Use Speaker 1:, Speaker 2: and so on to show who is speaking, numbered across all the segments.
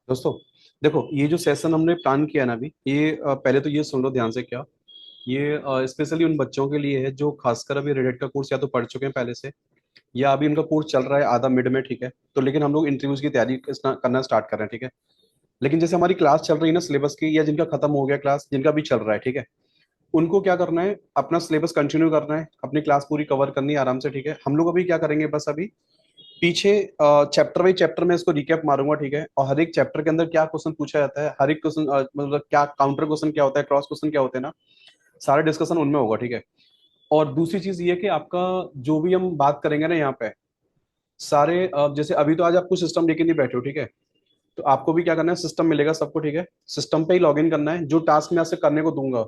Speaker 1: दोस्तों, देखो ये जो सेशन हमने प्लान किया ना अभी ये पहले तो ये सुन लो ध्यान से क्या। ये स्पेशली उन बच्चों के लिए है जो खासकर अभी रेडेट का कोर्स या तो पढ़ चुके हैं पहले से, या अभी उनका कोर्स चल रहा है आधा मिड में, ठीक है। तो लेकिन हम लोग इंटरव्यूज की तैयारी करना स्टार्ट कर रहे हैं, ठीक है। लेकिन जैसे हमारी क्लास चल रही है ना सिलेबस की, या जिनका खत्म हो गया क्लास, जिनका भी चल रहा है, ठीक है। उनको क्या करना है, अपना सिलेबस कंटिन्यू करना है, अपनी क्लास पूरी कवर करनी है आराम से, ठीक है। हम लोग अभी क्या करेंगे, बस अभी पीछे चैप्टर बाई चैप्टर में इसको रिकैप मारूंगा, ठीक है। और हर एक चैप्टर के अंदर क्या क्वेश्चन पूछा जाता है, हर एक क्वेश्चन मतलब क्या काउंटर क्वेश्चन क्या होता है, क्रॉस क्वेश्चन क्या होते हैं ना, सारा डिस्कशन उनमें होगा, ठीक है। और दूसरी चीज ये कि आपका जो भी हम बात करेंगे ना यहाँ पे सारे जैसे अभी तो आज आपको सिस्टम लेके नहीं बैठे हो, ठीक है। तो आपको भी क्या करना है, सिस्टम मिलेगा सबको, ठीक है। सिस्टम पे ही लॉग इन करना है, जो टास्क मैं आपसे करने को दूंगा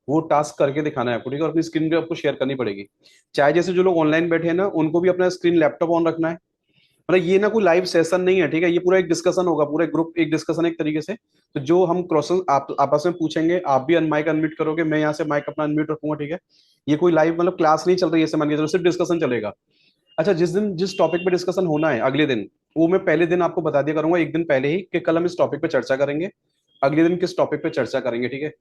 Speaker 1: वो टास्क करके दिखाना है आपको, ठीक है। और अपनी स्क्रीन पे आपको शेयर करनी पड़ेगी। चाहे जैसे जो लोग ऑनलाइन बैठे हैं ना उनको भी अपना स्क्रीन लैपटॉप ऑन रखना है। मतलब ये ना कोई लाइव सेशन नहीं है, ठीक है। ये पूरा एक डिस्कशन होगा, पूरा ग्रुप एक डिस्कशन एक तरीके से। तो जो हम क्वेश्चन आप आपस में पूछेंगे, आप भी माइक अनम्यूट करोगे, मैं यहाँ से माइक अपना अनम्यूट रखूंगा, ठीक है। ये कोई लाइव मतलब क्लास नहीं चल रही है, ऐसे मान के चलो सिर्फ डिस्कशन चलेगा। अच्छा, जिस दिन जिस टॉपिक पे डिस्कशन होना है अगले दिन, वो मैं पहले दिन आपको बता दिया करूंगा एक दिन पहले ही कि कल हम इस टॉपिक पे चर्चा करेंगे, अगले दिन किस टॉपिक पे चर्चा करेंगे, ठीक है।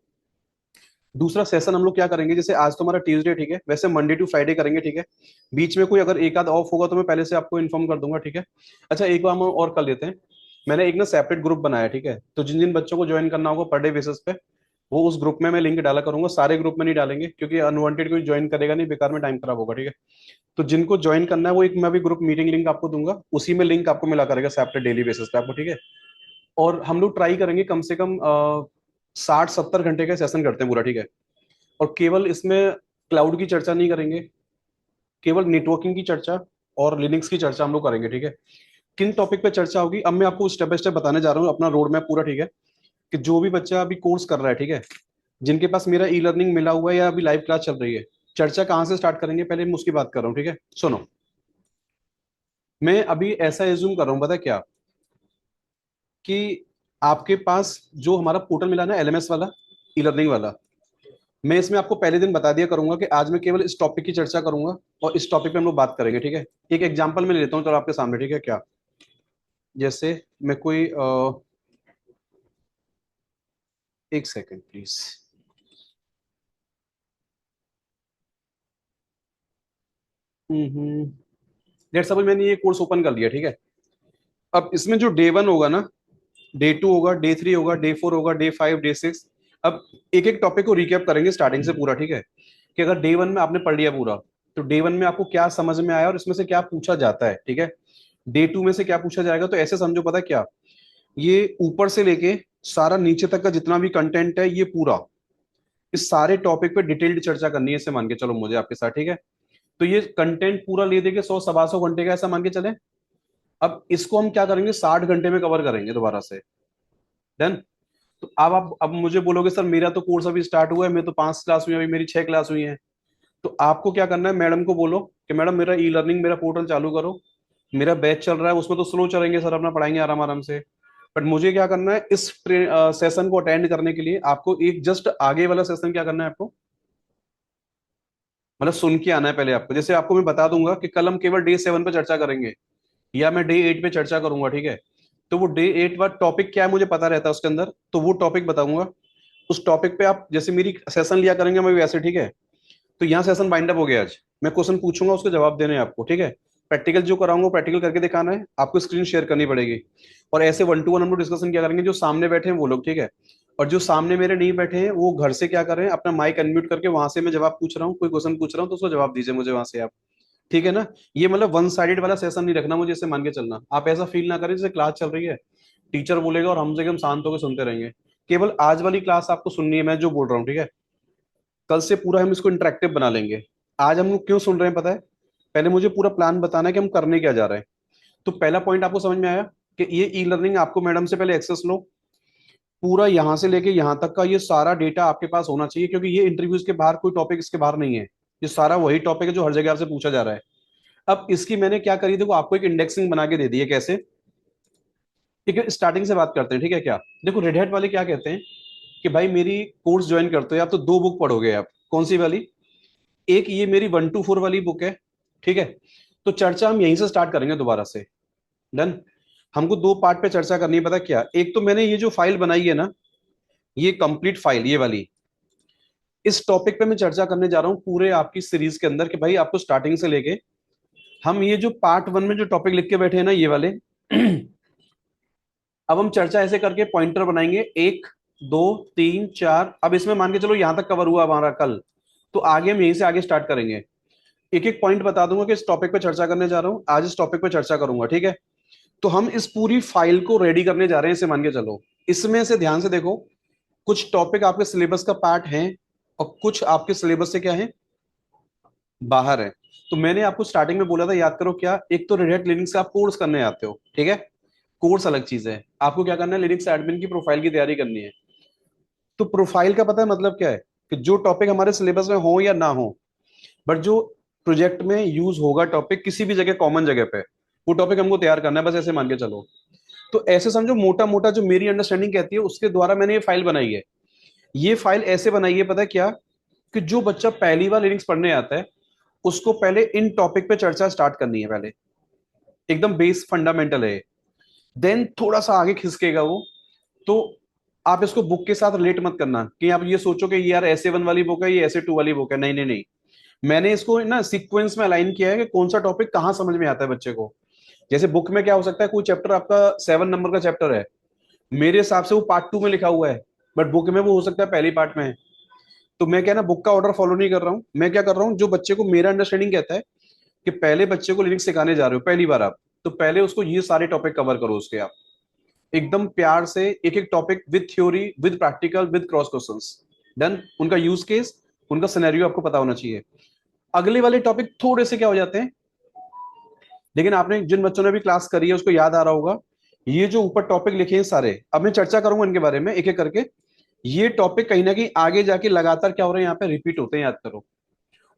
Speaker 1: दूसरा सेशन हम लोग क्या करेंगे, जैसे आज तो हमारा ट्यूसडे, ठीक है, वैसे मंडे टू फ्राइडे करेंगे, ठीक है। बीच में कोई अगर एक आध ऑफ होगा तो मैं पहले से आपको इन्फॉर्म कर दूंगा, ठीक है। अच्छा, एक बार हम और कर लेते हैं। मैंने एक ना सेपरेट ग्रुप बनाया, ठीक है। तो जिन जिन बच्चों को ज्वाइन करना होगा पर डे बेसिस पे, वो उस ग्रुप में मैं लिंक डाला करूंगा। सारे ग्रुप में नहीं डालेंगे क्योंकि अनवांटेड कोई ज्वाइन करेगा नहीं, बेकार में टाइम खराब होगा, ठीक है। तो जिनको ज्वाइन करना है वो एक मैं भी ग्रुप मीटिंग लिंक आपको दूंगा, उसी में लिंक आपको मिला करेगा सेपरेट डेली बेसिस पे आपको, ठीक है। और हम लोग ट्राई करेंगे कम से कम 60-70 घंटे का सेशन करते हैं पूरा, ठीक है। और केवल इसमें क्लाउड की चर्चा नहीं करेंगे, केवल नेटवर्किंग की चर्चा और लिनक्स की चर्चा हम लोग करेंगे, ठीक है। किन टॉपिक पे चर्चा होगी अब मैं आपको स्टेप बाय स्टेप बताने जा रहा हूँ, अपना रोड मैप पूरा, ठीक है। कि जो भी बच्चा अभी कोर्स कर रहा है, ठीक है, जिनके पास मेरा ई लर्निंग मिला हुआ है या अभी लाइव क्लास चल रही है, चर्चा कहाँ से स्टार्ट करेंगे पहले मैं उसकी बात कर रहा हूँ, ठीक है। सुनो, मैं अभी ऐसा एज्यूम कर रहा हूँ, पता क्या, कि आपके पास जो हमारा पोर्टल मिला ना एलएमएस वाला, ई लर्निंग वाला, मैं इसमें आपको पहले दिन बता दिया करूंगा कि आज मैं केवल इस टॉपिक की चर्चा करूंगा और इस टॉपिक पे हम लोग बात करेंगे, ठीक है। एक एग्जांपल मैं लेता हूँ चलो आपके सामने, ठीक है क्या। जैसे मैं कोई एक सेकंड प्लीज। लेट्स सपोज मैंने ये कोर्स ओपन कर लिया, ठीक है। अब इसमें जो डे 1 होगा ना, डे 2 होगा, डे 3 होगा, डे 4 होगा, डे 5, डे 6। अब एक एक टॉपिक को रिकैप करेंगे स्टार्टिंग से पूरा, ठीक है। कि अगर डे 1 में आपने पढ़ लिया पूरा, तो डे 1 में आपको क्या समझ में आया और इसमें से क्या पूछा जाता है, ठीक है। डे 2 में से क्या पूछा जाएगा, तो ऐसे समझो, पता है क्या, ये ऊपर से लेके सारा नीचे तक का जितना भी कंटेंट है ये पूरा, इस सारे टॉपिक पे डिटेल्ड चर्चा करनी है, ऐसे मान के चलो मुझे आपके साथ, ठीक है। तो ये कंटेंट पूरा ले देके 100 सवा 100 घंटे का ऐसा मान के चले। अब इसको हम क्या करेंगे, 60 घंटे में कवर करेंगे दोबारा से। डन। तो अब मुझे बोलोगे सर मेरा तो कोर्स अभी स्टार्ट हुआ है, मैं तो 5 क्लास हुई है, अभी मेरी 6 क्लास हुई है। तो आपको क्या करना है, मैडम को बोलो कि मैडम मेरा ई लर्निंग मेरा पोर्टल चालू करो, मेरा बैच चल रहा है, उसमें तो स्लो चलेंगे सर, अपना पढ़ाएंगे आराम आराम से। बट मुझे क्या करना है, इस सेशन को अटेंड करने के लिए आपको एक जस्ट आगे वाला सेशन क्या करना है आपको, मतलब सुन के आना है पहले आपको। जैसे आपको मैं बता दूंगा कि कल हम केवल डे 7 पे चर्चा करेंगे, या मैं डे 8 पे चर्चा करूंगा, ठीक है। तो वो डे 8 वाला टॉपिक क्या है मुझे पता रहता है उसके अंदर, तो वो टॉपिक बताऊंगा। उस टॉपिक पे आप जैसे मेरी सेशन लिया करेंगे मैं वैसे, ठीक है। तो यहाँ सेशन बाइंड अप हो गया आज, मैं क्वेश्चन पूछूंगा उसके जवाब देने हैं आपको, ठीक है। प्रैक्टिकल जो कराऊंगा प्रैक्टिकल करके दिखाना है आपको, स्क्रीन शेयर करनी पड़ेगी। और ऐसे 1 to 1 हम लोग डिस्कशन क्या करेंगे, जो सामने बैठे हैं वो लोग, ठीक है। और जो सामने मेरे नहीं बैठे हैं वो घर से क्या करें, अपना माइक अनम्यूट करके वहां से मैं जवाब पूछ रहा हूँ, कोई क्वेश्चन पूछ रहा हूँ तो उसको जवाब दीजिए मुझे वहां से आप, ठीक है ना। ये मतलब वन साइडेड वाला सेशन नहीं रखना मुझे, इसे मान के चलना। आप ऐसा फील ना करें जैसे क्लास चल रही है, टीचर बोलेगा और हमसे एकदम शांत होकर सुनते रहेंगे। केवल आज वाली क्लास आपको सुननी है, मैं जो बोल रहा हूँ, ठीक है। कल से पूरा हम इसको इंटरेक्टिव बना लेंगे। आज हम लोग क्यों सुन रहे हैं पता है, पहले मुझे पूरा प्लान बताना है कि हम करने क्या जा रहे हैं। तो पहला पॉइंट आपको समझ में आया कि ये ई लर्निंग आपको मैडम से पहले एक्सेस लो, पूरा यहां से लेके यहां तक का ये सारा डेटा आपके पास होना चाहिए, क्योंकि ये इंटरव्यूज के बाहर कोई टॉपिक इसके बाहर नहीं है। ये सारा वही टॉपिक है जो हर जगह से पूछा जा रहा है। अब इसकी मैंने क्या करी, देखो आपको एक इंडेक्सिंग बना के दे दी है, कैसे, ठीक है। स्टार्टिंग से बात करते हैं, ठीक है क्या। देखो रेड हैट वाले क्या कहते हैं कि भाई मेरी कोर्स ज्वाइन करते हो आप तो 2 बुक पढ़ोगे आप, कौन सी वाली, एक ये मेरी 1 to 4 वाली बुक है, ठीक है। तो चर्चा हम यहीं से स्टार्ट करेंगे दोबारा से। डन। हमको दो पार्ट पे चर्चा करनी है, पता क्या? एक तो मैंने ये जो फाइल बनाई है ना, ये कंप्लीट फाइल, ये वाली, इस टॉपिक पे मैं चर्चा करने जा रहा हूँ पूरे आपकी सीरीज के अंदर, कि भाई आपको स्टार्टिंग से लेके, हम ये जो पार्ट वन में जो टॉपिक लिख के बैठे हैं ना, ये वाले अब हम चर्चा ऐसे करके पॉइंटर बनाएंगे, एक, दो, तीन, चार। अब इसमें मान के चलो यहां तक कवर हुआ हमारा कल, तो आगे हम यहीं से आगे स्टार्ट करेंगे। एक एक पॉइंट बता दूंगा कि इस टॉपिक पे चर्चा करने जा रहा हूं, आज इस टॉपिक पे चर्चा करूंगा, ठीक है? तो हम इस पूरी फाइल को रेडी करने जा रहे हैं, इसे मान के चलो। इसमें से ध्यान से देखो, कुछ टॉपिक आपके सिलेबस का पार्ट है और कुछ आपके सिलेबस से क्या है, बाहर है। तो मैंने आपको स्टार्टिंग में बोला था, याद करो क्या, एक तो रेड हैट लिनक्स का आप कोर्स करने आते हो, ठीक है? कोर्स अलग चीज है, आपको क्या करना है, लिनक्स एडमिन की प्रोफाइल की तैयारी करनी है। तो प्रोफाइल का पता है मतलब क्या है, कि जो टॉपिक हमारे सिलेबस में हो या ना हो, बट जो प्रोजेक्ट में यूज होगा टॉपिक किसी भी जगह, कॉमन जगह पे, वो टॉपिक हमको तैयार करना है, बस ऐसे मान के चलो। तो ऐसे समझो, मोटा मोटा जो मेरी अंडरस्टैंडिंग कहती है उसके द्वारा मैंने ये फाइल बनाई है। ये फाइल ऐसे बनाई है, पता है क्या, कि जो बच्चा पहली बार लिनक्स पढ़ने आता है, उसको पहले इन टॉपिक पे चर्चा स्टार्ट करनी है पहले, एकदम बेस फंडामेंटल है। देन थोड़ा सा आगे खिसकेगा वो। तो आप इसको बुक के साथ रिलेट मत करना कि आप ये सोचो कि ये यार ऐसे वन वाली बुक है, ये ऐसे टू वाली बुक है, नहीं नहीं नहीं। मैंने इसको ना सीक्वेंस में अलाइन किया है कि कौन सा टॉपिक कहाँ समझ में आता है बच्चे को। जैसे बुक में क्या हो सकता है, कोई चैप्टर आपका 7 नंबर का चैप्टर है, मेरे हिसाब से वो पार्ट 2 में लिखा हुआ है, बट बुक में वो हो सकता है पहली पार्ट में है। तो मैं क्या ना, बुक का ऑर्डर फॉलो नहीं कर रहा हूँ, मैं क्या कर रहा हूँ, जो बच्चे को मेरा अंडरस्टैंडिंग कहता है कि पहले बच्चे को लिरिक्स सिखाने जा रहे हो पहली बार आप, तो पहले उसको ये सारे टॉपिक कवर करो उसके आप, एकदम प्यार से, एक एक topic with theory, with practical, with cross questions. Done. उनका यूज केस, उनका सिनेरियो आपको पता होना चाहिए। अगले वाले टॉपिक थोड़े से क्या हो जाते हैं, लेकिन आपने, जिन बच्चों ने भी क्लास करी है उसको याद आ रहा होगा, ये जो ऊपर टॉपिक लिखे हैं सारे, अब मैं चर्चा करूंगा इनके बारे में एक एक करके। ये टॉपिक कहीं ना कहीं आगे जाके लगातार क्या हो रहे हैं, यहाँ पे रिपीट होते हैं, याद करो।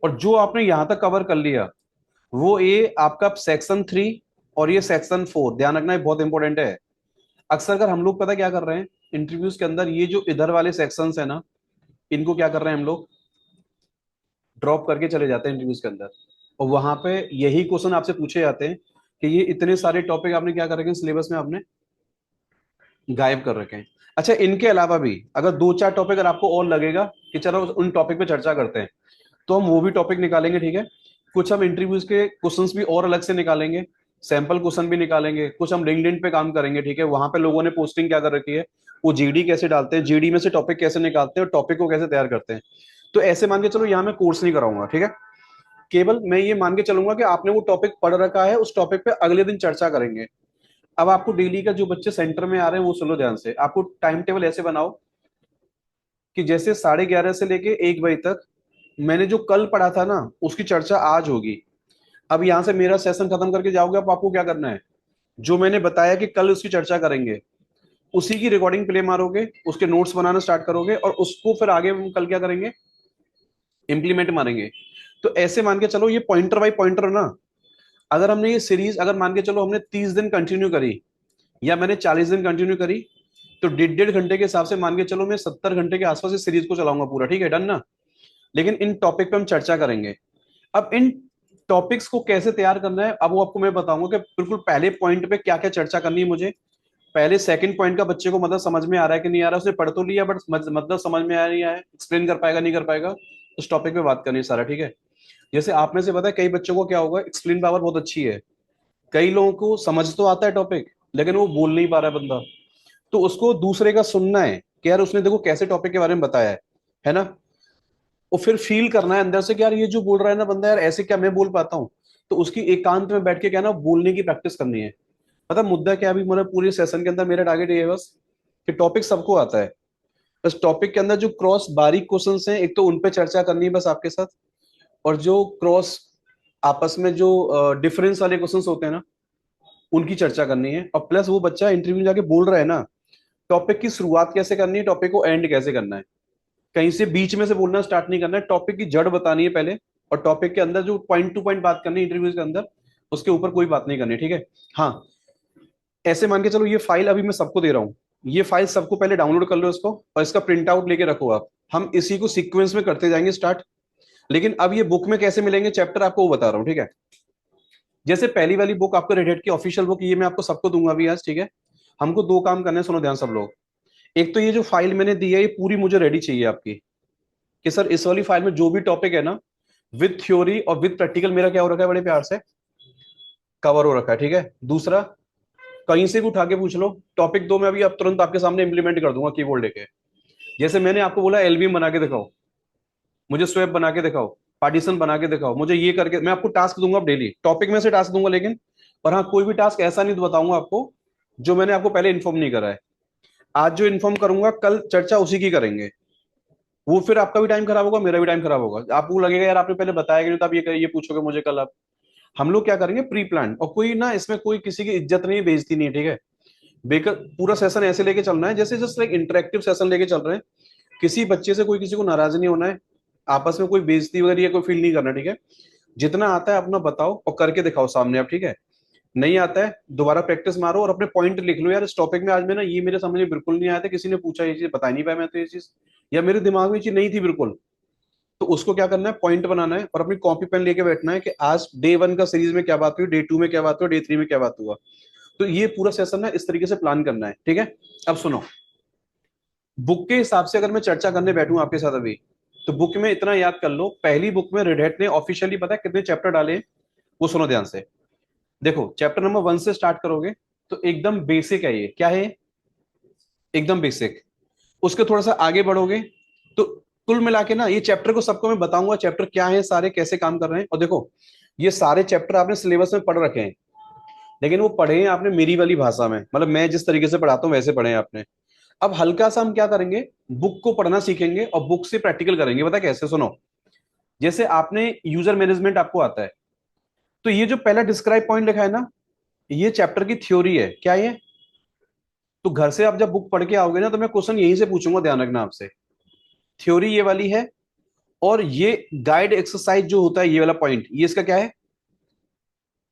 Speaker 1: और जो आपने यहां तक कवर कर लिया, वो ये आपका सेक्शन 3 और ये सेक्शन 4, ध्यान रखना ये बहुत इंपॉर्टेंट है। अक्सर अगर हम लोग पता क्या कर रहे हैं इंटरव्यूज के अंदर, ये जो इधर वाले सेक्शंस है ना, इनको क्या कर रहे हैं हम लोग, ड्रॉप करके चले जाते हैं इंटरव्यूज के अंदर। और वहां पे यही क्वेश्चन आपसे पूछे जाते हैं कि ये इतने सारे टॉपिक आपने क्या कर रखे हैं सिलेबस में, आपने गायब कर रखे हैं। अच्छा, इनके अलावा भी अगर दो चार टॉपिक अगर आपको और लगेगा कि चलो उन टॉपिक पे चर्चा करते हैं, तो हम वो भी टॉपिक निकालेंगे, ठीक है? कुछ हम इंटरव्यूज के क्वेश्चंस भी और अलग से निकालेंगे, सैंपल क्वेश्चन भी निकालेंगे। कुछ हम लिंक्डइन पे काम करेंगे, ठीक है? वहां पे लोगों ने पोस्टिंग क्या कर रखी है, वो जीडी कैसे डालते हैं, जीडी में से टॉपिक कैसे निकालते हैं और टॉपिक को कैसे तैयार करते हैं। तो ऐसे मान के चलो, यहाँ मैं कोर्स नहीं कराऊंगा, ठीक है? केवल मैं ये मान के चलूंगा कि आपने वो टॉपिक पढ़ रखा है, उस टॉपिक पे अगले दिन चर्चा करेंगे। अब आपको डेली का, जो बच्चे सेंटर में आ रहे हैं वो सुनो ध्यान से, आपको टाइम टेबल ऐसे बनाओ कि जैसे 11:30 से लेके 1 बजे तक मैंने जो कल पढ़ा था ना, उसकी चर्चा आज होगी। अब यहां से मेरा सेशन खत्म करके जाओगे, अब आपको क्या करना है, जो मैंने बताया कि कल उसकी चर्चा करेंगे, उसी की रिकॉर्डिंग प्ले मारोगे, उसके नोट्स बनाना स्टार्ट करोगे, और उसको फिर आगे हम कल क्या करेंगे, इंप्लीमेंट मारेंगे। तो ऐसे मान के चलो, ये पॉइंटर बाई पॉइंटर ना, अगर हमने ये सीरीज, अगर मान के चलो हमने 30 दिन कंटिन्यू करी, या मैंने 40 दिन कंटिन्यू करी, तो 1.5 घंटे के हिसाब से मान के चलो मैं 70 घंटे के आसपास इस सीरीज को चलाऊंगा पूरा, ठीक है? डन ना? लेकिन इन टॉपिक पे हम चर्चा करेंगे। अब इन टॉपिक्स को कैसे तैयार करना है, अब वो आपको मैं बताऊंगा कि बिल्कुल पहले पॉइंट पे क्या क्या चर्चा करनी है मुझे। पहले सेकंड पॉइंट का बच्चे को मतलब समझ में आ रहा है कि नहीं आ रहा है, उसने पढ़ तो लिया, बट मतलब समझ में आ नहीं आया, एक्सप्लेन कर पाएगा नहीं कर पाएगा, उस टॉपिक पे बात करनी है सारा, ठीक है? जैसे आप में से पता है, कई बच्चों को क्या होगा, एक्सप्लेन पावर बहुत अच्छी है, कई लोगों को समझ तो आता है टॉपिक, लेकिन वो बोल नहीं पा रहा है बंदा। तो उसको दूसरे का सुनना है कि यार उसने देखो कैसे टॉपिक के बारे में बताया है ना? और फिर फील करना है अंदर से कि यार ये जो बोल रहा है ना बंदा, यार ऐसे क्या मैं बोल पाता हूँ? तो उसकी एकांत में बैठ के क्या ना, बोलने की प्रैक्टिस करनी है। पता मुद्दा क्या, अभी मतलब पूरे सेशन के अंदर मेरा टारगेट ये है बस, कि टॉपिक सबको आता है, बस टॉपिक के अंदर जो क्रॉस बारीक क्वेश्चंस हैं, एक तो उन पे चर्चा करनी है बस आपके साथ, और जो क्रॉस आपस में जो डिफरेंस वाले क्वेश्चंस होते हैं ना, उनकी चर्चा करनी है। और प्लस वो बच्चा इंटरव्यू में जाके बोल रहा है ना, टॉपिक की शुरुआत कैसे करनी है, टॉपिक को एंड कैसे करना है, कहीं से बीच में से बोलना स्टार्ट नहीं करना है, टॉपिक की जड़ बतानी है पहले, और टॉपिक के अंदर जो पॉइंट टू पॉइंट बात करनी है इंटरव्यूज के अंदर, उसके ऊपर कोई बात नहीं करनी, ठीक है? हाँ, ऐसे मान के चलो, ये फाइल अभी मैं सबको दे रहा हूँ, ये फाइल सबको पहले डाउनलोड कर लो इसको, और इसका प्रिंट आउट लेके रखो आप। हम इसी को सीक्वेंस में करते जाएंगे स्टार्ट। लेकिन अब ये बुक में कैसे मिलेंगे चैप्टर, आपको वो बता रहा हूँ, ठीक है? जैसे पहली वाली बुक आपको रेड हैट की ऑफिशियल बुक, ये मैं आपको सबको दूंगा अभी आज, ठीक है। हमको दो काम करने हैं, सुनो ध्यान सब लोग। एक तो ये जो फाइल मैंने दी है ये पूरी मुझे रेडी चाहिए आपकी, कि सर इस वाली फाइल में जो भी टॉपिक है ना, विद थ्योरी और विद प्रैक्टिकल, मेरा क्या हो रखा है बड़े प्यार से कवर हो रखा है, ठीक है। दूसरा, कहीं से भी उठा के पूछ लो, टॉपिक दो मैं अभी अब तुरंत आपके सामने इंप्लीमेंट कर दूंगा कीबोर्ड लेके। जैसे मैंने आपको बोला एलबीएम बना के दिखाओ, मुझे स्वेप बना के दिखाओ, पार्टीशन बना के दिखाओ, मुझे ये करके, मैं आपको टास्क दूंगा डेली, टॉपिक में से टास्क दूंगा, लेकिन पर हाँ कोई भी टास्क ऐसा नहीं बताऊंगा आपको जो मैंने आपको पहले इन्फॉर्म नहीं करा है। आज जो इन्फॉर्म करूंगा कल चर्चा उसी की करेंगे। वो फिर आपका भी टाइम खराब होगा, मेरा भी टाइम खराब होगा, आपको लगेगा यार आपने पहले बताया कि नहीं, तो आप ये पूछोगे मुझे कल आप। हम लोग क्या करेंगे, प्री प्लान, और कोई ना इसमें कोई किसी की इज्जत नहीं, बेइज्जती नहीं है, ठीक है। बेकर पूरा सेशन ऐसे लेके चलना है जैसे जस्ट एक इंटरेक्टिव सेशन लेके चल रहे हैं। किसी बच्चे से कोई किसी को नाराज नहीं होना है, आपस में कोई बेइज्जती वगैरह या कोई फील नहीं करना, ठीक है। जितना आता है अपना बताओ और करके दिखाओ सामने आप, ठीक है। नहीं आता है दोबारा प्रैक्टिस मारो और अपने पॉइंट लिख लो, यार इस टॉपिक में आज में ना ये मेरे समझ में बिल्कुल नहीं आया था, किसी ने पूछा ये चीज बता नहीं पाया मैं, तो ये चीज या मेरे दिमाग में ये चीज नहीं थी बिल्कुल। तो उसको क्या करना है, पॉइंट बनाना है और अपनी कॉपी पेन लेके बैठना है कि आज डे वन का सीरीज में क्या बात हुई, डे टू में क्या बात हुई, डे थ्री में क्या बात हुआ। तो ये पूरा सेशन ना इस तरीके से प्लान करना है, ठीक है। अब सुनो, बुक के हिसाब से अगर मैं चर्चा करने बैठूं आपके साथ अभी, तो बुक में इतना याद कर लो, पहली बुक में रेड हैट ने ऑफिशियली पता है कितने चैप्टर डाले हैं? वो सुनो ध्यान से। देखो चैप्टर नंबर 1 से स्टार्ट करोगे तो एकदम बेसिक है, ये क्या है, एकदम बेसिक। उसके थोड़ा सा आगे बढ़ोगे तो कुल मिला के ना ये चैप्टर को सबको मैं बताऊंगा चैप्टर क्या है, सारे कैसे काम कर रहे हैं। और देखो ये सारे चैप्टर आपने सिलेबस में पढ़ रखे हैं, लेकिन वो पढ़े हैं आपने मेरी वाली भाषा में, मतलब मैं जिस तरीके से पढ़ाता हूँ वैसे पढ़े हैं आपने। अब हल्का सा हम क्या करेंगे, बुक को पढ़ना सीखेंगे और बुक से प्रैक्टिकल करेंगे, पता है कैसे, सुनो। जैसे आपने यूजर मैनेजमेंट आपको आता है, तो ये जो पहला डिस्क्राइब पॉइंट लिखा है ना, ये चैप्टर की थ्योरी है, क्या ये। तो घर से आप जब बुक पढ़ के आओगे ना, तो मैं क्वेश्चन यहीं से पूछूंगा, ध्यान रखना आपसे। थ्योरी ये वाली है, और ये गाइड एक्सरसाइज जो होता है ये वाला पॉइंट, ये इसका क्या है,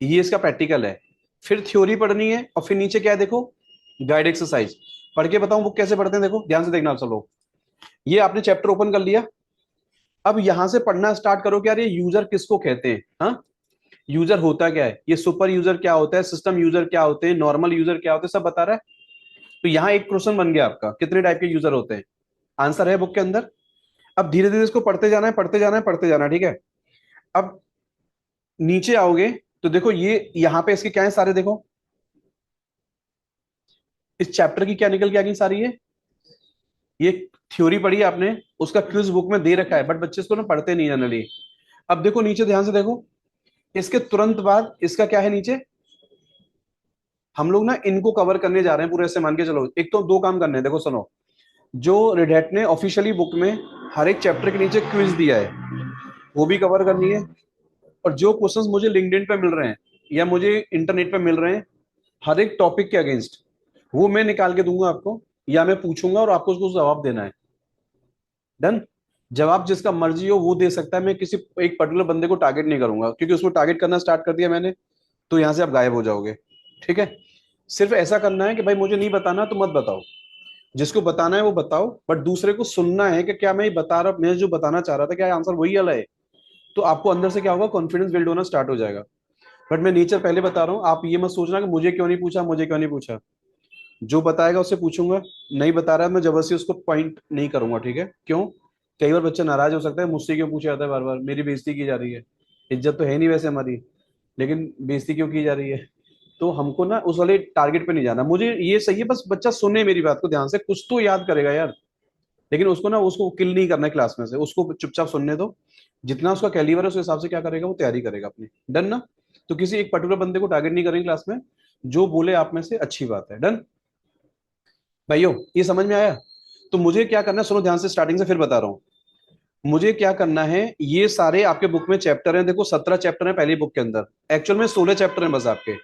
Speaker 1: ये इसका प्रैक्टिकल है। फिर थ्योरी पढ़नी है और फिर नीचे क्या है देखो, गाइड एक्सरसाइज। पढ़ के बताऊं बुक कैसे पढ़ते हैं, देखो ध्यान से देखना आप सब लोग। ये आपने चैप्टर ओपन कर लिया, अब यहां से पढ़ना स्टार्ट करो कि यार ये यूजर किसको कहते हैं, हाँ। यूजर होता क्या है, ये सुपर यूजर क्या होता है, सिस्टम यूजर क्या होते हैं, नॉर्मल यूजर क्या होते हैं, सब बता रहा है। तो यहाँ एक क्वेश्चन बन गया आपका, कितने टाइप के यूजर होते हैं, आंसर है बुक के अंदर। अब धीरे धीरे इसको पढ़ते जाना है, पढ़ते जाना है, पढ़ते जाना है, ठीक है। अब नीचे आओगे तो देखो ये यहाँ पे इसके क्या है सारे, देखो इस चैप्टर की क्या निकल के आ गई सारी, ये थ्योरी पढ़ी आपने, उसका क्विज बुक में दे रखा है, बट बच्चे इसको ना पढ़ते नहीं जनरली। अब देखो नीचे ध्यान से देखो, इसके तुरंत बाद इसका क्या है नीचे, हम लोग ना इनको कवर करने जा रहे हैं पूरे, ऐसे मान के चलो। एक तो दो काम करने हैं, देखो सुनो, जो रेड हैट ने ऑफिशियली बुक में हर एक चैप्टर के नीचे क्विज दिया है वो भी कवर करनी है। और जो क्वेश्चंस मुझे लिंक्डइन पे मिल रहे हैं या मुझे इंटरनेट पे मिल रहे हैं हर एक टॉपिक के अगेंस्ट, वो मैं निकाल के दूंगा आपको, या मैं पूछूंगा और आपको उसको जवाब देना है। डन। जवाब जिसका मर्जी हो वो दे सकता है, मैं किसी एक पर्टिकुलर बंदे को टारगेट नहीं करूंगा, क्योंकि उसको टारगेट करना स्टार्ट कर दिया मैंने तो यहां से आप गायब हो जाओगे, ठीक है। सिर्फ ऐसा करना है कि भाई मुझे नहीं बताना तो मत बताओ, जिसको बताना है वो बताओ, बट दूसरे को सुनना है कि क्या मैं बता रहा, मैं जो बताना चाह रहा था क्या आंसर वही वाला है। तो आपको अंदर से क्या होगा, कॉन्फिडेंस बिल्ड होना स्टार्ट हो जाएगा। बट मैं नेचर पहले बता रहा हूँ, आप ये मत सोचना कि मुझे क्यों नहीं पूछा, मुझे क्यों नहीं पूछा। जो बताएगा उससे पूछूंगा, नहीं बता रहा है मैं जबरदस्ती उसको पॉइंट नहीं करूंगा, ठीक है। क्यों, कई बार बच्चा नाराज हो सकता है, मुझसे क्यों पूछा जाता है बार बार, मेरी बेइज्जती की जा रही है, इज्जत तो है नहीं वैसे हमारी, लेकिन बेइज्जती क्यों की जा रही है। तो हमको ना उस वाले टारगेट पे नहीं जाना, मुझे ये सही है बस बच्चा सुने मेरी बात को ध्यान से, कुछ तो याद करेगा यार। लेकिन उसको ना उसको किल नहीं करना है क्लास में से, उसको चुपचाप सुनने दो। जितना उसका कैलिबर है उस हिसाब से क्या करेगा वो तैयारी करेगा अपनी, डन ना। तो किसी एक पर्टिकुलर बंदे को टारगेट नहीं करेंगे क्लास में, जो बोले आप में से अच्छी बात है, डन। भाइयों ये समझ में आया। तो मुझे क्या करना है, सुनो ध्यान से, स्टार्टिंग से फिर बता रहा हूँ। मुझे क्या करना है, ये सारे आपके बुक में चैप्टर हैं, देखो 17 चैप्टर हैं पहली बुक के अंदर, एक्चुअल में 16 चैप्टर हैं बस आपके।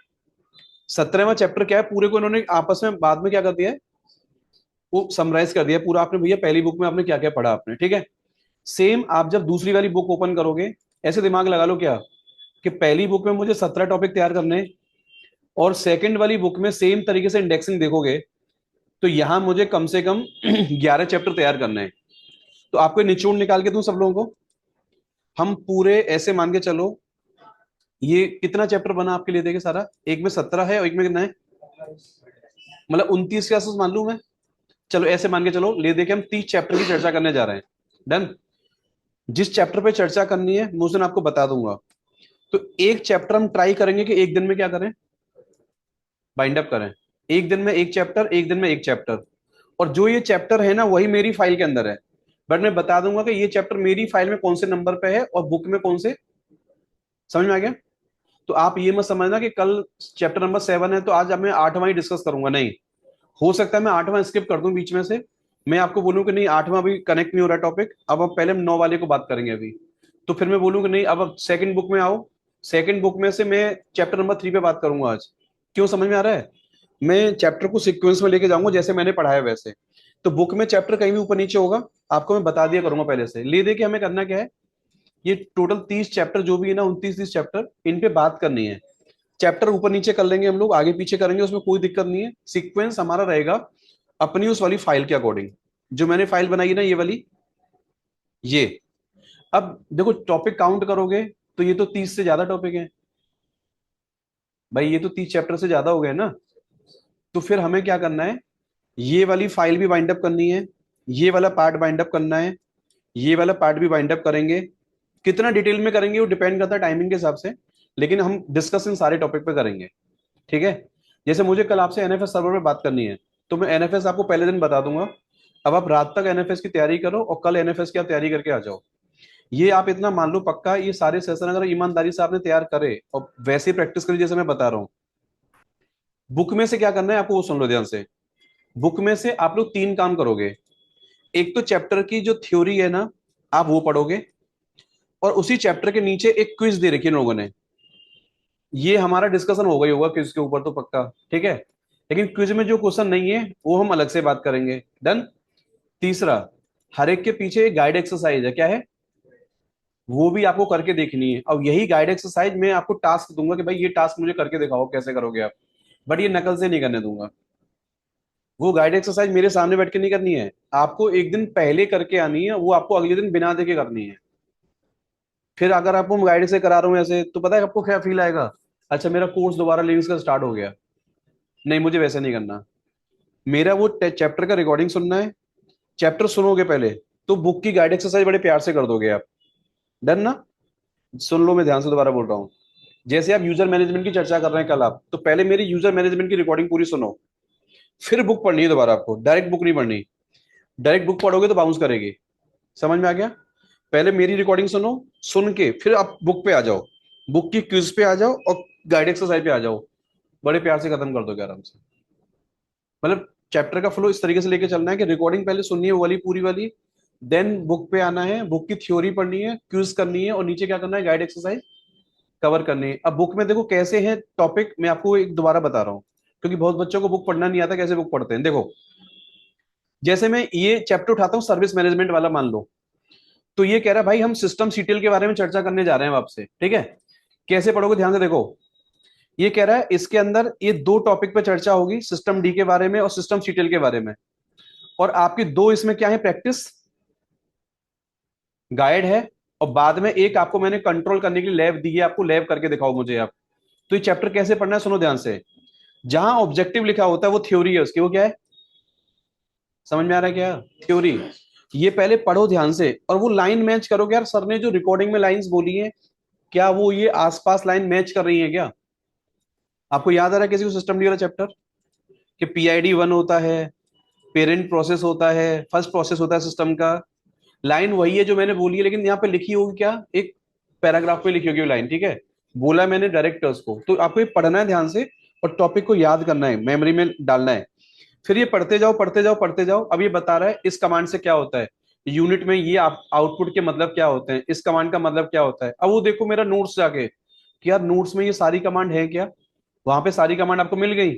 Speaker 1: 17वां चैप्टर क्या है, पूरे को इन्होंने आपस में बाद में क्या कर दिया है, वो समराइज कर दिया है पूरा आपने, भैया पहली बुक में आपने क्या क्या पढ़ा आपने, ठीक है। सेम आप जब दूसरी वाली बुक ओपन करोगे, ऐसे दिमाग लगा लो क्या, कि पहली बुक में मुझे 17 टॉपिक तैयार करने हैं, और सेकंड वाली बुक में सेम तरीके से इंडेक्सिंग देखोगे तो यहां मुझे कम से कम 11 चैप्टर तैयार करने हैं। तो आपको निचोड़ निकाल के दूं सब लोगों को, हम पूरे ऐसे मान के चलो, ये कितना चैप्टर बना आपके लिए देखिए सारा, एक में 17 है और एक में कितना है, मतलब 29 के आसपास मान लूं मैं। चलो ऐसे मान के चलो, ले देके हम 30 चैप्टर की चर्चा करने जा रहे हैं। डन। जिस चैप्टर पे चर्चा करनी है मैं उस दिन आपको बता दूंगा। तो एक चैप्टर हम ट्राई करेंगे कि एक दिन में क्या करें, बाइंड अप करें। एक दिन में एक चैप्टर, एक दिन में एक चैप्टर। और जो ये चैप्टर है ना वही मेरी फाइल के अंदर है, बट मैं बता दूंगा कि ये चैप्टर मेरी फाइल में कौन से नंबर पे है और बुक में कौन से। समझ में आ गया? तो आप ये मत समझना कि कल चैप्टर नंबर 7 है तो आज अब मैं 8वां ही डिस्कस करूंगा, नहीं। हो सकता है मैं 8वां स्किप कर दूं बीच में से, मैं आपको बोलूं कि नहीं 8वां भी कनेक्ट नहीं हो रहा टॉपिक, अब हम पहले हम 9 वाले को बात करेंगे अभी। तो फिर मैं बोलूं कि नहीं अब सेकंड बुक में आओ, सेकंड बुक में से मैं चैप्टर नंबर 3 पे बात करूंगा आज। क्यों, समझ में आ रहा है? मैं चैप्टर को सीक्वेंस में लेके जाऊंगा जैसे मैंने पढ़ाया वैसे। तो बुक में चैप्टर कहीं भी ऊपर नीचे होगा, आपको मैं बता दिया करूंगा पहले से। ले दे के हमें करना क्या है, ये टोटल 30 चैप्टर जो भी है ना, 29-30 चैप्टर, इन पे बात करनी है। चैप्टर ऊपर नीचे कर लेंगे हम लोग, आगे पीछे करेंगे, उसमें कोई दिक्कत नहीं है। सीक्वेंस हमारा रहेगा अपनी उस वाली फाइल के अकॉर्डिंग, जो मैंने फाइल बनाई है ना ये वाली, ये। अब देखो टॉपिक काउंट करोगे तो ये तो 30 से ज्यादा टॉपिक है भाई, ये तो 30 चैप्टर से ज्यादा हो गए ना। तो फिर हमें क्या करना है, ये वाली फाइल भी बाइंड अप करनी है, ये वाला पार्ट बाइंड अप करना है, ये वाला पार्ट भी बाइंड अप करेंगे। कितना डिटेल में करेंगे वो डिपेंड करता है टाइमिंग के हिसाब से, लेकिन हम डिस्कशन सारे टॉपिक पे करेंगे। ठीक है? जैसे मुझे कल आपसे एनएफएस सर्वर पे बात करनी है, तो मैं एनएफएस आपको पहले दिन बता दूंगा। अब आप रात तक एनएफएस की तैयारी करो और कल एनएफएस की आप तैयारी करके आ जाओ। ये आप इतना मान लो पक्का, ये सारे सेशन अगर ईमानदारी से आपने तैयार करे और वैसे ही प्रैक्टिस करी जैसे मैं बता रहा हूँ। बुक में से क्या करना है आपको वो सुन लो ध्यान से। बुक में से आप लोग 3 काम करोगे। एक तो चैप्टर की जो थ्योरी है ना, आप वो पढ़ोगे, और उसी चैप्टर के नीचे एक क्विज दे रखी है इन लोगों ने। ये हमारा डिस्कशन होगा ही होगा क्विज के ऊपर तो पक्का, ठीक है। लेकिन क्विज में जो क्वेश्चन नहीं है वो हम अलग से बात करेंगे। डन। तीसरा, हर एक के पीछे एक गाइड एक्सरसाइज है, क्या है, वो भी आपको करके देखनी है। अब यही गाइड एक्सरसाइज मैं आपको टास्क दूंगा कि भाई ये टास्क मुझे करके दिखाओ कैसे करोगे आप, बट ये नकल से नहीं करने दूंगा। वो गाइड एक्सरसाइज मेरे सामने बैठ के नहीं करनी है, आपको एक दिन पहले करके आनी है, वो आपको अगले दिन बिना देखे करनी है। फिर अगर आपको गाइड से करा रहा हूँ ऐसे, तो पता है आपको क्या फील आएगा, अच्छा मेरा कोर्स दोबारा लिंक्स का स्टार्ट हो गया। नहीं, मुझे वैसे नहीं करना। मेरा वो चैप्टर का रिकॉर्डिंग सुनना है। चैप्टर सुनोगे पहले तो बुक की गाइड एक्सरसाइज बड़े प्यार से कर दोगे आप। डन ना? सुन लो, मैं ध्यान से दोबारा बोल रहा हूँ। जैसे आप यूजर मैनेजमेंट की चर्चा कर रहे हैं कल आप, तो पहले मेरी यूजर मैनेजमेंट की रिकॉर्डिंग पूरी सुनो, फिर बुक पढ़नी है दोबारा आपको, डायरेक्ट बुक नहीं पढ़नी। डायरेक्ट बुक पढ़ोगे तो बाउंस करेगी। समझ में आ गया? पहले मेरी रिकॉर्डिंग सुनो, सुन के फिर आप बुक पे आ जाओ, बुक की क्विज पे आ जाओ और गाइड एक्सरसाइज पे आ जाओ। बड़े प्यार से खत्म कर दोगे आराम से। मतलब चैप्टर का फ्लो इस तरीके से लेके चलना है कि रिकॉर्डिंग पहले सुननी है वो वाली पूरी वाली, देन बुक पे आना है, बुक की थ्योरी पढ़नी है, क्विज करनी है, और नीचे क्या करना है, गाइड एक्सरसाइज कवर करनी है। अब बुक में देखो कैसे है टॉपिक, मैं आपको एक दोबारा बता रहा हूँ, क्योंकि बहुत बच्चों को बुक पढ़ना नहीं आता, कैसे बुक पढ़ते हैं देखो। जैसे मैं ये चैप्टर उठाता हूँ सर्विस मैनेजमेंट वाला मान लो, तो ये कह रहा है भाई हम सिस्टम सीटीएल के बारे में चर्चा करने जा रहे हैं आपसे, ठीक है। कैसे पढ़ोगे ध्यान से देखो। ये कह रहा है इसके अंदर ये 2 टॉपिक पे चर्चा होगी, सिस्टम डी के बारे में और सिस्टम सीटीएल के बारे में। और आपकी 2 इसमें क्या है, प्रैक्टिस गाइड है, और बाद में एक आपको मैंने कंट्रोल करने के लिए लैब दी है, आपको लैब करके दिखाओ मुझे आप। तो ये चैप्टर कैसे पढ़ना है सुनो ध्यान से। जहां ऑब्जेक्टिव लिखा होता है वो थ्योरी है उसकी, वो क्या है, समझ में आ रहा है क्या, थ्योरी। ये पहले पढ़ो ध्यान से और वो लाइन मैच करोगे यार, सर ने जो रिकॉर्डिंग में लाइंस बोली है, क्या वो ये आसपास लाइन मैच कर रही है क्या? आपको याद आ रहा है किसी को सिस्टम डी वाला चैप्टर, कि पीआईडी 1 होता है, पेरेंट प्रोसेस होता है, फर्स्ट प्रोसेस होता है सिस्टम का। लाइन वही है जो मैंने बोली है, लेकिन यहाँ पे लिखी होगी क्या, एक पैराग्राफ पे लिखी होगी लाइन, ठीक है। बोला मैंने डायरेक्टर्स को, तो आपको ये पढ़ना है ध्यान से और टॉपिक को याद करना है, मेमोरी में डालना है। फिर ये पढ़ते जाओ पढ़ते जाओ पढ़ते जाओ। अब ये बता रहा है इस कमांड से क्या होता है, यूनिट में ये आउटपुट के मतलब क्या होते हैं, इस कमांड का मतलब क्या होता है। अब वो देखो मेरा नोट्स जाके कि यार नोट्स में ये सारी कमांड है क्या, वहां पे सारी कमांड आपको मिल गई।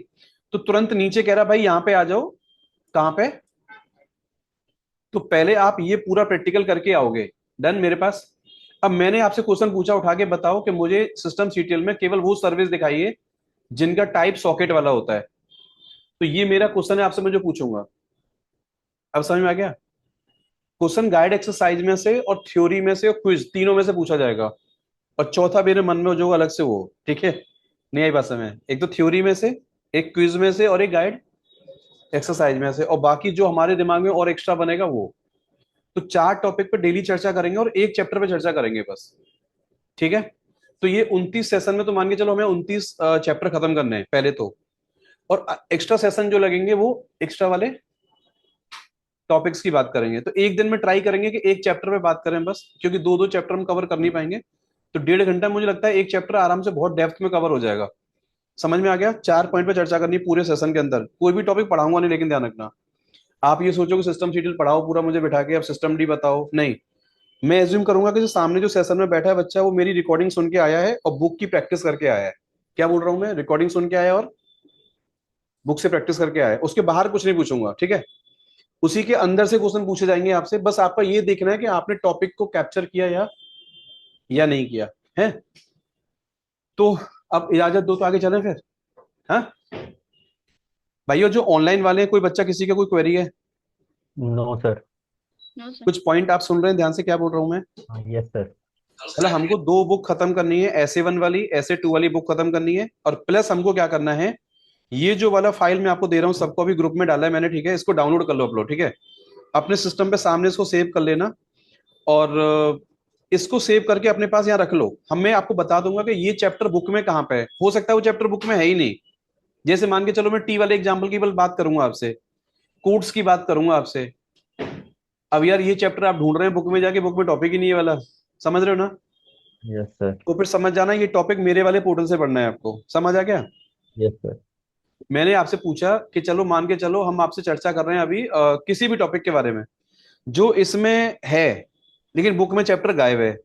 Speaker 1: तो तुरंत नीचे कह रहा भाई यहाँ पे आ जाओ, कहाँ पे, तो पहले आप ये पूरा प्रैक्टिकल करके आओगे। डन मेरे पास। अब मैंने आपसे क्वेश्चन पूछा, उठा के बताओ कि मुझे सिस्टम सीटीएल में केवल वो सर्विस दिखाइए जिनका टाइप सॉकेट वाला होता है। तो ये मेरा क्वेश्चन है आपसे, मैं जो पूछूंगा। अब समझ में आ गया? क्वेश्चन गाइड एक्सरसाइज में से और थ्योरी में से और क्विज तीनों में से पूछा जाएगा। और चौथा मेरे मन में जो अलग से वो, ठीक है, नहीं आई बात समझ में? एक तो थ्योरी में से, एक क्विज में से, और एक गाइड एक्सरसाइज में से, और बाकी जो हमारे दिमाग में और एक्स्ट्रा बनेगा वो। तो 4 टॉपिक पे डेली चर्चा करेंगे और एक चैप्टर पे चर्चा करेंगे बस, ठीक है? तो ये 29 सेशन में तो मान के चलो हमें 29 चैप्टर खत्म करने हैं पहले तो, और एक्स्ट्रा सेशन जो लगेंगे वो एक्स्ट्रा वाले टॉपिक्स की बात करेंगे। तो एक दिन में ट्राई करेंगे कि एक चैप्टर पे बात करें बस, क्योंकि दो दो चैप्टर हम कवर कर नहीं पाएंगे। तो 1.5 घंटा मुझे लगता है एक चैप्टर आराम से बहुत डेप्थ में कवर हो जाएगा। समझ में आ गया? 4 पॉइंट पे चर्चा करनी है पूरे सेशन के अंदर। कोई भी टॉपिक पढ़ाऊंगा नहीं, लेकिन ध्यान रखना, आप ये सोचो कि सिस्टम सीरियल पढ़ाओ पूरा मुझे बिठा के, अब सिस्टम डी बताओ, नहीं। मैं एज्यूम करूंगा कि जो सामने जो सेशन में बैठा है बच्चा, वो मेरी रिकॉर्डिंग सुन के आया है और बुक की प्रैक्टिस करके आया है। क्या बोल रहा हूं मैं? रिकॉर्डिंग सुन के आया और बुक से प्रैक्टिस करके आया है। उसके बाहर कुछ नहीं पूछूंगा, ठीक है? उसी के अंदर से क्वेश्चन पूछे जाएंगे आपसे, बस आपका ये देखना है कि आपने टॉपिक को कैप्चर किया या नहीं किया है। तो अब इजाजत दो तो आगे चलें फिर। हाँ भाइयों, जो ऑनलाइन वाले हैं, कोई बच्चा किसी का कोई क्वेरी है?
Speaker 2: No sir.
Speaker 3: No sir.
Speaker 1: कुछ पॉइंट आप सुन रहे हैं ध्यान से, क्या बोल रहा हूं मैं?
Speaker 2: Yes sir.
Speaker 1: मतलब हमको 2 बुक खत्म करनी है, ऐसे 1 वाली, ऐसे 2 वाली बुक खत्म करनी है, और प्लस हमको क्या करना है, ये जो वाला फाइल मैं आपको दे रहा हूँ सबको अभी ग्रुप में डाला है मैंने, ठीक है? इसको डाउनलोड कर लो अपलोड, ठीक है? अपने सिस्टम पे सामने इसको सेव कर लेना, और इसको सेव करके अपने पास यहाँ रख लो। हम मैं आपको बता दूंगा कि ये चैप्टर बुक में कहाँ पे है। हो सकता है वो चैप्टर बुक में है ही नहीं। जैसे मान के चलो मैं टी वाले एग्जाम्पल की बल बात करूंगा आपसे, कोड्स की बात करूंगा आपसे। अब यार ये चैप्टर आप ढूंढ रहे हैं बुक में जाके, बुक में टॉपिक ही नहीं है वाला, समझ रहे हो ना?
Speaker 2: Yes sir.
Speaker 1: तो फिर समझ जाना ये टॉपिक मेरे वाले पोर्टल से पढ़ना है आपको। समझ आ गया?
Speaker 2: Yes sir.
Speaker 1: मैंने आपसे पूछा कि चलो मान के चलो हम आपसे चर्चा कर रहे हैं अभी किसी भी टॉपिक के बारे में जो इसमें है, लेकिन बुक में चैप्टर गायब है।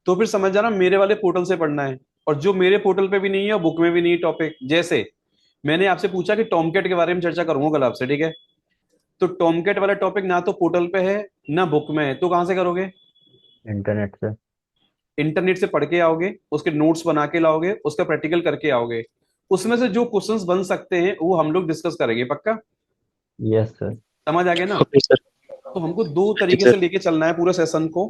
Speaker 1: तो फिर समझ जाना मेरे वाले पोर्टल से पढ़ना है, और जो मेरे पोर्टल पे भी नहीं है और बुक में भी नहीं है टॉपिक। जैसे मैंने आपसे पूछा कि टॉमकेट के बारे में चर्चा करूंगा कल आपसे, ठीक है? तो टॉमकेट वाला टॉपिक ना तो पोर्टल पे है ना बुक में है, तो कहां से करोगे?
Speaker 2: इंटरनेट से।
Speaker 1: इंटरनेट से पढ़ के आओगे, उसके नोट्स बना के लाओगे, उसका प्रैक्टिकल करके आओगे। उसमें से जो क्वेश्चंस बन सकते हैं वो हम लोग डिस्कस करेंगे, पक्का?
Speaker 2: Yes sir.
Speaker 1: समझ आ गया ना?
Speaker 3: Okay sir.
Speaker 1: तो हमको 2 तरीके
Speaker 3: सर।
Speaker 1: से लेके चलना है पूरे सेशन को।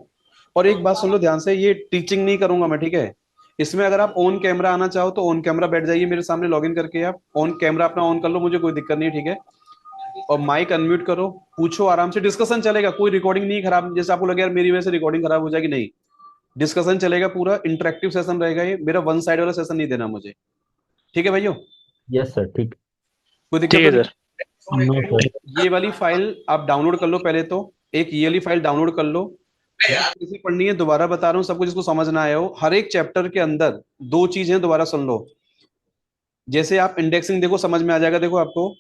Speaker 1: और एक बात सुन लो ध्यान से, ये टीचिंग नहीं करूंगा मैं, ठीक है? इसमें अगर आप ऑन कैमरा आना चाहो तो ऑन कैमरा बैठ जाइए मेरे सामने, लॉगिन करके आप ऑन कैमरा अपना ऑन कर लो, मुझे कोई दिक्कत नहीं है, ठीक है? और माइक अनम्यूट करो, पूछो, आराम से डिस्कशन चलेगा, कोई रिकॉर्डिंग नहीं खराब, जैसे आपको लगे यार मेरी वजह से रिकॉर्डिंग खराब हो जाएगी, नहीं। डिस्कशन चलेगा, पूरा इंटरेक्टिव सेशन रहेगा ये मेरा, वन साइड वाला सेशन नहीं देना मुझे, ठीक है भाइयों?
Speaker 2: Yes sir. ठीक।
Speaker 1: कोई दिक्कत
Speaker 3: ठीक
Speaker 1: तो
Speaker 3: है
Speaker 1: नहीं?
Speaker 3: सर।
Speaker 2: No sir.
Speaker 1: ये वाली फाइल आप डाउनलोड कर लो पहले तो, एक ये वाली फाइल डाउनलोड कर लो। बुक कैसे पढ़नी है दोबारा बता रहा हूँ, सब कुछ इसको समझ ना आया हो। हर एक चैप्टर के अंदर 2 चीजें दोबारा सुन लो। जैसे आप इंडेक्सिंग देखो, समझ में आ जाएगा, देखो आपको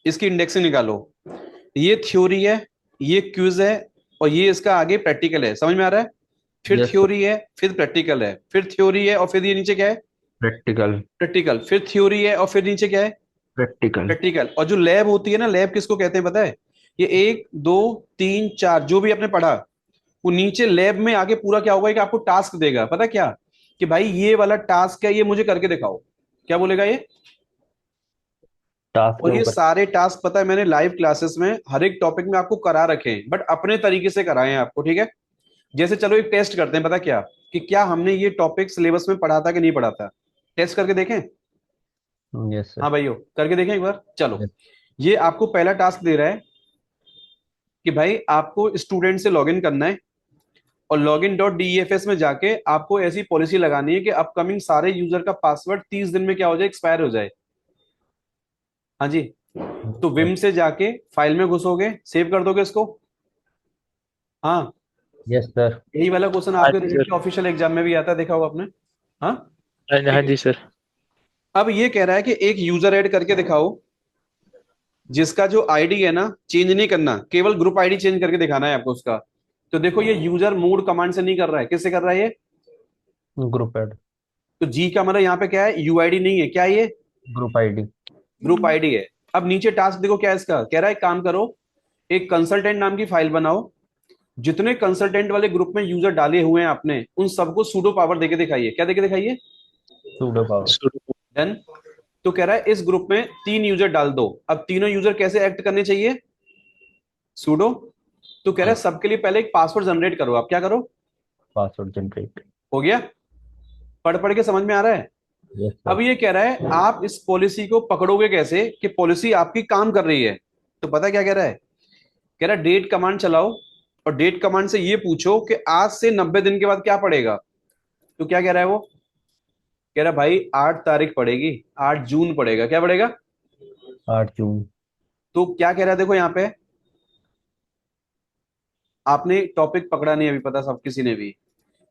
Speaker 1: इसकी इंडेक्सिंग निकालो। ये थ्योरी है, ये क्विज है, और ये इसका आगे प्रैक्टिकल है, समझ में आ रहा है? फिर
Speaker 2: यस सर।
Speaker 1: थ्योरी है, फिर प्रैक्टिकल है, फिर थ्योरी है, और फिर ये नीचे क्या है?
Speaker 2: प्रैक्टिकल।
Speaker 1: प्रैक्टिकल, फिर थ्योरी है, और फिर नीचे क्या है?
Speaker 2: प्रैक्टिकल।
Speaker 1: प्रैक्टिकल। और जो लैब होती है ना, लैब किसको कहते हैं पता है? ये 1 2 3 4 जो भी आपने पढ़ा, वो नीचे लैब में आगे पूरा क्या होगा कि आपको टास्क देगा, पता है क्या? कि भाई ये वाला टास्क है, ये मुझे करके दिखाओ। क्या बोलेगा ये?
Speaker 2: टास्क के
Speaker 1: और ये
Speaker 2: ऊपर।
Speaker 1: सारे टास्क पता है मैंने लाइव क्लासेस में हर एक टॉपिक में आपको करा रखे हैं, बट अपने तरीके से कराए हैं आपको, ठीक है? जैसे चलो एक टेस्ट करते हैं, पता क्या, कि क्या हमने ये टॉपिक सिलेबस में पढ़ा था कि नहीं पढ़ा था। टेस्ट करके देखें?
Speaker 2: यस
Speaker 1: हाँ
Speaker 2: सर।
Speaker 1: भाइयों, करके देखें एक बार, चलो।
Speaker 2: यस।
Speaker 1: ये आपको पहला टास्क दे रहा है कि भाई आपको स्टूडेंट से लॉगिन करना है, और लॉगिन डॉट डीईएफएस में जाके आपको ऐसी पॉलिसी लगानी है कि अपकमिंग सारे यूजर का पासवर्ड 30 दिन में क्या हो जाए, एक्सपायर हो जाए। हाँ जी। तो विम से जाके फाइल में घुसोगे, सेव कर दोगे इसको। हाँ,
Speaker 2: यस सर।
Speaker 1: यही वाला क्वेश्चन
Speaker 3: हाँ
Speaker 1: आपके
Speaker 3: जी
Speaker 1: रिलेटेड
Speaker 3: सर।
Speaker 1: ऑफिशियल एग्जाम में भी आता है, देखा होगा आपने। हाँ,
Speaker 3: हाँ हाँ
Speaker 1: ठीक है।
Speaker 3: जी सर।
Speaker 1: अब ये कह रहा है कि एक यूजर ऐड करके दिखाओ जिसका जो आईडी है ना चेंज नहीं करना, केवल ग्रुप आईडी चेंज करके दिखाना है आपको उसका। तो देखो ये यूजर मोड कमांड से नहीं कर रहा है, किससे कर रहा है ये?
Speaker 2: Group add.
Speaker 1: तो जी का मतलब यहाँ पे क्या है, यूआईडी नहीं है, क्या है ये?
Speaker 2: Group ID.
Speaker 1: ग्रुप आईडी है। अब नीचे टास्क देखो क्या है इसका, कह रहा है एक काम करो, एक कंसल्टेंट नाम की फाइल बनाओ, जितने कंसल्टेंट वाले ग्रुप में यूजर डाले हुए हैं आपने उन सबको सूडो पावर देके दिखाइए। क्या देके दिखाइए?
Speaker 2: Pseudo power.
Speaker 3: शुरू।
Speaker 1: डन। तो कह रहा है इस ग्रुप में 3 यूजर डाल दो। अब तीनों यूजर कैसे एक्ट करने चाहिए? सूडो। तो कह रहा है
Speaker 2: यस।
Speaker 1: सबके लिए पहले एक पासवर्ड जनरेट करो, आप क्या करो?
Speaker 2: Password generate.
Speaker 1: हो गया? पढ़ पढ़ के समझ में आ रहा है?
Speaker 2: यस
Speaker 1: अब
Speaker 2: सर।
Speaker 1: ये कह रहा है आप इस पॉलिसी को पकड़ोगे कैसे कि पॉलिसी आपकी काम कर रही है। तो पता क्या कह रहा है? कह रहा है डेट कमांड चलाओ और डेट कमांड से ये पूछो कि आज से 90 दिन के बाद क्या पड़ेगा। तो क्या कह रहा है वो? कह रहा है भाई 8 तारीख पड़ेगी, 8 जून पड़ेगा। क्या पड़ेगा?
Speaker 2: 8 जून।
Speaker 1: तो क्या कह रहा है देखो यहाँ पे, आपने टॉपिक पकड़ा नहीं अभी, पता सब किसी ने भी।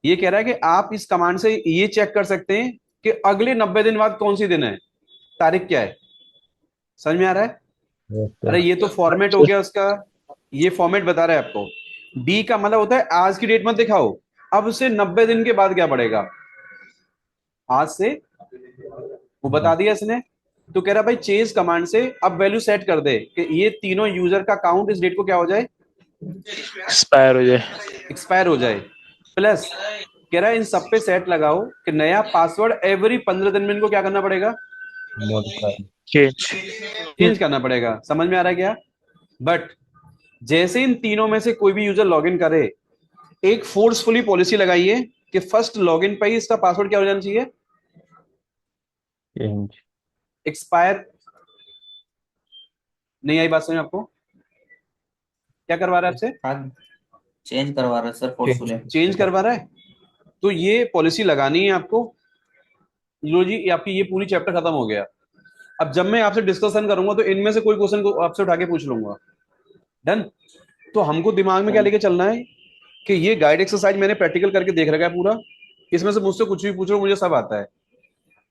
Speaker 1: ये कह रहा है कि आप इस कमांड से ये चेक कर सकते हैं कि अगले 90 दिन बाद कौन सी दिन है, तारीख क्या है। समझ में आ रहा है?
Speaker 2: यस
Speaker 1: अरे
Speaker 2: सर।
Speaker 1: ये तो फॉर्मेट हो गया उसका, ये फॉर्मेट बता रहा है आपको। डी का मतलब होता है आज की डेट मत दिखाओ, अब से 90 दिन के बाद क्या पड़ेगा, आज से, वो बता दिया इसने। तो कह रहा भाई चेज कमांड से अब वैल्यू सेट कर दे कि ये तीनों यूजर का काउंट इस डेट को क्या हो जाए,
Speaker 3: एक्सपायर हो जाए।
Speaker 1: एक्सपायर हो जाए। प्लस कह रहा है इन सब पे सेट लगाओ कि नया पासवर्ड एवरी 15 दिन में इनको क्या करना पड़ेगा,
Speaker 2: मॉडिफाई।
Speaker 3: चेंज।
Speaker 1: चेंज करना पड़ेगा। समझ में आ रहा है क्या? बट जैसे इन तीनों में से कोई भी यूजर लॉगिन करे, एक फोर्सफुली पॉलिसी लगाइए कि फर्स्ट लॉगिन पे ही इसका पासवर्ड क्या हो जाना चाहिए,
Speaker 2: चेंज।
Speaker 1: एक्सपायर। नहीं आई बात समझ में आपको? क्या करवा रहा है आपसे?
Speaker 4: हाँ, चेंज करवा रहा है सर फोर्सफुली।
Speaker 1: चेंज करवा रहा है। तो ये पॉलिसी लगानी है आपको। लो जी, ये आपकी ये पूरी चैप्टर खत्म हो गया। अब जब मैं आपसे डिस्कशन करूंगा तो इनमें से कोई क्वेश्चन को आपसे उठा के पूछ लूंगा। डन। तो हमको दिमाग में क्या लेके चलना है कि ये गाइड एक्सरसाइज मैंने प्रैक्टिकल करके देख रखा है पूरा, इसमें से मुझसे कुछ भी पूछो मुझे सब आता है।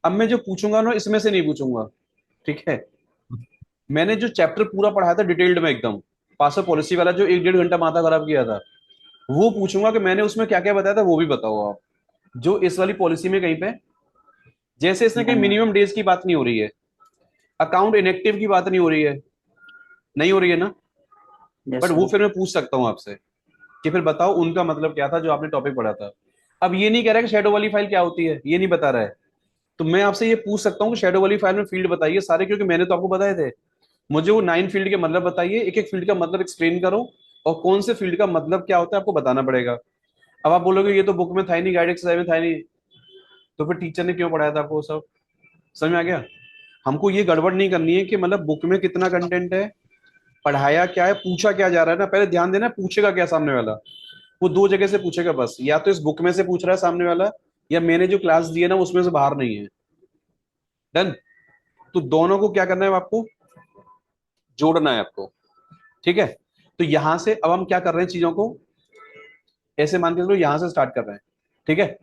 Speaker 1: अब मैं जो पूछूंगा ना इसमें से नहीं पूछूंगा, ठीक है? मैंने जो चैप्टर पूरा पढ़ाया था डिटेल्ड में एकदम, पासर पॉलिसी वाला जो 1-1.5 घंटा माथा खराब किया था, वो पूछूंगा कि मैंने उसमें क्या क्या बताया था, वो भी बताओ आप। जो इस वाली पॉलिसी में कहीं पे, जैसे इसने कहीं मिनिमम डेज की बात नहीं हो रही है, अकाउंट इनएक्टिव की बात नहीं हो रही है, नहीं हो रही है ना?
Speaker 4: यस
Speaker 1: बट वो
Speaker 4: सर।
Speaker 1: फिर मैं पूछ सकता हूँ आपसे कि फिर बताओ उनका मतलब क्या था जो आपने टॉपिक पढ़ा था। अब ये नहीं कह रहा कि शेडो वाली फाइल क्या होती है, ये नहीं बता रहा है। तो मैं आपसे ये पूछ सकता हूँ कि शेडो वाली फाइल में फील्ड बताइए सारे, क्योंकि मैंने तो आपको बताए थे। मुझे वो 9 फील्ड के मतलब बताइए, एक एक फील्ड का मतलब एक्सप्लेन करो, और कौन से फील्ड का मतलब क्या होता है आपको बताना पड़ेगा। अब आप बोलोगे ये तो बुक में था ही नहीं, गाइड एक्सरसाइज में था ही नहीं, तो फिर टीचर ने क्यों पढ़ाया था आपको वो सब? समझ में आ गया? हमको ये गड़बड़ नहीं करनी है कि मतलब बुक में कितना कंटेंट है, पढ़ाया क्या है, पूछा क्या जा रहा है ना। पहले ध्यान देना पूछेगा क्या सामने वाला। वो दो जगह से पूछेगा बस, या तो इस बुक में से पूछ रहा है सामने वाला, या मैंने जो क्लास दी है ना उसमें से बाहर नहीं है। डन। तो दोनों को क्या करना है आपको, जोड़ना है आपको, ठीक है? तो यहां से अब हम क्या कर रहे हैं चीजों को, ऐसे मान के चलो यहां से स्टार्ट कर रहे हैं, ठीक है?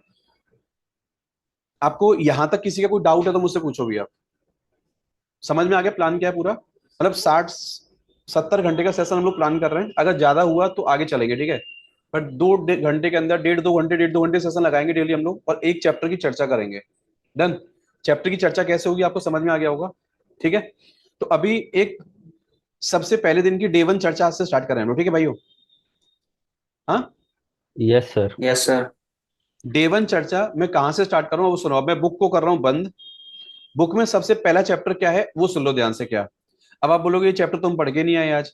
Speaker 1: आपको यहां तक किसी का कोई डाउट है तो मुझसे पूछो भी आप। समझ में आ गया प्लान क्या है पूरा? मतलब 60-70 घंटे का सेशन हम लोग प्लान कर रहे हैं, अगर ज्यादा हुआ तो आगे चलेंगे, ठीक है? बट 2 घंटे के अंदर, 1.5-2 घंटे सेशन लगाएंगे डेली हम लोग, और एक चैप्टर की चर्चा करेंगे। डन। चैप्टर की चर्चा कैसे होगी आपको समझ में आ गया होगा, ठीक है? तो अभी एक सबसे पहले दिन की डे 1 चर्चा आज से स्टार्ट कर रहे हैं हम लोग, ठीक है भाइयों? हाँ,
Speaker 2: yes sir.
Speaker 4: Yes sir.
Speaker 1: Day 1 चर्चा मैं कहां से स्टार्ट कर रहा हूँ वो सुनो। अब मैं बुक को कर रहा हूँ बंद। बुक में सबसे पहला चैप्टर क्या है वो सुन लो ध्यान से। क्या? अब आप बोलोगे ये चैप्टर तुम पढ़ के नहीं आए आज।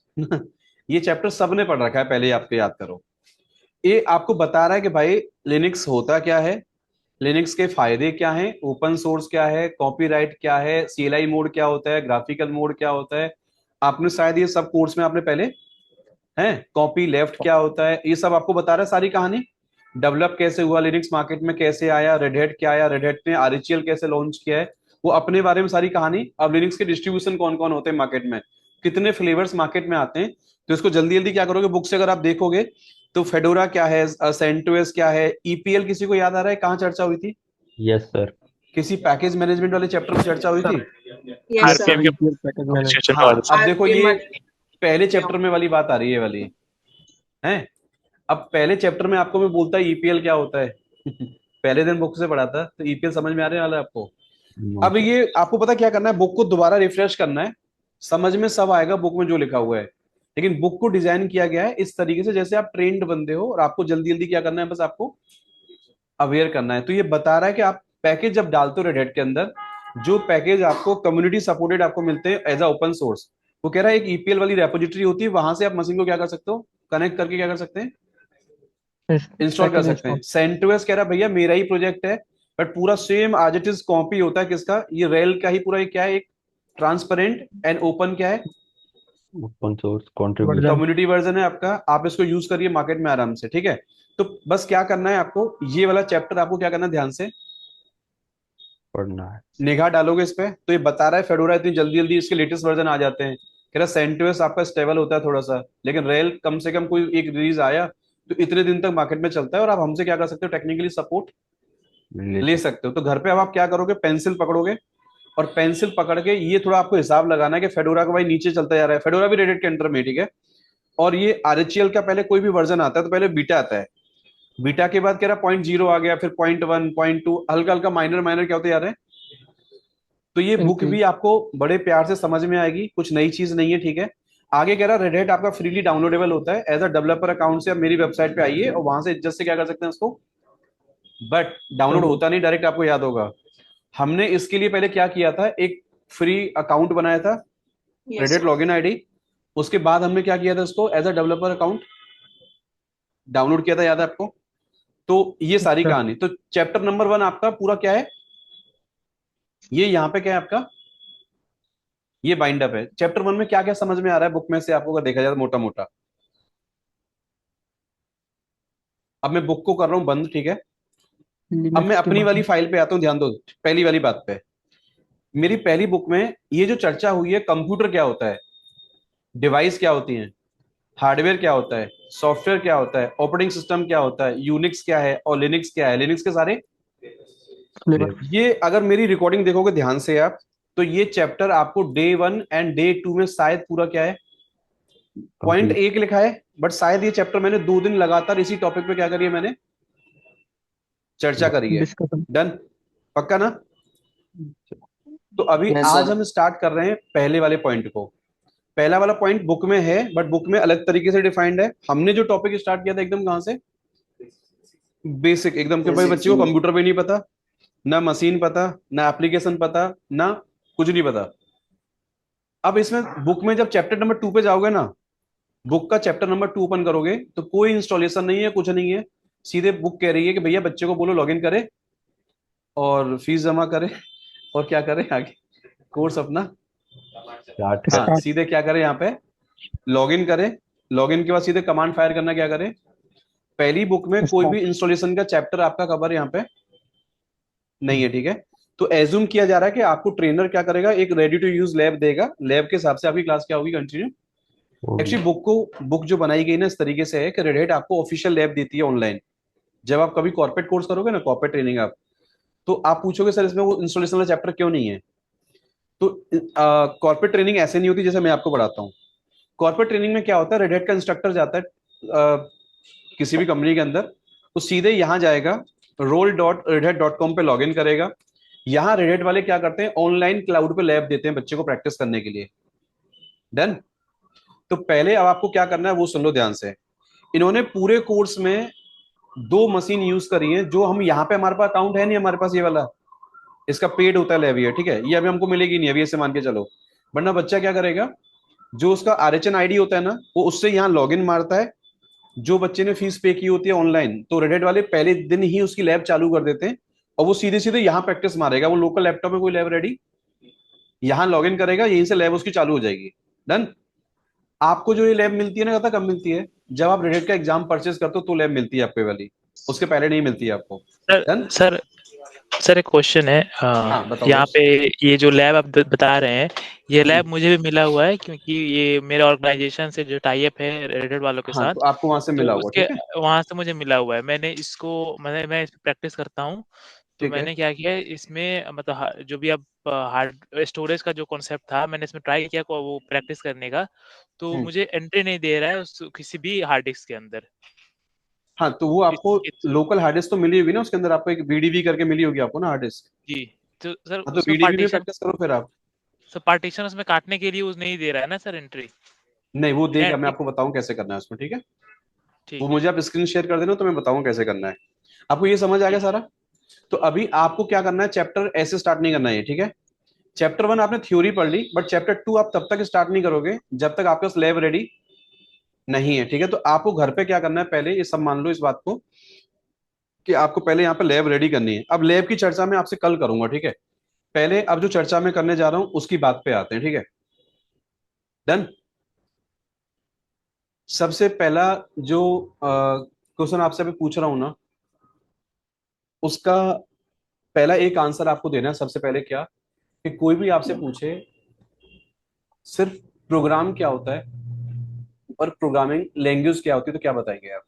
Speaker 1: ये चैप्टर सबने पढ़ रखा है, पहले ही आपको याद करो। ये आपको बता रहा है कि भाई लिनक्स होता क्या है, लिनक्स के फायदे क्या हैं, ओपन सोर्स क्या है, कॉपीराइट क्या है, सीएलआई मोड क्या होता है, ग्राफिकल मोड क्या होता है। आपने शायद ये सब कोर्स में आपने पहले, है, कॉपी लेफ्ट क्या होता है, ये सब आपको बता रहा है सारी कहानी। डेवलप कैसे हुआ, लिनक्स मार्केट में कैसे आया, रेड हैट क्या आया, रेड हैट ने आरएचएल कैसे लॉन्च किया है, वो अपने बारे में सारी कहानी। अब लिनक्स के डिस्ट्रीब्यूशन कौन कौन होते हैं मार्केट में, कितने फ्लेवर्स मार्केट में आते हैं। तो इसको जल्दी जल्दी क्या करोगे, बुक से अगर आप देखोगे तो फेडोरा क्या है, सेंटोस क्या है, ईपीएल किसी को याद आ रहा है कहाँ चर्चा हुई थी?
Speaker 2: Yes sir.
Speaker 1: किसी पैकेज मैनेजमेंट वाले चैप्टर में चर्चा हुई थी?
Speaker 5: Yes
Speaker 3: RPM
Speaker 5: sir.
Speaker 3: के पैकेज मैनेजर
Speaker 1: हाँ,
Speaker 3: वाले।
Speaker 1: अब देखो ये
Speaker 5: आरपीएम
Speaker 1: पहले चैप्टर में वाली बात आ रही है वाली, है। अब पहले चैप्टर में आपको मैं बोलता है ईपीएल क्या होता है। पहले दिन बुक से पढ़ा था, तो ईपीएल समझ में आने वाला है आपको।
Speaker 2: नो
Speaker 1: अब
Speaker 2: सर।
Speaker 1: ये आपको पता क्या करना है, बुक को दोबारा रिफ्रेश करना है, समझ में सब आएगा बुक में जो लिखा हुआ है। लेकिन बुक को डिजाइन किया गया है इस तरीके से जैसे आप ट्रेंड बंदे हो, और आपको जल्दी जल्दी क्या करना है, बस आपको अवेयर करना है। तो ये बता रहा है कि आप पैकेज जब डालते हो रेड हैट के अंदर, जो पैकेज आपको कम्युनिटी सपोर्टेड आपको मिलते हैं एज अ ओपन सोर्स, वो कह रहा है एक ईपीएल वाली रेपोजिटरी होती है, वहां से आप मशीन को क्या कर सकते हो, कनेक्ट करके क्या कर सकते हैं, इंस्टॉल कर
Speaker 3: पैकेज
Speaker 1: सकते हैं।
Speaker 3: इंस्टॉल।
Speaker 1: सेंटोस कह रहा है भैया मेरा ही प्रोजेक्ट है, बट पूरा सेम आज इट इज कॉपी होता है किसका, ये रेल का ही पूरा, ये क्या है, एक ट्रांसपेरेंट एंड ओपन क्या है,
Speaker 2: open source contribution.
Speaker 1: Community version है आपका, आप इसको यूज करिए मार्केट में आराम से, ठीक है। तो बस क्या करना है आपको, ये वाला चैप्टर आपको क्या करना है, ध्यान से
Speaker 2: पढ़ना है।
Speaker 1: निगाह डालोगे इस पे, तो ये बता रहा है फेडोरा इतनी जल्दी जल्दी इसके लेटेस्ट वर्जन आ जाते हैं, कह रहा सेंटोस आपका स्टेबल होता है थोड़ा सा, लेकिन रेल कम से कम कोई एक रिलीज आया तो इतने दिन तक मार्केट में चलता है, और आप हमसे क्या कर सकते हो, टेक्निकली सपोर्ट ले सकते हो। तो घर पे अब आप क्या करोगे, पेंसिल पकड़ोगे, और पेंसिल पकड़ के ये थोड़ा आपको हिसाब लगाना है कि फेडोरा का भाई नीचे चलता जा रहा है, फेडोरा भी रेडेड के अंडर में, ठीक है। और ये आरएचएल का पहले कोई भी वर्जन आता है तो पहले बीटा आता है, बीटा के बाद कह रहा 0.0 आ गया, फिर 0.1 0.2, हल्का हल्का माइनर माइनर क्या होते जा रहे हैं। तो ये बुक भी आपको बड़े प्यार से समझ में आएगी, कुछ नई चीज नहीं है, ठीक है। आगे कह रहा रेड हैट आपका फ्रीली डाउनलोडेबल होता है, एज अ डेवलपर अकाउंट से आप मेरी वेबसाइट पे आइए और वहां से इज्जत से क्या कर सकते हैं उसको, बट डाउनलोड होता नहीं डायरेक्ट, आपको याद होगा हमने इसके लिए पहले क्या किया था, एक फ्री अकाउंट बनाया था, रेडिट लॉगिन आईडी, उसके बाद हमने क्या किया था, उसको as a developer account download किया था, याद है आपको। तो ये सारी कहानी, तो चैप्टर नंबर 1 आपका पूरा क्या है, ये यहाँ पे क्या है आपका, ये बाइंड अप है। चैप्टर 1 में क्या क्या समझ में आ रहा है बुक में से आपको, अगर देखा जाए मोटा मोटा। अब मैं बुक को कर रहा हूं बंद, ठीक है। अब मैं अपनी वाली फाइल पे आता हूं, ध्यान दो पहली वाली बात पे। मेरी पहली बुक में ये जो चर्चा हुई है, कंप्यूटर क्या होता है, डिवाइस क्या होती है, हार्डवेयर क्या होता है, सॉफ्टवेयर क्या होता है, ऑपरेटिंग सिस्टम क्या होता है, यूनिक्स क्या है और लिनक्स क्या है, लिनक्स के सारे ये अगर मेरी रिकॉर्डिंग देखोगे ध्यान से आप, तो ये चैप्टर आपको डे 1 एंड डे 2 में शायद पूरा क्या है, पॉइंट 1 लिखा है, बट शायद ये चैप्टर मैंने 2 दिन लगातार इसी टॉपिक पे क्या करी है, मैंने चर्चा करी है। डन, पक्का ना। तो अभी आज हम स्टार्ट कर रहे हैं पहले वाले पॉइंट को। पहला वाला पॉइंट बुक में है, बट बुक में अलग तरीके से डिफाइंड है। हमने जो टॉपिक स्टार्ट किया था एकदम कहां से, बेसिक एकदम के, भाई बच्चे को कंप्यूटर भी नहीं पता, ना मशीन पता, ना एप्लीकेशन पता, ना कुछ नहीं पता। अब इसमें बुक में जब चैप्टर नंबर 2 पे जाओगे ना, बुक का चैप्टर नंबर 2 ओपन करोगे तो कोई इंस्टॉलेशन नहीं है, कुछ नहीं है, सीधे बुक कह रही है कि भैया बच्चे को बोलो लॉगिन करे और फीस जमा करे और क्या करे आगे कोर्स अपना, हाँ सीधे क्या करे यहाँ पे, लॉगिन करे, लॉगिन के बाद सीधे कमांड फायर करना क्या करे। पहली बुक में कोई भी इंस्टॉलेशन का चैप्टर आपका कवर यहाँ पे नहीं है, ठीक है। तो एज्यूम किया जा रहा है कि आपको ट्रेनर क्या करेगा, एक रेडी टू यूज लैब देगा, लैब के हिसाब से आपकी क्लास क्या होगी, कंटिन्यू। एक्चुअली बुक जो बनाई गई ना इस तरीके से है कि रेड हैट आपको ऑफिशियल लैब देती है ऑनलाइन। जब आप कभी कॉर्पोरेट कोर्स करोगे ना, कॉर्पोरेट ट्रेनिंग आप, तो आप पूछोगे सर इसमें वो इंस्टॉलेशन वाला चैप्टर क्यों नहीं है। तो कॉर्पोरेट ट्रेनिंग ऐसे नहीं होती जैसे मैं आपको पढ़ाता हूँ। कॉर्पोरेट ट्रेनिंग में क्या होता है, रेड हैट का इंस्ट्रक्टर जाता है किसी भी कंपनी के अंदर, तो सीधे यहाँ जाएगा, role.redhat.com पे लॉगिन करेगा। यहाँ रेड हैट वाले क्या करते हैं, ऑनलाइन क्लाउड पे लैब देते हैं बच्चे को प्रैक्टिस करने के लिए। डन। तो पहले अब आपको क्या करना है वो सुन लो ध्यान से। इन्होंने पूरे कोर्स में 2 मशीन यूज करी है, जो हम यहाँ पे हमारे पास अकाउंट है नहीं, हमारे पास ये वाला इसका पेड होता है लेवियर, ठीक है, ये अभी हमको मिलेगी नहीं अभी, ऐसे मान के चलो। वरना बच्चा क्या करेगा, जो उसका आरएचएन आईडी होता है ना, वो उससे यहाँ लॉगिन मारता है। जो बच्चे ने फीस पे की होती है ऑनलाइन, तो रेड हैट वाले पहले दिन ही उसकी लैब चालू कर देते हैं, और वो सीधे सीधे यहाँ प्रैक्टिस मारेगा। वो लोकल लैपटॉप में कोई लैब रेडी, यहाँ लॉगिन करेगा, यहीं से लैब उसकी चालू हो जाएगी। डन। आपको जो ये लैब मिलती है ना, पता कब मिलती है, जब आप रेड हैट का एग्जाम परचेज करते हो तो लैब मिलती है आपको वाली, उसके पहले नहीं मिलती है आपको। डन।
Speaker 3: सर सर एक क्वेश्चन है,
Speaker 1: बताओ
Speaker 3: यहाँ
Speaker 1: बस।
Speaker 3: पे ये जो लैब आप बता रहे हैं, ये लैब मुझे भी मिला हुआ है, क्योंकि ये मेरे ऑर्गेनाइजेशन से जो टाई अप है रेडिट वालों के
Speaker 1: हाँ,
Speaker 3: साथ,
Speaker 1: तो आपको वहां से
Speaker 3: तो
Speaker 1: मिला होगा,
Speaker 3: उसके
Speaker 1: ठीक है,
Speaker 3: वहां से मुझे मिला हुआ है। मैंने इसको मैं इस प्रैक्टिस करता हूँ। तो
Speaker 1: ठीक है।
Speaker 3: मैंने क्या किया है इसमें, मतलब जो भी अब हार्ड स्टोरेज का जो कॉन्सेप्ट था, मैंने इसमें ट्राई किया को वो प्रैक्टिस करने का, तो मुझे एंट्री नहीं दे रहा है उस किसी भी हार्ड डिस्क के अंदर।
Speaker 1: हाँ, तो वो आपको
Speaker 3: इस
Speaker 1: लोकल हार्ड डिस्क तो मिली होगी ना, उसके अंदर आपको एक बीडीवी करके मिली होगी आपको ना हार्ड डिस्क।
Speaker 3: जी, तो सर
Speaker 1: हाँ, तो
Speaker 3: उसमें
Speaker 1: बीडीवी में प्रैक्टिस करो फिर आप।
Speaker 3: पार्टीशन उसमें काटने के लिए उस नहीं दे रहा है ना सर एंट्री।
Speaker 1: नहीं, वो देगा, मैं
Speaker 3: एक
Speaker 1: आपको बताऊं कैसे करना है उसमें, ठीक है। वो
Speaker 3: ठीक है।
Speaker 1: मुझे आप स्क्रीन शेयर कर देना तो मैं बताऊं कैसे करना है। आपको ये समझ आ गया
Speaker 3: ठीक।
Speaker 1: सारा। तो अभी आपको क्या करना है, चैप्टर ऐसे स्टार्ट नहीं करना है, ठीक है। चैप्टर 1 आपने थ्योरी पढ़ ली, बट चैप्टर 2 आप तब तक स्टार्ट नहीं करोगे जब तक आपके पास लैब रेडी नहीं है, ठीक है। तो आपको घर पे क्या करना है, पहले ये सब मान लो इस बात को, कि आपको पहले यहाँ पे लैब रेडी करनी है। अब लैब की चर्चा मैं आपसे कल करूंगा, ठीक है। पहले अब जो चर्चा मैं करने जा रहा हूं उसकी बात पे आते हैं, ठीक है। डन। सबसे पहला जो क्वेश्चन आपसे अभी पूछ रहा हूं ना, उसका पहला एक आंसर आपको देना है। सबसे पहले क्या, कि कोई भी आपसे पूछे सिर्फ प्रोग्राम क्या होता है और प्रोग्रामिंग लैंग्वेज क्या होती है, तो क्या बताएंगे आप?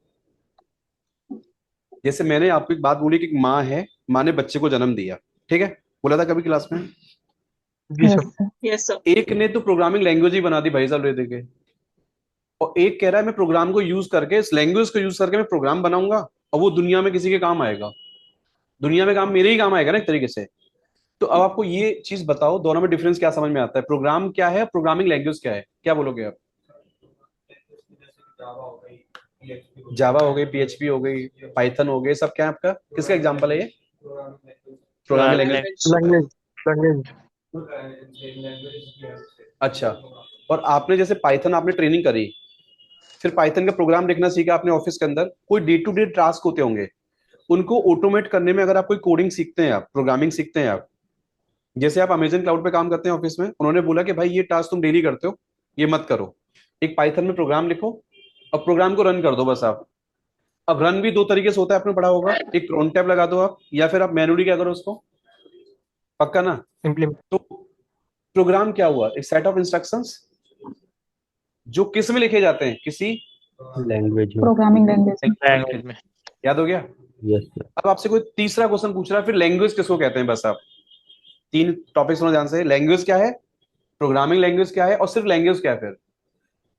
Speaker 1: जैसे मैंने आपको एक बात बोली कि एक माँ है, माँ ने बच्चे को जन्म दिया, ठीक है, बोला था कभी क्लास में।
Speaker 5: जी
Speaker 6: yes
Speaker 5: sir.
Speaker 6: Sir.
Speaker 4: Yes sir.
Speaker 1: एक ने तो प्रोग्रामिंग लैंग्वेज ही बना दी भाई साहब ले देके, और एक कह रहा है मैं प्रोग्राम को यूज करके, इस लैंग्वेज को यूज करके मैं प्रोग्राम बनाऊंगा और वो दुनिया में किसी के काम आएगा, दुनिया में काम मेरे ही काम आएगा ना एक तरीके से। तो अब आपको ये चीज बताओ, दोनों में डिफरेंस क्या समझ में आता है? प्रोग्राम क्या है, प्रोग्रामिंग लैंग्वेज क्या है, क्या बोलोगे आप? जावा हो गई, पीएचपी हो गई, पाइथन हो गई, सब क्या है आपका? किसका एग्जांपल है ये? Programming language.
Speaker 5: Language language.
Speaker 1: अच्छा, और आपने जैसे पाइथन आपने ट्रेनिंग करी, फिर पाइथन का प्रोग्राम लिखना सीखा आपने ऑफिस के अंदर, कोई डे टू डे टास्क होते होंगे, उनको ऑटोमेट करने में अगर आप कोई कोडिंग सीखते हैं, आप प्रोग्रामिंग सीखते हैं, आप जैसे आप अमेजन क्लाउड पे काम करते हैं ऑफिस में, उन्होंने बोला कि भाई ये टास्क तुम डेली करते हो, ये मत करो, एक पाइथन में प्रोग्राम लिखो और प्रोग्राम को रन कर दो बस आप। अब रन भी दो तरीके से होता है, आपने पढ़ा होगा, एक क्रोन टैब लगा दो आप, या फिर आप मैनुअली क्या करो उसको, पक्का ना?
Speaker 5: इम्प्लीमेंट।
Speaker 1: तो प्रोग्राम क्या हुआ? एक सेट ऑफ इंस्ट्रक्शंस जो किस में लिखे जाते हैं, किसी
Speaker 2: लैंग्वेज में।
Speaker 6: प्रोग्रामिंग लैंग्वेज में।
Speaker 3: लैंग्वेज में।
Speaker 1: याद हो गया?
Speaker 2: Yes sir.
Speaker 1: अब आपसे कोई तीसरा क्वेश्चन पूछ रहा है, फिर लैंग्वेज किसको कहते हैं? बस आप तीन टॉपिक सुनो ध्यान से, लैंग्वेज क्या है, प्रोग्रामिंग लैंग्वेज क्या है, और सिर्फ लैंग्वेज क्या है। फिर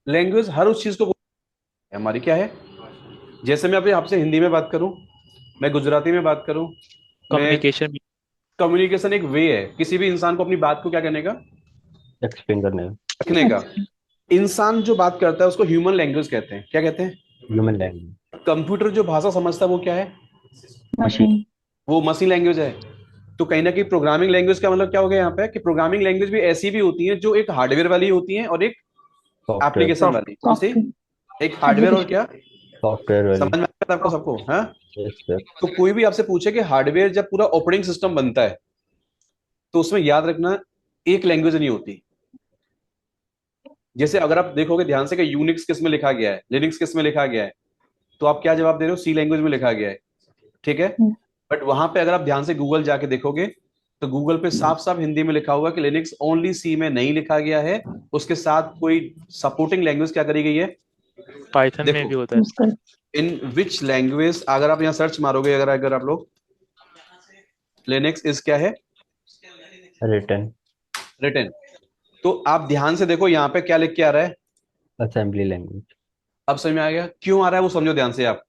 Speaker 1: लैंग्वेज हर उस चीज को हमारी क्या है, जैसे मैं अभी आपसे हिंदी में बात करूं, मैं गुजराती में बात करूं, मैं
Speaker 3: कम्युनिकेशन।
Speaker 1: कम्युनिकेशन एक वे है किसी भी इंसान को अपनी बात को क्या करने का,
Speaker 2: एक्सप्लेन करने में।
Speaker 1: रखने का। इंसान जो बात करता है उसको ह्यूमन लैंग्वेज कहते हैं। क्या कहते हैं?
Speaker 2: Human language.
Speaker 1: कंप्यूटर जो भाषा समझता है वो क्या है?
Speaker 6: मशीन।
Speaker 1: वो मशीन लैंग्वेज है। तो कहीं ना कहीं प्रोग्रामिंग लैंग्वेज का मतलब क्या हो गया यहाँ पे, कि प्रोग्रामिंग लैंग्वेज भी ऐसी भी होती है जो एक हार्डवेयर वाली होती है और एक
Speaker 2: सॉफ्टवेयर।
Speaker 1: एप्लीकेशन वाली। कौन सी?
Speaker 6: सॉफ्टवेयर।
Speaker 1: एक हार्डवेयर और क्या?
Speaker 2: सॉफ्टवेयर वाली।
Speaker 1: समझ में आता है आपको सबको? हाँ।
Speaker 2: Yes sir.
Speaker 1: तो कोई भी आपसे पूछे कि हार्डवेयर जब पूरा ऑपरेटिंग सिस्टम बनता है, तो उसमें याद रखना एक लैंग्वेज नहीं होती। जैसे अगर आप देखोगे ध्यान से कि यूनिक्स किस में लिखा गया है, लिनक्स किस में लिखा गया है, तो आप क्या जवाब दे रहे हो? सी लैंग्वेज में लिखा गया है, ठीक है। बट वहां पे अगर आप ध्यान से गूगल जाके देखोगे, तो गूगल पे साफ साफ हिंदी में लिखा हुआ कि लिनक्स ओनली सी में नहीं लिखा गया है, उसके साथ कोई सपोर्टिंग लैंग्वेज क्या करी गई है?
Speaker 3: पाइथन में
Speaker 1: देखो,
Speaker 3: भी होता है।
Speaker 1: इन विच लैंग्वेज, अगर आप यहाँ सर्च मारोगे, अगर आप लोग, लिनक्स इज क्या है?
Speaker 2: रिटन।
Speaker 1: रिटन। तो आप ध्यान से देखो यहाँ पे क्या लिख के आ रहा है।
Speaker 2: Assembly language.
Speaker 1: अब समझ में आ गया क्यों आ रहा है? वो समझो ध्यान से आप।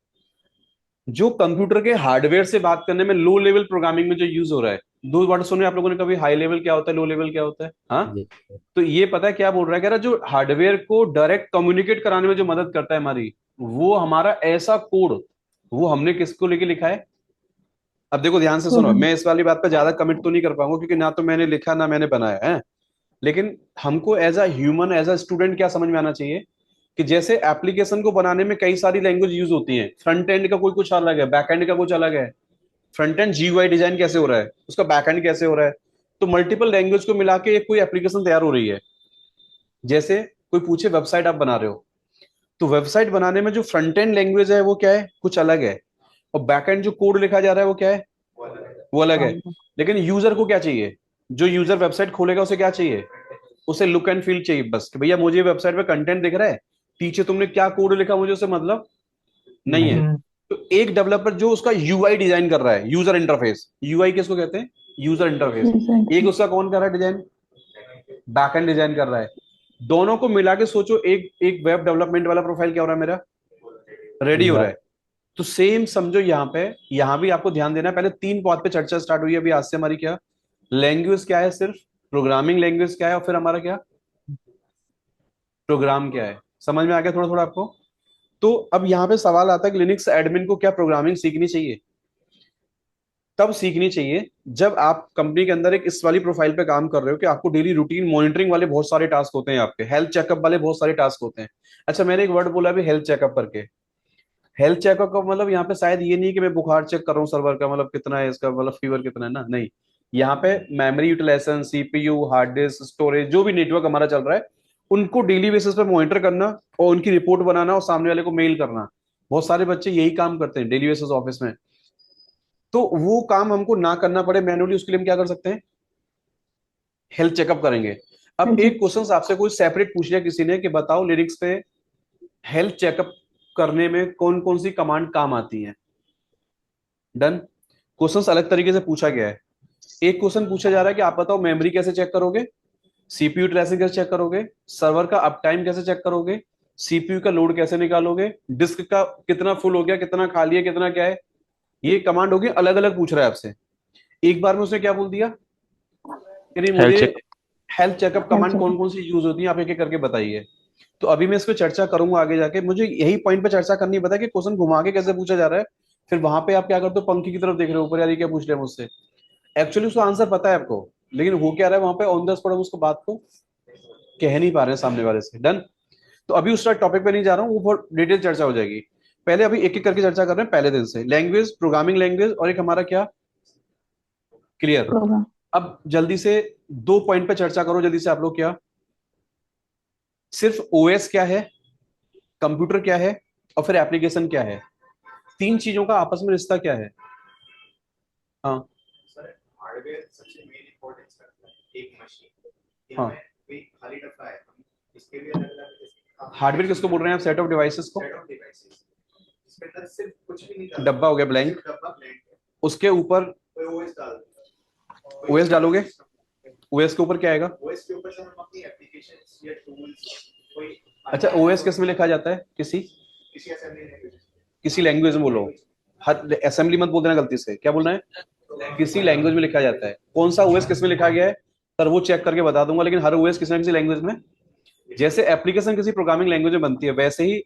Speaker 1: जो कंप्यूटर के हार्डवेयर से बात करने में लो लेवल प्रोग्रामिंग में जो यूज हो रहा है, दो वर्ड सुने आप लोगों ने कभी? हाई लेवल क्या होता है, लो लेवल क्या होता है? हाँ।
Speaker 2: Yes sir.
Speaker 1: तो ये पता है क्या बोल रहा है? कह रहा है जो हार्डवेयर को डायरेक्ट कम्युनिकेट कराने में जो मदद करता है हमारी, वो हमारा ऐसा कोड, वो हमने किसको लेके लिखा है? अब देखो ध्यान से सुनो, मैं इस वाली बात पे ज्यादा कमिट तो नहीं कर पाऊंगा क्योंकि ना तो मैंने लिखा ना मैंने बनाया है, लेकिन हमको as a human, as a student क्या समझ में आना चाहिए कि जैसे एप्लीकेशन को बनाने में कई सारी लैंग्वेज यूज होती हैं, फ्रंट एंड का कोई कुछ अलग है, बैक एंड का कुछ अलग है। फ्रंट एंड जीयूआई डिजाइन कैसे हो रहा है, उसका बैक एंड कैसे हो रहा है, तो मल्टीपल लैंग्वेज को मिला के एक कोई एप्लीकेशन तैयार हो रही है। जैसे कोई पूछे वेबसाइट आप बना रहे हो, तो वेबसाइट बनाने में जो फ्रंट एंड लैंग्वेज है वो क्या है, कुछ अलग है, और बैक एंड जो कोड लिखा जा रहा है वो क्या है, वो अलग है। लेकिन यूजर को क्या चाहिए? जो यूजर वेबसाइट खोलेगा उसे क्या चाहिए? उसे लुक एंड फील चाहिए बस, कि भैया मुझे वेबसाइट पे कंटेंट दिख रहा है, पीछे तुमने क्या कोड लिखा मुझे उससे मतलब नहीं है। तो एक डेवलपर जो उसका यूआई डिजाइन कर रहा है, यूजर इंटरफेस, यूआई किसको कहते हैं? User interface. एक उसका कौन कर रहा है डिजाइन? बैकएंड डिजाइन कर रहा है। दोनों को मिला के सोचो, एक एक वेब डेवलपमेंट वाला प्रोफाइल क्या हो रहा है मेरा, रेडी हो रहा है। तो सेम समझो यहाँ पे, यहाँ भी आपको ध्यान देना है। पहले तीन बात पे चर्चा स्टार्ट हुई अभी आज से हमारी, क्या लैंग्वेज क्या है, सिर्फ प्रोग्रामिंग लैंग्वेज क्या है, और फिर हमारा क्या प्रोग्राम क्या है। समझ में आ गया थोड़ा थोड़ा आपको? तो अब यहाँ पे सवाल आता है कि लिनक्स एडमिन को क्या प्रोग्रामिंग सीखनी चाहिए? तब सीखनी चाहिए जब आप कंपनी के अंदर एक इस वाली प्रोफाइल पे काम कर रहे हो कि आपको डेली रूटीन मॉनिटरिंग वाले बहुत सारे टास्क होते हैं, आपके हेल्थ चेकअप वाले बहुत सारे टास्क होते हैं। अच्छा, मैंने एक वर्ड बोला अभी, हेल्थ चेकअप करके। हेल्थ चेकअप का मतलब यहाँ पे शायद ये नहीं कि मैं बुखार चेक कर रहा हूँ सर्वर का, मतलब कितना है इसका, मतलब फीवर कितना है ना, नहीं। यहाँ पे memory utilization, CPU, hard disk, storage, जो भी नेटवर्क हमारा चल रहा है, उनको डेली बेसिस पे मॉनिटर करना और उनकी रिपोर्ट बनाना और सामने वाले को मेल करना। बहुत सारे बच्चे यही काम करते हैं डेली बेसिस ऑफिस में। तो वो काम हमको ना करना पड़े मैनुअली, उसके लिए हम क्या कर सकते हैं, हेल्थ चेकअप करेंगे। अब
Speaker 6: जी।
Speaker 1: एक क्वेश्चन आपसे कोई सेपरेट पूछ लिया किसी ने कि बताओ लिरिक्स पे हेल्थ चेकअप करने में कौन कौन सी कमांड काम आती है। डन। क्वेश्चंस अलग तरीके से पूछा गया है। एक क्वेश्चन पूछा जा रहा है कि आप बताओ मेमोरी कैसे चेक करोगे, सीपीयू यूटिलाइजेशन कैसे चेक करोगे, सर्वर का अप टाइम कैसे चेक करोगे, सीपीयू का लोड कैसे निकालोगे, डिस्क का कितना फुल हो गया, कितना खाली है, कितना क्या है। ये कमांड होगी, अलग अलग पूछ रहा है आपसे। एक बार में उसने क्या बोल दिया कि नहीं
Speaker 3: हेल्थ
Speaker 1: मुझे
Speaker 3: check.
Speaker 1: Health checkup
Speaker 6: health
Speaker 1: command कौन
Speaker 6: चेकअप।
Speaker 1: कौन सी यूज होती है, आप एक एक करके बताइए। तो अभी मैं इस पर चर्चा करूंगा आगे जाके, मुझे यही पॉइंट पे चर्चा करनी पता है कि क्वेश्चन घुमा के कैसे पूछा जा रहा है। फिर वहां पे आप क्या करते हो, पंखी की तरफ देख रहे हो ऊपर, यार ये क्या पूछ रहे हैं मुझसे। एक्चुअली उसका आंसर पता है आपको, लेकिन हो क्या रहा है वहां पे ऑन द स्पॉट हम उसको बात को कह नहीं पा रहे हैं सामने वाले से। डन। तो अभी उस टॉपिक पे नहीं जा रहा हूँ, वो बहुत डिटेल चर्चा हो जाएगी। पहले अभी एक एक करके चर्चा कर रहे हैं पहले दिन से। लैंग्वेज, प्रोग्रामिंग लैंग्वेज, और एक हमारा क्या, क्लियर।
Speaker 6: प्रोग्राम।
Speaker 1: अब जल्दी से दो पॉइंट पे चर्चा करो जल्दी से आप लोग। क्या सिर्फ ओएस क्या है, कंप्यूटर क्या है, और फिर एप्लीकेशन क्या है, तीन चीजों का आपस में रिश्ता क्या है। हाँ
Speaker 7: सर हार्डवेयर सबसे मेन इंपॉर्टेंस रखता है एक मशीन।
Speaker 1: हाँ।
Speaker 7: कोई खाली डब्बा है, इसके भी अलग अलग
Speaker 1: हार्डवेयर किसको बोल रहे हैं आप, सेट ऑफ डिवाइसेस को।
Speaker 7: सेट ऑफ डिवाइसेस, इसके अंदर सिर्फ कुछ भी नहीं डालना,
Speaker 1: डब्बा हो गया ब्लैंक,
Speaker 7: सिर्फ डब्बा ब्लैंक है,
Speaker 1: उसके ऊपर
Speaker 7: कोई ओएस डाल दो।
Speaker 1: ओएस डालोगे, ओएस के ऊपर क्या आएगा।
Speaker 7: ओएस के ऊपर से हम अपनी एप्लीकेशंस या टूल्स कोई
Speaker 1: अच्छा ओएस किस में लिखा जाता है, किसी
Speaker 7: किसी असेंबली लैंग्वेज,
Speaker 1: किसी लैंग्वेज में बोलो। हर असेंबली मत बोल देना गलती से, क्या बोलना है, किसी लैंग्वेज में लिखा जाता है। कौन सा ओएस किस में लिखा गया है सर, वो चेक करके बता दूंगा, लेकिन हर ओएस किसी ना किसी लैंग्वेज में, जैसे एप्लीकेशन किसी प्रोग्रामिंग लैंग्वेज में बनती है वैसे ही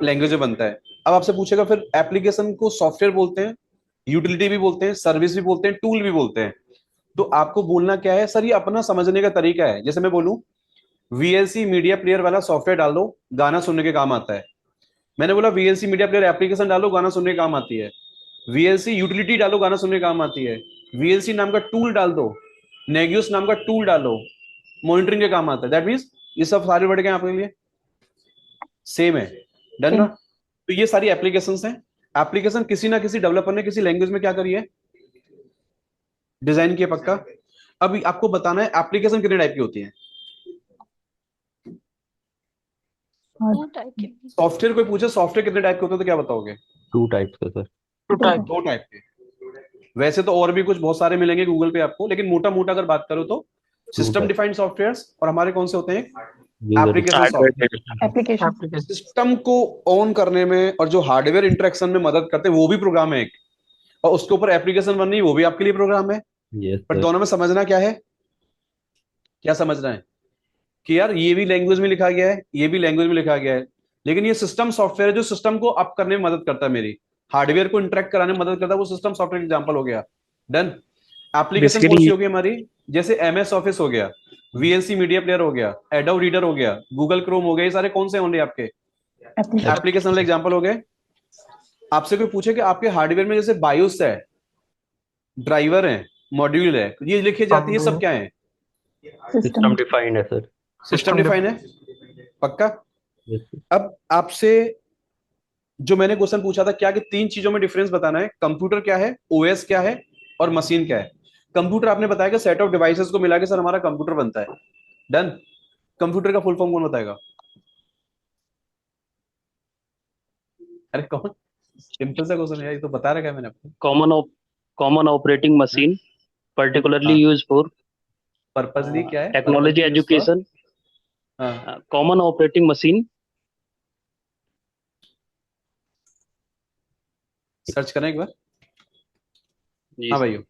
Speaker 1: लैंग्वेज में बनता है। अब आपसे पूछेगा फिर एप्लीकेशन को सॉफ्टवेयर बोलते हैं, यूटिलिटी भी बोलते हैं, सर्विस भी बोलते हैं, टूल भी बोलते हैं। तो आपको बोलना क्या है सर, ये अपना समझने का तरीका है। जैसे मैं बोलूं वीएलसी मीडिया प्लेयर वाला सॉफ्टवेयर डाल दो, गाना सुनने के काम आता है। मैंने बोला वीएलसी मीडिया प्लेयर एप्लीकेशन डालो, गाना सुनने के काम आती है। वीएलसी यूटिलिटी डालो, गाना सुनने के काम आती है। वीएलसी नाम का टूल डाल दो, नेगियोस नाम का टूल डालो, मॉनिटरिंग के काम आता है। दैट मींस ये सब सारे वर्ड क्या आपके लिए सेम है। डन ना। तो ये सारी एप्लीकेशंस हैं। एप्लीकेशन किसी ना किसी डेवलपर ने किसी लैंग्वेज में क्या करी है, डिजाइन किया पक्का। अब आपको बताना है एप्लीकेशन कितने टाइप की होती है। सॉफ्टवेयर कोई पूछे सॉफ्टवेयर कितने टाइप के होते हैं तो क्या बताओगे।
Speaker 2: 2 टाइप्स का सर।
Speaker 1: दो टाइप के। वैसे तो और भी कुछ बहुत सारे मिलेंगे गूगल पे आपको, लेकिन मोटा मोटा अगर बात करो तो सिस्टम डिफाइंड सॉफ्टवेयर और हमारे कौन से होते हैं, एप्लीकेशन सॉफ्टवेयर।
Speaker 6: एप्लीकेशन।
Speaker 1: सिस्टम को ऑन करने में और जो हार्डवेयर इंटरेक्शन में मदद करते हैं वो भी प्रोग्राम है एक, और उसके ऊपर एप्लीकेशन बननी वो भी आपके लिए प्रोग्राम है।
Speaker 2: यस
Speaker 1: पर
Speaker 2: सर।
Speaker 1: दोनों में समझना क्या है, क्या समझना है कि यार ये भी लैंग्वेज में लिखा गया है, ये भी लैंग्वेज में लिखा गया है, लेकिन ये सिस्टम सॉफ्टवेयर है जो सिस्टम को अप करने में मदद करता है, मेरी हार्डवेयर को इंटरेक्ट कराने में मदद करता है, वो सिस्टम सॉफ्टवेयर एग्जांपल हो गया। डन। एप्लीकेशन कौन सी होगी हमारी, जैसे एमएस ऑफिस हो गया, वीएलसी मीडिया प्लेयर हो गया, एडोब रीडर हो गया, गूगल क्रोम हो गया, ये सारे कौन से होंगे आपके एप्लीकेशन वाले एग्जांपल हो गए। आपसे कोई पूछे कि आपके हार्डवेयर में जैसे बायोस है, ड्राइवर है, मॉड्यूल है, ये लिखी जाती है, ये सब क्या है,
Speaker 2: सिस्टम डिफाइंड है सर।
Speaker 1: सिस्टम डिफाइन है पक्का।
Speaker 2: Yes sir.
Speaker 1: अब आपसे जो मैंने क्वेश्चन पूछा था क्या कि तीन चीजों में डिफरेंस बताना है, कंप्यूटर क्या है, ओएस क्या है, और मशीन क्या है। कंप्यूटर आपने बताया कि सेट ऑफ डिवाइसेस को मिला के सर हमारा कंप्यूटर बनता है। डन। कंप्यूटर का फुल फॉर्म कौन बताएगा, अरे कौन, सिंपल सा क्वेश्चन है, ये तो बता रखा है मैंने आपको।
Speaker 8: common operating machine particularly
Speaker 1: हाँ।
Speaker 8: used for
Speaker 1: पर्पसली क्या है,
Speaker 8: technology
Speaker 1: Purposely used for-
Speaker 8: education.
Speaker 1: हाँ
Speaker 8: Common operating machine.
Speaker 1: सर्च करें एक बार।
Speaker 8: जी
Speaker 1: हाँ
Speaker 8: सर।
Speaker 1: भाइयों,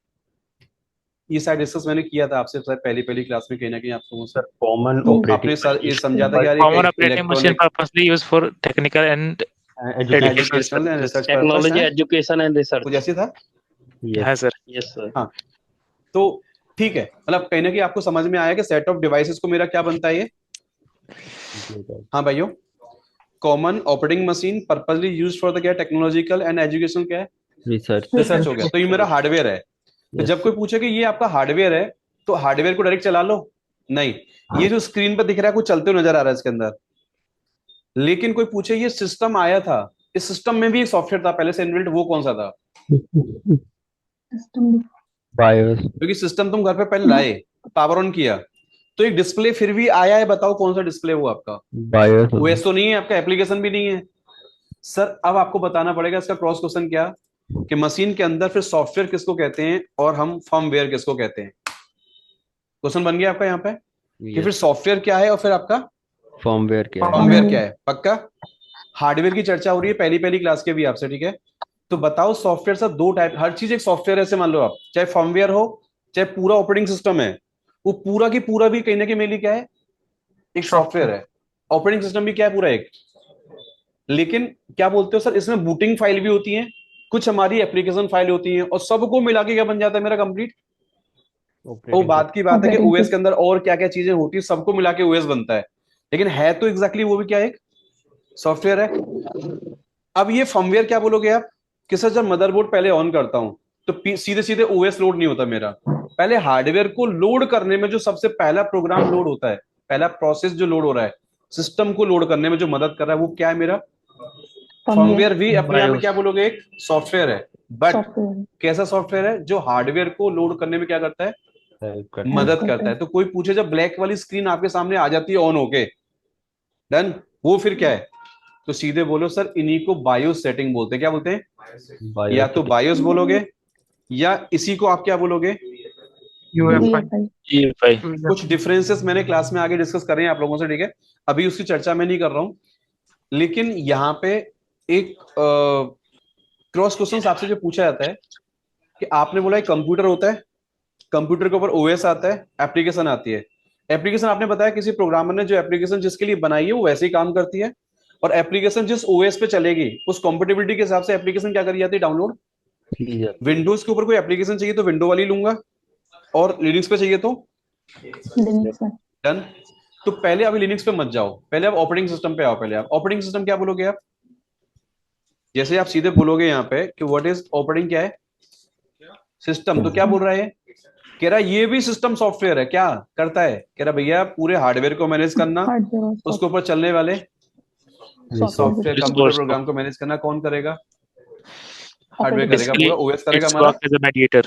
Speaker 1: ये शायद डिस्कस मैंने किया था आपसे शायद पहली पहली क्लास में कहीं ना कहीं आप लोगों से।
Speaker 2: सर कॉमन
Speaker 1: तो
Speaker 2: ऑपरेटिंग
Speaker 1: आपने सर ये समझा था कि यार
Speaker 3: कॉमन
Speaker 1: एक
Speaker 3: operating machine
Speaker 1: electronic
Speaker 3: purposely use for technical and
Speaker 1: educational and research purpose
Speaker 8: Technology
Speaker 1: है,
Speaker 8: education and research.
Speaker 1: कुछ ऐसी था।
Speaker 3: है सर।
Speaker 8: Yes sir.
Speaker 1: हाँ तो ठीक है, मतलब कहीं ना कहीं आपको समझ में आया कि सेट ऑफ डिवाइसेस को मेरा क्या बनता है ये। हाँ भाइयों, common operating machine purposely used for the क्या टेक्नोलॉजिकल एंड एजुकेशनल क्या है
Speaker 2: रिसर्च।
Speaker 1: रिसर्च हो गया। तो ये मेरा हार्डवेयर है। तो
Speaker 2: Yes.
Speaker 1: जब कोई पूछे कि ये आपका हार्डवेयर है तो हार्डवेयर को डायरेक्ट चला लो, नहीं, ये जो स्क्रीन पर दिख रहा है कुछ चलते हुए नजर आ रहा है इसके अंदर। लेकिन कोई पूछे ये सिस्टम आया था, इस सिस्टम में भी एक सॉफ्टवेयर था पहले से इनबिल्ट, वो कौन सा था?
Speaker 6: System
Speaker 2: BIOS.
Speaker 1: क्योंकि सिस्टम तुम घर पे पहले लाए, पावर ऑन किया, तो एक डिस्प्ले फिर भी आया है, बताओ कौन सा डिस्प्ले वो आपका?
Speaker 2: बायोस।
Speaker 1: ओएस तो नहीं है आपका, एप्लीकेशन भी नहीं है सर। अब आपको बताना पड़ेगा इसका क्रॉस क्वेश्चन क्या, कि मशीन के अंदर फिर सॉफ्टवेयर किसको कहते हैं और हम फर्मवेयर किसको कहते हैं। क्वेश्चन बन गया आपका यहाँ पे कि फिर सॉफ्टवेयर क्या है और फिर आपका
Speaker 2: फर्मवेयर क्या है?
Speaker 1: फर्मवेयर क्या है। पक्का हार्डवेयर की चर्चा हो रही है पहली पहली क्लास के भी आपसे, ठीक है? तो बताओ सॉफ्टवेयर सर दो टाइप, हर चीज एक सॉफ्टवेयर ऐसे मान लो आप, चाहे फर्मवेयर हो चाहे पूरा ऑपरेटिंग सिस्टम है, वो पूरा की पूरा भी कहीं ना कहीं मेनली क्या है, एक सॉफ्टवेयर है। ऑपरेटिंग सिस्टम भी क्या है, पूरा एक। लेकिन क्या बोलते हो सर, इसमें बूटिंग फाइल भी होती है, कुछ हमारी एप्लीकेशन फाइल होती है, और सबको मिला के क्या बन जाता है मेरा कंप्लीट। वो बात की बात है कि ओएस के अंदर और क्या क्या चीजें होती है, सबको मिला के ओएस बनता है, लेकिन है तो एग्जैक्टली वो भी क्या एक सॉफ्टवेयर है। अब ये फर्मवेयर क्या बोलोगे आप कि सर जब मदरबोर्ड पहले ऑन करता हूं तो सीधे सीधे ओएस लोड नहीं होता मेरा, पहले हार्डवेयर को लोड करने में जो सबसे पहला प्रोग्राम लोड होता है, पहला प्रोसेस जो लोड हो रहा है सिस्टम को लोड करने में जो मदद कर रहा है वो क्या है मेरा फर्मवेयर। भी अपने आप में क्या बोलोगे, एक सॉफ्टवेयर है, बट कैसा सॉफ्टवेयर है जो हार्डवेयर को लोड करने में क्या करता है, मदद करता है। तो कोई पूछे जब ब्लैक वाली स्क्रीन आपके सामने आ जाती है ऑन होके, डन, वो फिर क्या है, तो सीधे बोलो सर इन्हीं को बायोस सेटिंग बोलते हैं। क्या बोलते हैं? या तो बायोस बोलोगे या इसी को आप क्या बोलोगे,
Speaker 8: UEFI।
Speaker 1: कुछ डिफरेंसेस मैंने क्लास में आगे डिस्कस करें आप लोगों से, ठीक है? अभी उसकी चर्चा मैं नहीं कर रहा हूं, लेकिन यहाँ पे एक क्रॉस क्वेश्चन आपसे जो पूछा जाता है कि आपने बोला एक कंप्यूटर होता है, कंप्यूटर के ऊपर ओएस आता है, एप्लीकेशन आती है। एप्लीकेशन आपने बताया किसी प्रोग्रामर ने जो एप्लीकेशन जिसके लिए बनाई है वो वैसे ही काम करती है, और एप्लीकेशन जिस ओएस पे चलेगी उस कॉम्पेटिबिलिटी के हिसाब से एप्लीकेशन क्या करी जाती है, डाउनलोड। विंडोज के ऊपर कोई एप्लीकेशन चाहिए तो विंडो वाली लूंगा, और लिनक्स पे चाहिए तो डन। तो पहले अभी लिनक्स पे मत जाओ, पहले आप ऑपरेटिंग सिस्टम पे आओ। पहले आप ऑपरेटिंग सिस्टम क्या बोलोगे आप, जैसे आप सीधे बोलोगे यहाँ पे कि व्हाट इज ऑपरेटिंग, क्या है सिस्टम, तो क्या बोल रहा है, कह रहा ये भी सिस्टम सॉफ्टवेयर है, क्या करता है, कह रहा भैया पूरे हार्डवेयर को मैनेज करना, उसके ऊपर चलने वाले सॉफ्टवेयर कंप्यूटर प्रोग्राम को मैनेज करना कौन करेगा, हार्डवेयर करेगा, पूरा ओएस करेगा हमारा।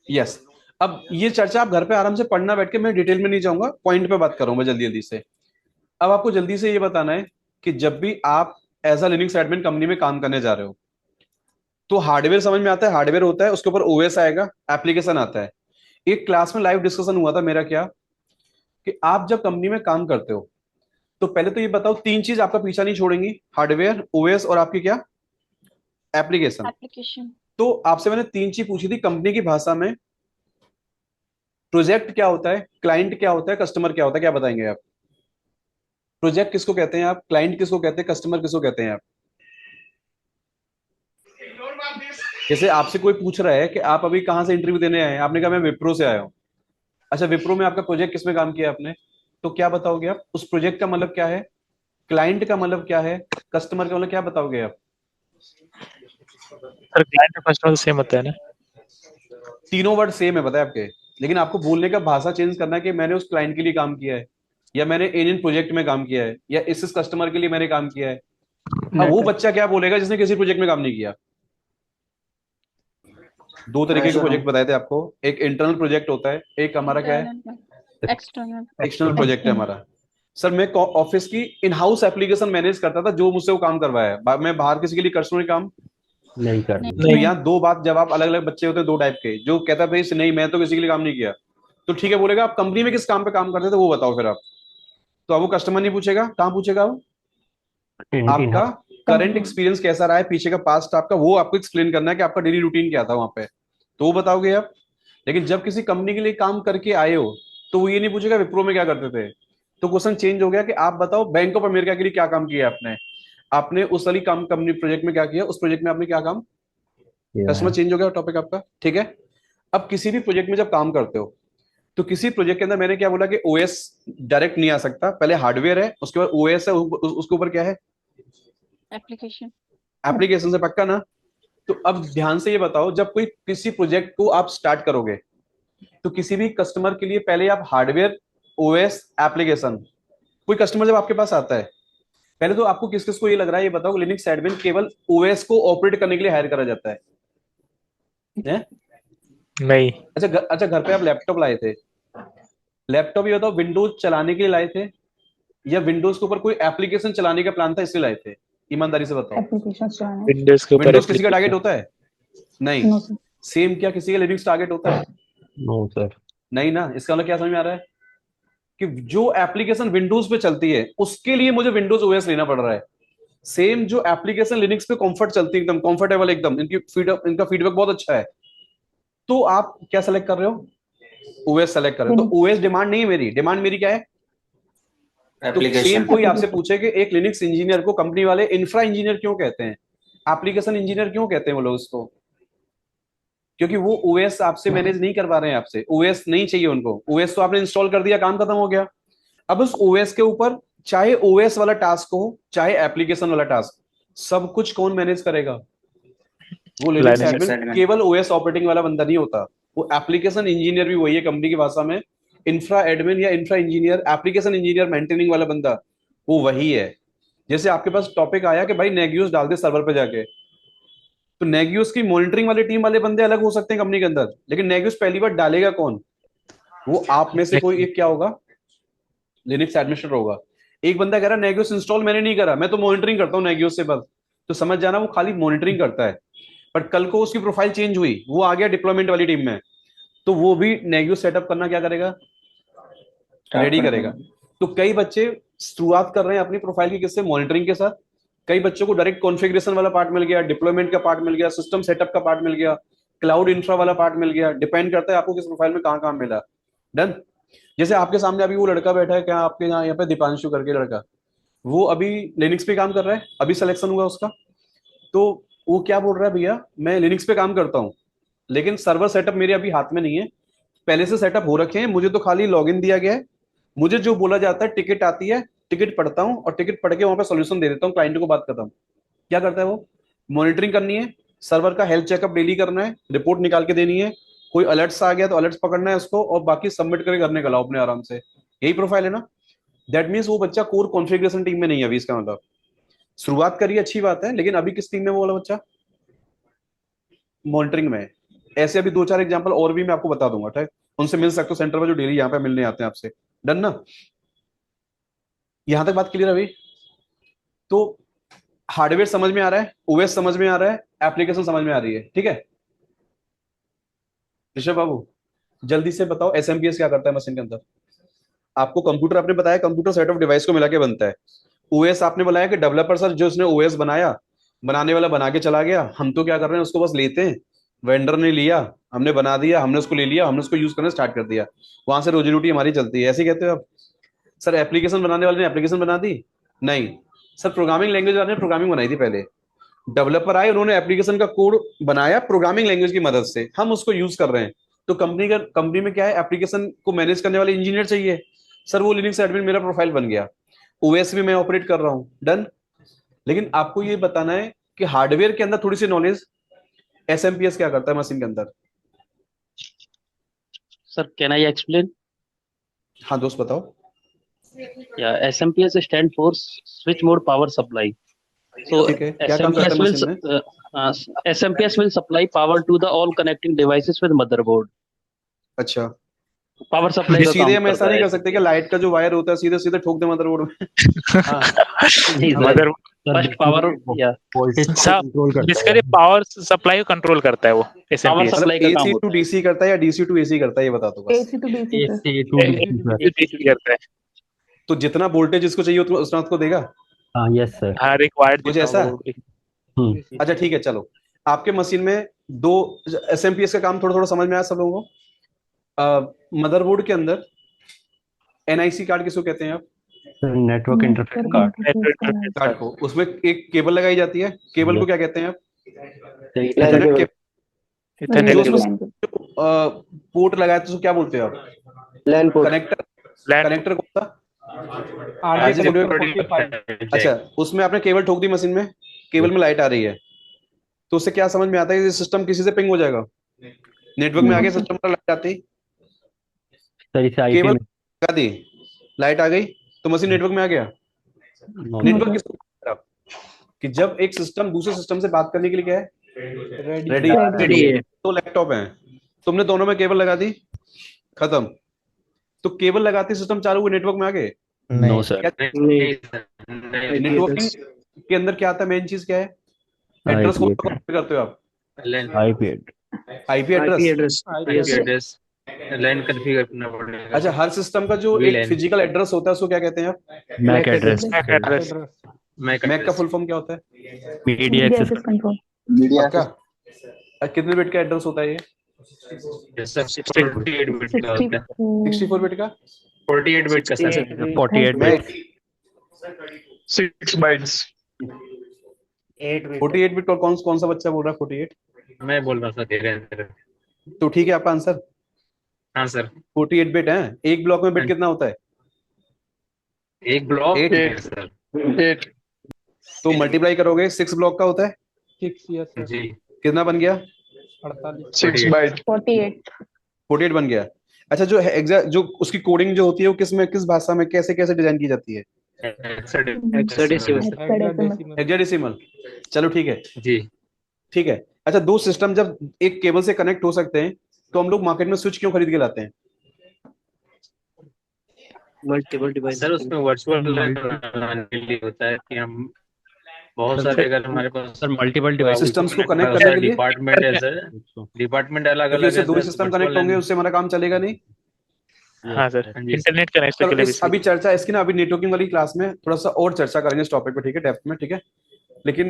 Speaker 1: यस। अब ये चर्चा आप घर पे आराम से पढ़ना बैठ के, मैं डिटेल में नहीं जाऊंगा, पॉइंट पे बात करूंगा जल्दी जल्दी से। अब आपको जल्दी से ये बताना है कि जब भी आप as a Linux admin company में काम करने जा रहे हो तो हार्डवेयर समझ में आता है, हार्डवेयर होता है, उसके ऊपर ओएस आएगा, एप्लीकेशन आता है। एक क्लास में लाइव डिस्कशन हुआ था मेरा, क्या कि आप जब कंपनी में काम करते हो तो पहले तो ये बताओ तीन चीज आपका पीछा नहीं छोड़ेंगी, हार्डवेयर, ओएस और आपकी क्या एप्लीकेशन। तो आपसे मैंने तीन चीज पूछी थी कंपनी की भाषा में, प्रोजेक्ट क्या होता है, क्लाइंट क्या होता है, कस्टमर क्या होता है, क्या बताएंगे आप? प्रोजेक्ट किसको कहते हैं आप, क्लाइंट किसको कहते हैं, कस्टमर किसको कहते हैं आप? जैसे आपसे कोई पूछ रहा है कि आप अभी कहां से इंटरव्यू देने आए हैं, आपने कहा मैं विप्रो से आया हूं। अच्छा, विप्रो में आपका प्रोजेक्ट किसमें काम किया आपने, तो क्या बताओगे आप? उस प्रोजेक्ट का मतलब क्या है, क्लाइंट का मतलब क्या है, कस्टमर का मतलब क्या बताओगे आप?
Speaker 3: सर क्लाइंट और कस्टमर सेम होता है ना?
Speaker 1: तीनों वर्ड सेम है पता है आपके, लेकिन आपको बोलने का भाषा चेंज करना है कि मैंने उस क्लाइंट के लिए काम किया है, या मैंने इन प्रोजेक्ट में काम किया है, या इस कस्टमर के लिए मैंने काम किया है। अब वो बच्चा क्या बोलेगा जिसने किसी प्रोजेक्ट में काम नहीं किया? दो तरीके के प्रोजेक्ट बताए थे आपको, एक इंटरनल प्रोजेक्ट होता है, एक हमारा क्या है एक्सटर्नल प्रोजेक्ट है हमारा। सर मैं ऑफिस की इन हाउस एप्लीकेशन मैनेज करता था, जो मुझसे वो काम करवाया, मैं बाहर किसी के लिए कस्टमर काम
Speaker 2: नहीं करना।
Speaker 1: तो यहाँ दो बात, जब आप अलग अलग बच्चे होते हैं दो टाइप के, जो कहता भाई नहीं मैं तो किसी के लिए काम नहीं किया, तो ठीक है बोलेगा आप कंपनी में किस काम पे काम करते थे वो बताओ फिर आप, तो अब वो कस्टमर नहीं पूछेगा, कहाँ पूछेगा वो, आपका करंट एक्सपीरियंस कैसा रहा है, पीछे का पास्ट आपका, वो आपको एक्सप्लेन करना है कि आपका डेली रूटीन क्या था वहां पे, तो वो बताओगे आप। लेकिन जब किसी कंपनी के लिए काम करके आए हो तो वो ये नहीं पूछेगा विप्रो में क्या करते थे, तो क्वेश्चन चेंज हो गया कि आप बताओ बैंक ऑफ अमेरिका के लिए क्या काम किया आपने, आपने उस वाली काम कंपनी प्रोजेक्ट में क्या किया, उस प्रोजेक्ट में आपने क्या काम, कस्टमर चेंज हो गया टॉपिक आपका, ठीक है। अब किसी भी प्रोजेक्ट में जब काम करते हो तो किसी प्रोजेक्ट के अंदर मैंने क्या बोला कि ओएस डायरेक्ट नहीं आ सकता, पहले हार्डवेयर है, उसके बाद ओएस है, उसके ऊपर क्या है
Speaker 6: एप्लीकेशन।
Speaker 1: एप्लीकेशन से पक्का ना? तो अब ध्यान से ये बताओ, जब कोई किसी प्रोजेक्ट को आप स्टार्ट करोगे तो किसी भी कस्टमर के लिए पहले आप हार्डवेयर, ओएस, एप्लीकेशन, कोई कस्टमर जब आपके पास आता है पहले तो आपको किस किस को ये लग रहा है, ये बताओ, लिनक्स एडमिन केवल ओएस को ऑपरेट करने के लिए हायर करा जाता है?
Speaker 3: नहीं।
Speaker 1: अच्छा घर पे आप लैपटॉप लाए थे, लैपटॉप ये बताओ विंडोज चलाने के लिए लाए थे या विंडोज के ऊपर कोई एप्लीकेशन चलाने का प्लान था इसलिए लाए थे? ईमानदारी से बताओ।
Speaker 6: एप्लीकेशन चलाना।
Speaker 3: विंडोज के ऊपर
Speaker 1: विंडोज किसी का टारगेट होता है? नहीं।
Speaker 6: No sir.
Speaker 1: सेम क्या किसी का लिनक्स टारगेट होता है?
Speaker 2: No sir.
Speaker 1: नहीं ना। इसका मतलब क्या समझ में आ रहा है कि जो एप्लीकेशन विंडोज पे चलती है उसके लिए मुझे विंडोज ओएस लेना पड़ रहा है। सेम जो एप्लीकेशन लिनक्स पे कंफर्ट चलती है, एकदम कंफर्टेबल, एकदम इनका फीडबैक बहुत अच्छा है, तो आप क्या सेलेक्ट कर रहे हो? ओएस सेलेक्ट कर रहे हो। तो ओएस डिमांड नहीं है मेरी, डिमांड मेरी क्या है? तो सेम
Speaker 4: एप्लीकेशन।
Speaker 1: कोई आपसे पूछे कि एक लिनक्स इंजीनियर को कंपनी वाले इंफ्रा इंजीनियर क्यों कहते हैं, एप्लीकेशन इंजीनियर क्यों कहते हैं वो लोग उसको? क्योंकि वो ओएस आपसे मैनेज नहीं करवा रहे हैं, आपसे ओएस नहीं चाहिए उनको। ओएस तो आपने इंस्टॉल कर दिया, काम खत्म हो गया। अब उस ओएस के ऊपर चाहे ओएस वाला टास्क हो चाहे एप्लीकेशन वाला टास्क, सब कुछ कौन मैनेज करेगा? वो लिनक्स एडमिन। केवल ओएस ऑपरेटिंग वाला बंदा नहीं होता, वो एप्लीकेशन इंजीनियर भी वही है कंपनी की भाषा में। इंफ्रा एडमिन या infra engineer, application engineer, maintaining वाला बंदा वो वही है। जैसे आपके पास टॉपिक आया कि भाई नेगियोस डाल दे सर्वर पे जाके, तो नेगियोस की मॉनिटरिंग वाली टीम वाले बंदे अलग हो सकते हैं कंपनी के अंदर, लेकिन नेगियोस पहली बार डालेगा कौन? वो आप में से कोई एक क्या होगा, लिनक्स एडमिनिस्ट्रेटर होगा। एक बंदा कह रहा है नेगियोस इंस्टॉल मैंने नहीं करा, मैं तो मॉनिटरिंग करता हूँ नेगियोस से बस, तो समझ जाना वो खाली मॉनिटरिंग करता है। पर कल को उसकी प्रोफाइल चेंज हुई, वो आ गया डिप्लॉयमेंट वाली टीम में, तो वो भी नेगियोस सेटअप करना क्या करेगा? रेडी करेगा। तो कई बच्चे शुरुआत कर रहे हैं अपनी प्रोफाइल की किससे? मॉनिटरिंग के साथ। कई बच्चों को डायरेक्ट कॉन्फ़िगरेशन वाला पार्ट मिल गया, डिप्लॉयमेंट का पार्ट मिल गया, सिस्टम सेटअप का पार्ट मिल गया, क्लाउड इंफ्रा वाला पार्ट मिल गया। डिपेंड करता है आपको किस प्रोफाइल में कहाँ कहाँ मिला। डन। जैसे आपके सामने अभी वो लड़का बैठा है, क्या आपके यहाँ पे दीपांशु करके लड़का, वो अभी लिनक्स पे काम कर रहा है, अभी सिलेक्शन हुआ उसका, तो वो क्या बोल रहा है, भैया मैं लिनक्स पे काम करता हूँ लेकिन सर्वर सेटअप मेरे अभी हाथ में नहीं है, पहले से सेटअप हो रखे हैं, मुझे तो खाली लॉगिन दिया गया है, मुझे जो बोला जाता है टिकट आती है, टिकट पढ़ता हूँ और टिकट पढ़ के वहां पे सॉल्यूशन दे देता हूँ क्लाइंट को, बात खत्म। क्या करता है वो? मॉनिटरिंग करनी है, सर्वर का हेल्थ चेकअप डेली करना है, रिपोर्ट निकाल के देनी है, कोई अलर्ट्स आ गया तो अलर्ट्स पकड़ना है उसको, और बाकी सबमिट करके घर निकलाओ अपने आराम से। यही प्रोफाइल है ना? दैट मीन्स वो बच्चा कोर कॉन्फ़िगरेशन टीम में नहीं है अभी। इसका मतलब शुरुआत करिए, अच्छी बात है, लेकिन अभी किस टीम में वो वाला बच्चा? मॉनिटरिंग में। ऐसे अभी 2-4 एग्जांपल और भी मैं आपको बता दूंगा, ठीक? उनसे मिल सकते हो सेंटर में जो डेली यहाँ पे मिलने आते हैं आपसे। डन ना? यहां तक बात क्लियर अभी? तो हार्डवेयर समझ में आ रहा है, ओएस समझ में आ रहा है, एप्लीकेशन समझ में आ रही है, ठीक है? ऋषभ बाबू जल्दी से बताओ एसएमपीएस क्या करता है मशीन के अंदर? आपको कंप्यूटर आपने बताया कंप्यूटर सेट ऑफ डिवाइस को मिला के बनता है। ओएस आपने बताया कि डेवलपर सर जो उसने ओएस बनाया, बनाने वाला बना के चला गया, हम तो क्या कर रहे हैं उसको बस लेते हैं, वेंडर ने लिया, हमने बना दिया, हमने उसको ले लिया, हमने उसको यूज करना स्टार्ट कर दिया, वहां से रोजी रोटी हमारी चलती है, ऐसे कहते हो आप? सर एप्लीकेशन बनाने वाले ने एप्लीकेशन बना दी? नहीं सर, प्रोग्रामिंग लैंग्वेज वाले ने प्रोग्रामिंग बनाई थी पहले, डेवलपर आए उन्होंने एप्लीकेशन का कोड बनाया प्रोग्रामिंग लैंग्वेज की मदद से, हम उसको यूज कर रहे हैं। तो कंपनी में क्या है, एप्लीकेशन को मैनेज करने वाले इंजीनियर चाहिए। सर वो लिनक्स एडमिन मेरा प्रोफाइल बन गया, ओएस भी मैं ऑपरेट कर रहा हूं। डन। लेकिन आपको ये बताना है कि हार्डवेयर के अंदर थोड़ी सी नॉलेज, एसएमपीएस क्या करता है मशीन के अंदर?
Speaker 8: Sir can I explain?
Speaker 1: हाँ दोस्त बताओ।
Speaker 8: Yeah, SMPS stand for switch mode power supply. So
Speaker 1: ठीक है, क्या काम करता है मशीन में?
Speaker 8: SMPS will supply power to the all connecting devices with motherboard.
Speaker 1: अच्छा,
Speaker 8: पावर सप्लाई
Speaker 1: ये
Speaker 8: का
Speaker 1: सीधे
Speaker 8: काम
Speaker 1: हम ऐसा
Speaker 8: करता
Speaker 1: नहीं
Speaker 8: है।
Speaker 1: कर सकते कि लाइट का जो वायर होता है सीधे सीधे ठोक दे मदरबोर्ड में? हाँ,
Speaker 8: नहीं सर,
Speaker 3: मदर
Speaker 8: फर्स्ट पावर या
Speaker 2: वोल्टेज को
Speaker 3: सब
Speaker 2: कंट्रोल करता
Speaker 3: बेसिकली पावर सप्लाई को कंट्रोल करता है वो
Speaker 8: पावर
Speaker 3: एसएमपीएस।
Speaker 8: सप्लाई का काम
Speaker 1: एसी
Speaker 8: होता
Speaker 1: टू डीसी करता है या डीसी टू एसी करता है, ये बता दो बस।
Speaker 6: AC to DC sir.
Speaker 2: AC to DC sir.
Speaker 3: करता है।
Speaker 1: तो जितना वोल्टेज इसको चाहिए उतना उसको देगा?
Speaker 2: हाँ यस सर।
Speaker 3: हर रिक्वायर्ड
Speaker 1: कुछ ऐसा? अच्छा ठीक है, चलो आपके मशीन में दो एसएमपीएस का काम थोड़ा थोड़ा समझ में आया सब लोगों को? मदरबोर्ड के अंदर एनआईसी कार्ड किसको कहते हैं आप?
Speaker 2: Network interface card.
Speaker 1: कार्ड को, उसमें एक केबल लगाई जाती है, केबल को क्या कहते हैं आप?
Speaker 3: इथरनेट
Speaker 1: जो उसमें पोर्ट लगाया तो क्या बोलते हैं आप?
Speaker 5: LAN port.
Speaker 1: कनेक्टर कौन सा? अच्छा, उसमें आपने केबल ठोक दी मशीन में, केबल में लाइट आ रही है, तो उससे क्या समझ में आता है कि सिस्टम किसी से पिंग हो जाएगा? नेटवर्क में आ गया सिस्टम पर लाइट आती,
Speaker 2: सर इसे आईपी
Speaker 1: केबल
Speaker 2: में
Speaker 1: लगा दी, लाइट आ गई, तो मशीन नेटवर्क में आ गया।
Speaker 2: नो
Speaker 1: नेटवर्क किसको कहते हैं आप? कि जब एक सिस्टम दूसरे सिस्टम से बात करने के लिए क्या है, रेडी है। तो लैपटॉप है, तुमने दोनों में केबल लगा दी, खत्म। तो केबल लगाते सिस्टम चालू हुए, नेटवर्क में आ गए।
Speaker 2: नो सर
Speaker 1: नेटवर्किंग के अंदर क्या आता है, मेन चीज क्या है? एड्रेस को करते हो आप,
Speaker 2: IP
Speaker 1: IP address.
Speaker 9: Address land configure करना पड़ेगा।
Speaker 1: अच्छा, हर सिस्टम का जो एक
Speaker 9: VLAN
Speaker 1: फिजिकल एड्रेस होता है उसको क्या कहते हैं आप?
Speaker 2: मैक एड्रेस
Speaker 1: मैक का फुल फॉर्म क्या होता है?
Speaker 2: Media access
Speaker 6: control.
Speaker 1: पक्का? कितने बिट का एड्रेस होता है ये?
Speaker 9: 48 बिट का होता है।
Speaker 1: 64 बिट का?
Speaker 9: 48 बिट का सर।
Speaker 2: 48
Speaker 1: Mac
Speaker 5: 6 bytes.
Speaker 1: 48 बिट का कौन सा बच्चा बोल रहा है 48?
Speaker 9: मैं बोल रहा था धीरेन्द्र।
Speaker 1: तो ठीक है, आपका आंसर
Speaker 9: हाँ सर।
Speaker 1: 48 बिट है। एक ब्लॉक में बिट कितना होता है?
Speaker 9: एक ब्लॉक
Speaker 1: 8।
Speaker 9: सर।
Speaker 5: 8.
Speaker 1: तो मल्टीप्लाई करोगे, 6 ब्लॉक का होता है,
Speaker 9: जी
Speaker 1: कितना बन गया?
Speaker 5: 6 bytes.
Speaker 6: 48।
Speaker 1: 48 बन गया। अच्छा, जो एग्जैक्ट जो उसकी कोडिंग जो होती है वो किस भाषा में कैसे कैसे डिजाइन की जाती है? हेक्साडेसिमल। चलो ठीक है,
Speaker 9: जी
Speaker 1: ठीक है। अच्छा, दो सिस्टम जब एक केबल से कनेक्ट हो सकते हैं तो हम लोग मार्केट में स्विच क्यों खरीद के लाते हैं?
Speaker 8: मल्टीपल डिवाइस
Speaker 9: सर, उसमें वर्चुअल लगाने के लिए होता है कि हम बहुत सारे, अगर हमारे पास
Speaker 2: सर मल्टीपल डिवाइस
Speaker 1: सिस्टम्स को कनेक्ट करने के लिए
Speaker 9: डिपार्टमेंट है सर, डिपार्टमेंट अलग
Speaker 1: क्योंकि
Speaker 9: अलग
Speaker 1: उससे
Speaker 9: है
Speaker 1: दो
Speaker 9: सर।
Speaker 1: सिस्टम कनेक्ट होंगे, उससे हमारा काम चलेगा नहीं।
Speaker 3: हाँ सर,
Speaker 9: हाँ जी।
Speaker 3: इंटरनेट कनेक्शन के
Speaker 1: चलो
Speaker 3: लिए
Speaker 1: अभी चर्चा इसकी ना, अभी नेटवर्किंग वाली क्लास में थोड़ा सा और चर्चा करेंगे इस टॉपिक पे, ठीक है, डेप्थ में, ठीक है। लेकिन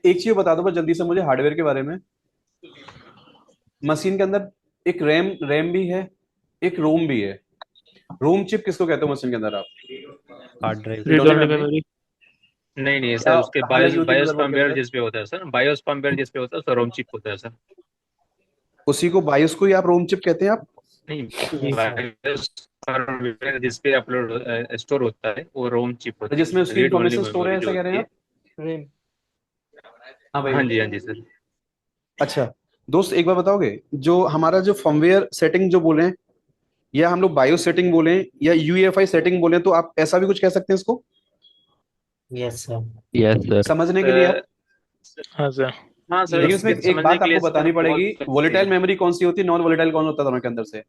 Speaker 1: एक चीज बता दो बस जल्दी से मुझे हार्डवेयर के बारे में। मशीन के अंदर एक रैम भी है, एक रोम भी है। रोम चिप किसको कहते हो मशीन के अंदर आप?
Speaker 2: Hard drive
Speaker 3: read only memory.
Speaker 9: नहीं सर,
Speaker 1: क्या-
Speaker 9: उसके
Speaker 1: कहाँ लगी होती है
Speaker 9: बायोस
Speaker 1: motherboard के
Speaker 9: पंपेयर
Speaker 1: अंदर?
Speaker 9: जिस पे होता है सर, बायोस पंपेयर जिस पे होता है सर, रोम चिप होता है सर।
Speaker 1: उसी को बायोस को ही आप रोम चिप कहते हैं आप?
Speaker 9: नहीं, बायोस पंपेयर जिस पे अपलोड स्टोर होता है वो रोम चिप होता है,
Speaker 1: जिसमें उसकी
Speaker 9: रीड ओनली
Speaker 1: इंफॉर्मेशन स्टोर है,
Speaker 9: मेमोरी
Speaker 1: ऐसा कह रहे हैं आप? हाँ भाई।
Speaker 9: हाँ जी सर।
Speaker 1: अच्छा दोस्त, एक बार बताओगे, जो हमारा जो फर्मवेयर सेटिंग जो बोले, या हम लोग बायोस सेटिंग बोले, या यूएफआई सेटिंग बोले, तो आप ऐसा भी कुछ कह सकते हैं इसको
Speaker 8: यस सर
Speaker 2: यस सर
Speaker 1: समझने के लिए आप?
Speaker 3: हाँ सर।
Speaker 9: हाँ सर,
Speaker 1: लेकिन इसमें एक
Speaker 9: समझने
Speaker 1: बात
Speaker 9: के लिए
Speaker 1: आपको बतानी
Speaker 9: सर
Speaker 1: पड़ेगी,
Speaker 9: बहुत-
Speaker 1: वोलेटाइल मेमोरी कौन सी होती है, नॉन वोलेटाइल कौन होता है दोनों के अंदर से?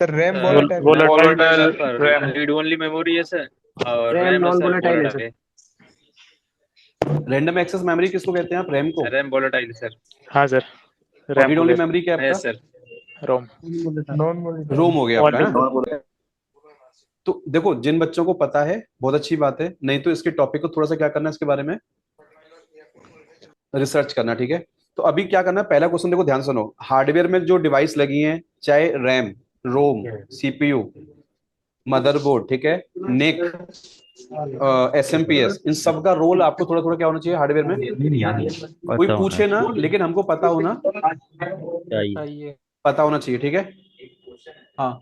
Speaker 5: Sir RAM
Speaker 9: volatile
Speaker 5: volatile RAM.
Speaker 9: Read only memory है सर, और
Speaker 8: RAM
Speaker 9: RAM
Speaker 8: non
Speaker 9: sir
Speaker 8: volatile है
Speaker 9: volatile
Speaker 1: रैंडम एक्सेस मेमोरी किसको कहते हैं आप? रैम को।
Speaker 9: है। रैम volatile सर
Speaker 3: हाँ सर,
Speaker 1: रीड ओनली मेमोरी क्या है
Speaker 9: है
Speaker 1: आपका?
Speaker 9: सर।
Speaker 3: रोम।
Speaker 5: Non volatile.
Speaker 1: रोम हो गया आपका,
Speaker 3: One
Speaker 1: हाँ? तो देखो, जिन बच्चों को पता है बहुत अच्छी बात है, नहीं तो इसके टॉपिक को थोड़ा सा क्या करना है, इसके बारे में रिसर्च करना, ठीक है। तो अभी क्या करना है, पहला क्वेश्चन देखो, ध्यान सुनो। हार्डवेयर में जो डिवाइस लगी हैं, चाहे रैम, रोम, सीपीयू, मदरबोर्ड, ठीक है, नेक, एसएमपीएस, इन सब का रोल आपको थोड़ा थोड़ा क्या होना चाहिए हार्डवेयर में? कोई
Speaker 2: पता
Speaker 1: पूछे ना, लेकिन हमको पता होना
Speaker 2: चाहिए।
Speaker 1: पता होना चाहिए, ठीक है। हाँ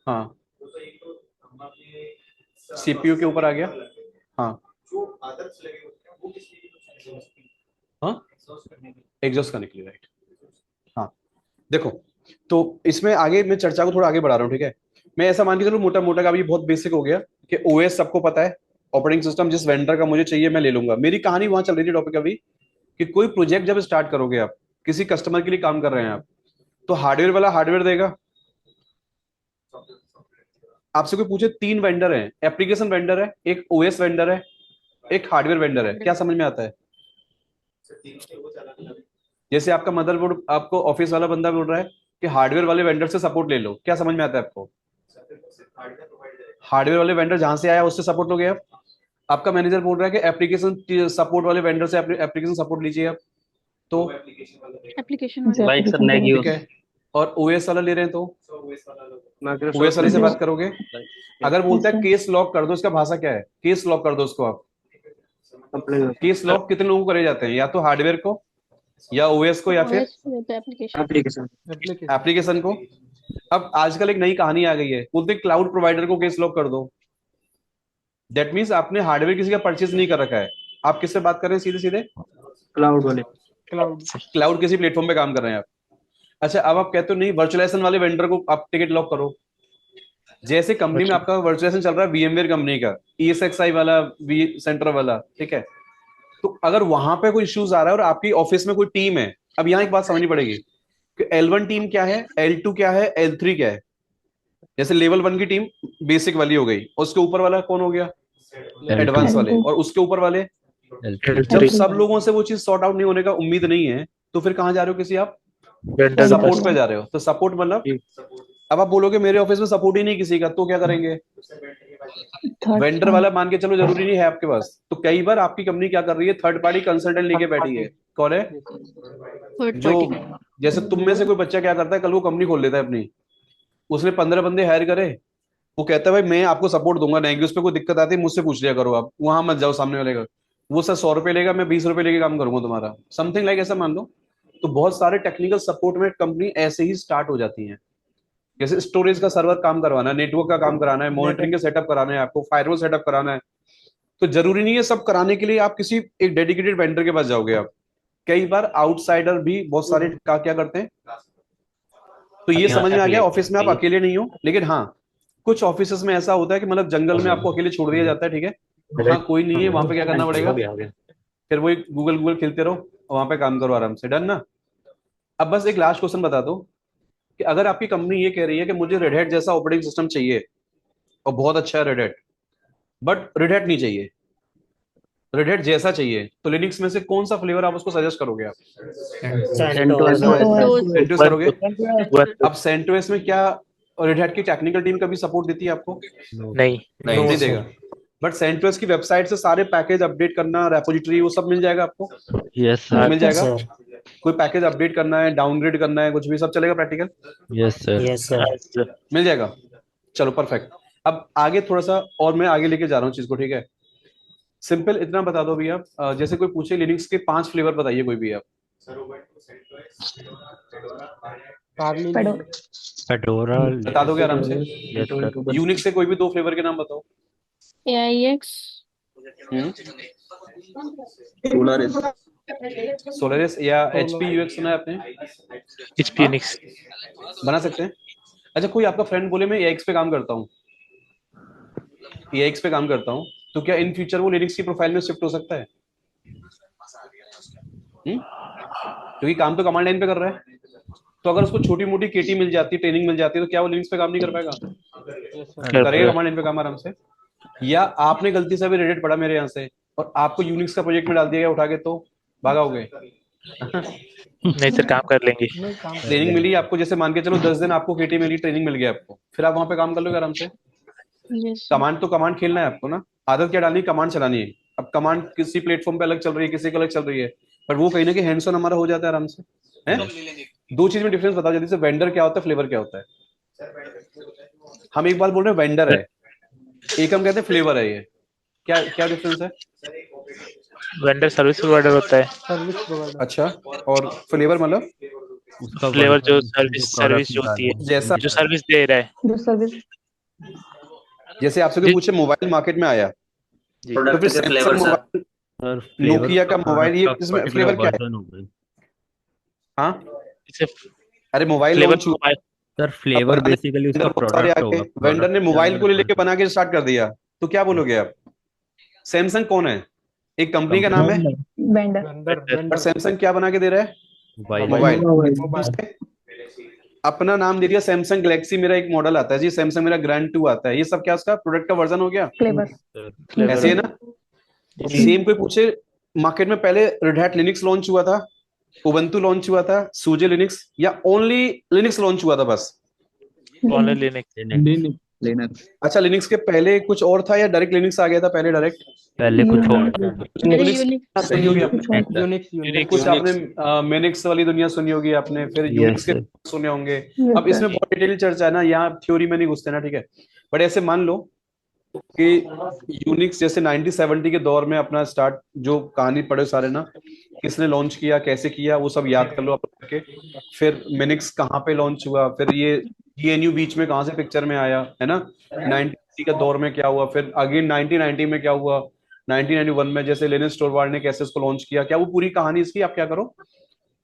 Speaker 1: हाँ, सीपीयू के ऊपर आ गया। हाँ हाँ, एग्जॉस्ट करने के लिए, राइट। हाँ देखो, तो इसमें आगे मैं चर्चा को थोड़ा आगे बढ़ा रहा हूँ, ठीक है। मैं ऐसा मान के चलूं, मोटा मोटा का भी बहुत बेसिक हो गया कि ओएस सबको पता है, ऑपरेटिंग सिस्टम जिस वेंडर का मुझे चाहिए मैं ले लूंगा। मेरी कहानी वहां चल रही थी टॉपिक अभी, कि कोई प्रोजेक्ट जब स्टार्ट करोगे आप, किसी कस्टमर के लिए काम कर रहे हैं आप, तो हार्डवेयर वाला हार्डवेयर देगा। आपसे कोई पूछे, 3 वेंडर हैं, एप्लीकेशन वेंडर है, एक ओएस वेंडर है, एक हार्डवेयर वेंडर है, क्या समझ में आता है? जैसे आपका मदरबोर्ड, आपको ऑफिस वाला बंदा बोल रहा है कि हार्डवेयर वाले वेंडर से सपोर्ट ले लो, क्या समझ में आता है आपको? हार्डवेयर वाले वेंडर जहां से आया उससे सपोर्ट लोगे आप। आपका मैनेजर बोल रहा है कि एप्लीकेशन सपोर्ट वाले वेंडर से एप्लीकेशन सपोर्ट लीजिए आप, तो
Speaker 6: एप्लीकेशन
Speaker 8: लाइक सर नेगियो
Speaker 1: ठीक है। और ओएस वाला ले रहे हैं तो ओएस वाले से बात करोगे। अगर बोलता है केस लॉक कर दो, इसका भाषा क्या है? केस लॉक कर दो उसको आप। केस लॉक कितने लोगों को करे जाते हैं? या तो हार्डवेयर को, या ओएस को, या फिर
Speaker 8: एप्लीकेशन
Speaker 1: एप्लीकेशन को। अब आजकल एक नई कहानी आ गई है, बोलते क्लाउड प्रोवाइडर को केस लॉक कर दो। दैट मीन्स आपने हार्डवेयर किसी का परचेज नहीं कर रखा है, आप किससे बात कर रहे हैं? सीधे सीधे
Speaker 8: क्लाउड वाले।
Speaker 1: क्लाउड किसी प्लेटफॉर्म पे काम कर रहे हैं आप। अच्छा, अब आप कहते हो नहीं, वर्चुअलाइजेशन वाले वेंडर को आप टिकट लॉक करो। जैसे कंपनी में आपका वर्चुअलाइजेशन चल रहा है VMware कंपनी का, ESXi वाला, वी सेंटर वाला, ठीक है, तो अगर वहां पे कोई इश्यूज आ रहा है और आपकी ऑफिस में कोई टीम है, अब यहाँ एक बात समझनी पड़ेगी कि L1 टीम क्या है, L2 क्या है, L3 क्या है। जैसे लेवल 1 की टीम बेसिक वाली हो गई, उसके ऊपर वाला कौन हो गया? एडवांस वाले, और उसके ऊपर वाले। जब सब लोगों से वो चीज सॉर्ट आउट नहीं होने का उम्मीद नहीं है, तो फिर कहाँ जा रहे हो? किसी आप सपोर्ट पे जा रहे हो। तो सपोर्ट मतलब, अब आप बोलोगे मेरे ऑफिस में सपोर्ट ही नहीं किसी का, तो क्या करेंगे? वेंडर वाला मान के चलो, जरूरी नहीं है आपके पास। तो कई बार आपकी कंपनी क्या कर रही है, थर्ड पार्टी कंसल्टेंट लेके बैठी है। कौन है? जो जैसे तुम में से कोई बच्चा क्या करता है, कल वो कंपनी खोल लेता है अपनी, उसने 15 बंदे हायर करे, वो कहता है भाई मैं आपको सपोर्ट दूंगा, नहीं उस पर कोई दिक्कत आती है मुझसे पूछ लिया करो, आप वहां मत जाओ सामने वाले का, वो सर 100 रुपए लेगा, मैं 20 रुपए लेके काम करूंगा तुम्हारा, समथिंग लाइक ऐसा मान लो। तो बहुत सारे टेक्निकल सपोर्ट में कंपनी ऐसे ही स्टार्ट हो जाती है। जैसे स्टोरेज का सर्वर काम करवाना है, नेटवर्क का काम कराना है, मॉनिटरिंग का सेटअप कराना है, आपको फायरवॉल सेटअप कराना है, तो जरूरी नहीं है सब कराने के लिए आप किसी एक डेडिकेटेड वेंडर के पास जाओगे। आप कई बार आउटसाइडर भी बहुत सारे क्या करते हैं। तो ये समझ में आ गया, ऑफिस में आप अकेले नहीं हो। लेकिन हाँ, कुछ ऑफिस में ऐसा होता है कि मतलब जंगल में आपको अकेले छोड़ दिया जाता है, ठीक है, वहां कोई नहीं है, वहां पे क्या करना पड़ेगा? फिर वही गूगल खेलते रहो, वहां पे काम करो आराम से। डन ना? अब बस एक लास्ट क्वेश्चन बता दो कि अगर आपकी कंपनी ये कह रही है कि मुझे रेड हैट जैसा ऑपरेटिंग सिस्टम चाहिए और बहुत अच्छा है red hat, but red hat नहीं चाहिए, रेड हैट जैसा चाहिए, तो लिनक्स में से कौन सा फ्लेवर आप उसको सजेस्ट करोगे? आप सेंटोस करोगे? अब सेंटोस में क्या रेड हैट की टेक्निकल टीम कभी सपोर्ट देती है आपको? नहीं देगा। बट सेंटोस की वेबसाइट से सारे पैकेज अपडेट करना, रेपोजिटरी, वो सब मिल जाएगा आपको?
Speaker 2: Yes sir.
Speaker 1: मिल जाएगा। कोई पैकेज अपडेट करना है, डाउनग्रेड करना है, कुछ भी, सब चलेगा प्रैक्टिकल?
Speaker 2: Yes sir.
Speaker 1: मिल जाएगा। चलो परफेक्ट। अब आगे थोड़ा सा और मैं आगे लेके जा रहा हूँ चीज को, ठीक है। सिंपल इतना बता दो भैया, जैसे कोई पूछे लिनक्स के 5 फ्लेवर बताइए कोई भी आप।
Speaker 2: फेडोरा
Speaker 1: बता दोगे आराम से?
Speaker 2: Yes sir.
Speaker 1: यूनिक्स से कोई भी 2 फ्लेवर के नाम बताओ।
Speaker 6: AIX,
Speaker 1: सोलारिस या HP UX सुना है आपने?
Speaker 3: HP Unix
Speaker 1: बना सकते हैं। अच्छा, कोई आपका फ्रेंड बोले मैं AIX पे काम करता हूँ, AIX पे काम करता हूँ, तो क्या इन फ्यूचर वो लिनक्स की प्रोफाइल में शिफ्ट हो सकता है? क्योंकि काम तो कमांड लाइन पे कर रहा है। तो अगर उसको छोटी मोटी KT मिल जाती है, ट्रेनिंग मिल जाती है, तो क्या वो लिनक्स पे काम नहीं कर पाएगा? करेगा कमांड लाइन पे काम आराम से। या आपने गलती से भी रेडिट पढ़ा मेरे यहाँ से और आपको यूनिक्स का प्रोजेक्ट में डाल दिया गया उठा के, तो भागाओगे?
Speaker 3: नहीं सर, काम कर लेंगे।
Speaker 1: ट्रेनिंग मिली आपको, जैसे मान के चलो 10 दिन आपको KT मिली, ट्रेनिंग मिल गया आपको, फिर आप वहां पे काम कर लोगे आराम से। कमांड तो कमांड खेलना है आपको ना, आदत क्या डालनी, कमांड चलानी है। अब कमांड किसी प्लेटफॉर्म पे अलग चल रही है, किसी को अलग चल रही है, पर वो कहीं ना कहीं हैंड्स ऑन हमारा हो जाता है आराम से, है। 2 चीज में डिफरेंस बताओ जल्दी से, वेंडर क्या होता है, फ्लेवर क्या होता है? हम एक बार बोल रहे हैं वेंडर है, एक हम कहते हैं फ्लेवर है, ये क्या क्या डिफरेंस है?
Speaker 3: वेंडर सर्विस प्रोवाइडर होता है।
Speaker 1: अच्छा, और फ्लेवर मतलब?
Speaker 3: फ्लेवर जो सर्विस जो होती है,
Speaker 1: जैसा
Speaker 3: जो सर्विस दे रहा है,
Speaker 6: जो सर्विस।
Speaker 1: जैसे आपसे कोई पूछे मोबाइल मार्केट में आया, तो फिर सैमसंग मोबाइल, नोकिया का मोबाइल, ये इसमें फ्लेवर क्या है? हाँ, अरे मोबाइल लॉन्च हुआ
Speaker 2: सर, फ्लेवर बेसिकली उसका प्रोडक्ट होगा।
Speaker 1: वेंडर ने मोबाइल को लेके बना के स्टार्ट कर दिया, तो क्या बोलोगे आप? सैमसंग कौन है? एक कंपनी का नाम है
Speaker 6: वेंडर।
Speaker 1: पर सैमसंग क्या बना के दे रहा है? मोबाइल। अपना नाम दे दिया सैमसंग गैलेक्सी, मेरा एक मॉडल आता है जी, सैमसंग मेरा ग्रैंड 2 आता है, ये सब क्या उसका प्रोडक्ट का वर्जन हो गया?
Speaker 6: फ्लेवर।
Speaker 1: ऐसे है ना। सेम कोई पूछे मार्केट में पहले रेड हैट लिनक्स लॉन्च हुआ था, उबंटू लॉन्च हुआ था, सूजे लिनक्स, या ओनली लिनक्स लॉन्च हुआ था बस?
Speaker 3: Only Linux.
Speaker 1: अच्छा, लिनक्स के पहले कुछ और था या डायरेक्ट लिनक्स आ गया था पहले डायरेक्ट?
Speaker 2: पहले कुछ और था।
Speaker 1: सही हो गया। कुछ आपने मिनिक्स वाली दुनिया सुनी होगी आपने, फिर यूनिक्स के सुने होंगे। अब इसमें बहुत डिटेल चर्चा है ना, यहाँ थ्योरी में नहीं घुसते ना, ठीक है। बट ऐसे मान लो कि यूनिक्स जैसे 1970 के दौर में अपना स्टार्ट, जो कहानी पढ़े सारे ना, किसने लॉन्च किया, कैसे किया, वो सब याद कर लो आप के। फिर मिनिक्स कहाँ पे लॉन्च हुआ, फिर ये GNU बीच में कहाँ से पिक्चर में आया, है ना, 1980 का दौर में क्या हुआ, फिर अगेन 1990 में क्या हुआ, 1991 में जैसे लिनस टोरवाल्ड ने कैसे इसको लॉन्च किया, क्या वो पूरी कहानी इसकी आप क्या करो,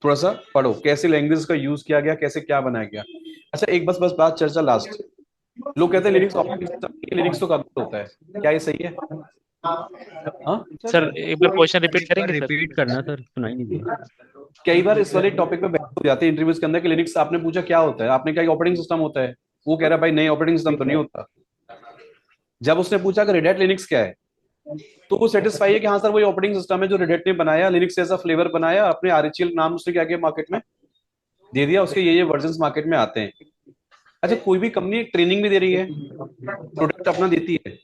Speaker 1: थोड़ा सा पढ़ो कैसे लैंग्वेज का यूज किया गया, कैसे क्या बनाया गया। अच्छा एक बस बस बात चर्चा लास्ट, लोग कहते हैं लिनक्स ऑपरेटिंग सिस्टम, लिनक्स तो कर्नल होता है, क्या ये सही है? हाँ
Speaker 3: सर एक बार क्वेश्चन रिपीट करेंगे सर?
Speaker 2: रिपीट करना सर, सुनाई नहीं दिया।
Speaker 1: कई बार इस वाले टॉपिक पे बहस हो जाती है इंटरव्यूज के अंदर कि लिनक्स, आपने पूछा क्या होता है, आपने कहा ऑपरेटिंग सिस्टम होता है, वो कह रहा है भाई नहीं ऑपरेटिंग सिस्टम तो नहीं होता। जब उसने पूछा कि रेड हैट लिनक्स क्या है, तो वो सेटिस्फाई है कि हाँ सर वही ऑपरेटिंग सिस्टम है जो रेड हैट ने बनाया, लिनक्स जैसा फ्लेवर बनाया, अपने RHEL नाम उसने क्या किया मार्केट में दे दिया, उसके ये वर्जन मार्केट में आते हैं। अच्छा कोई भी कंपनी ट्रेनिंग भी दे रही है, प्रोडक्ट अपना देती है,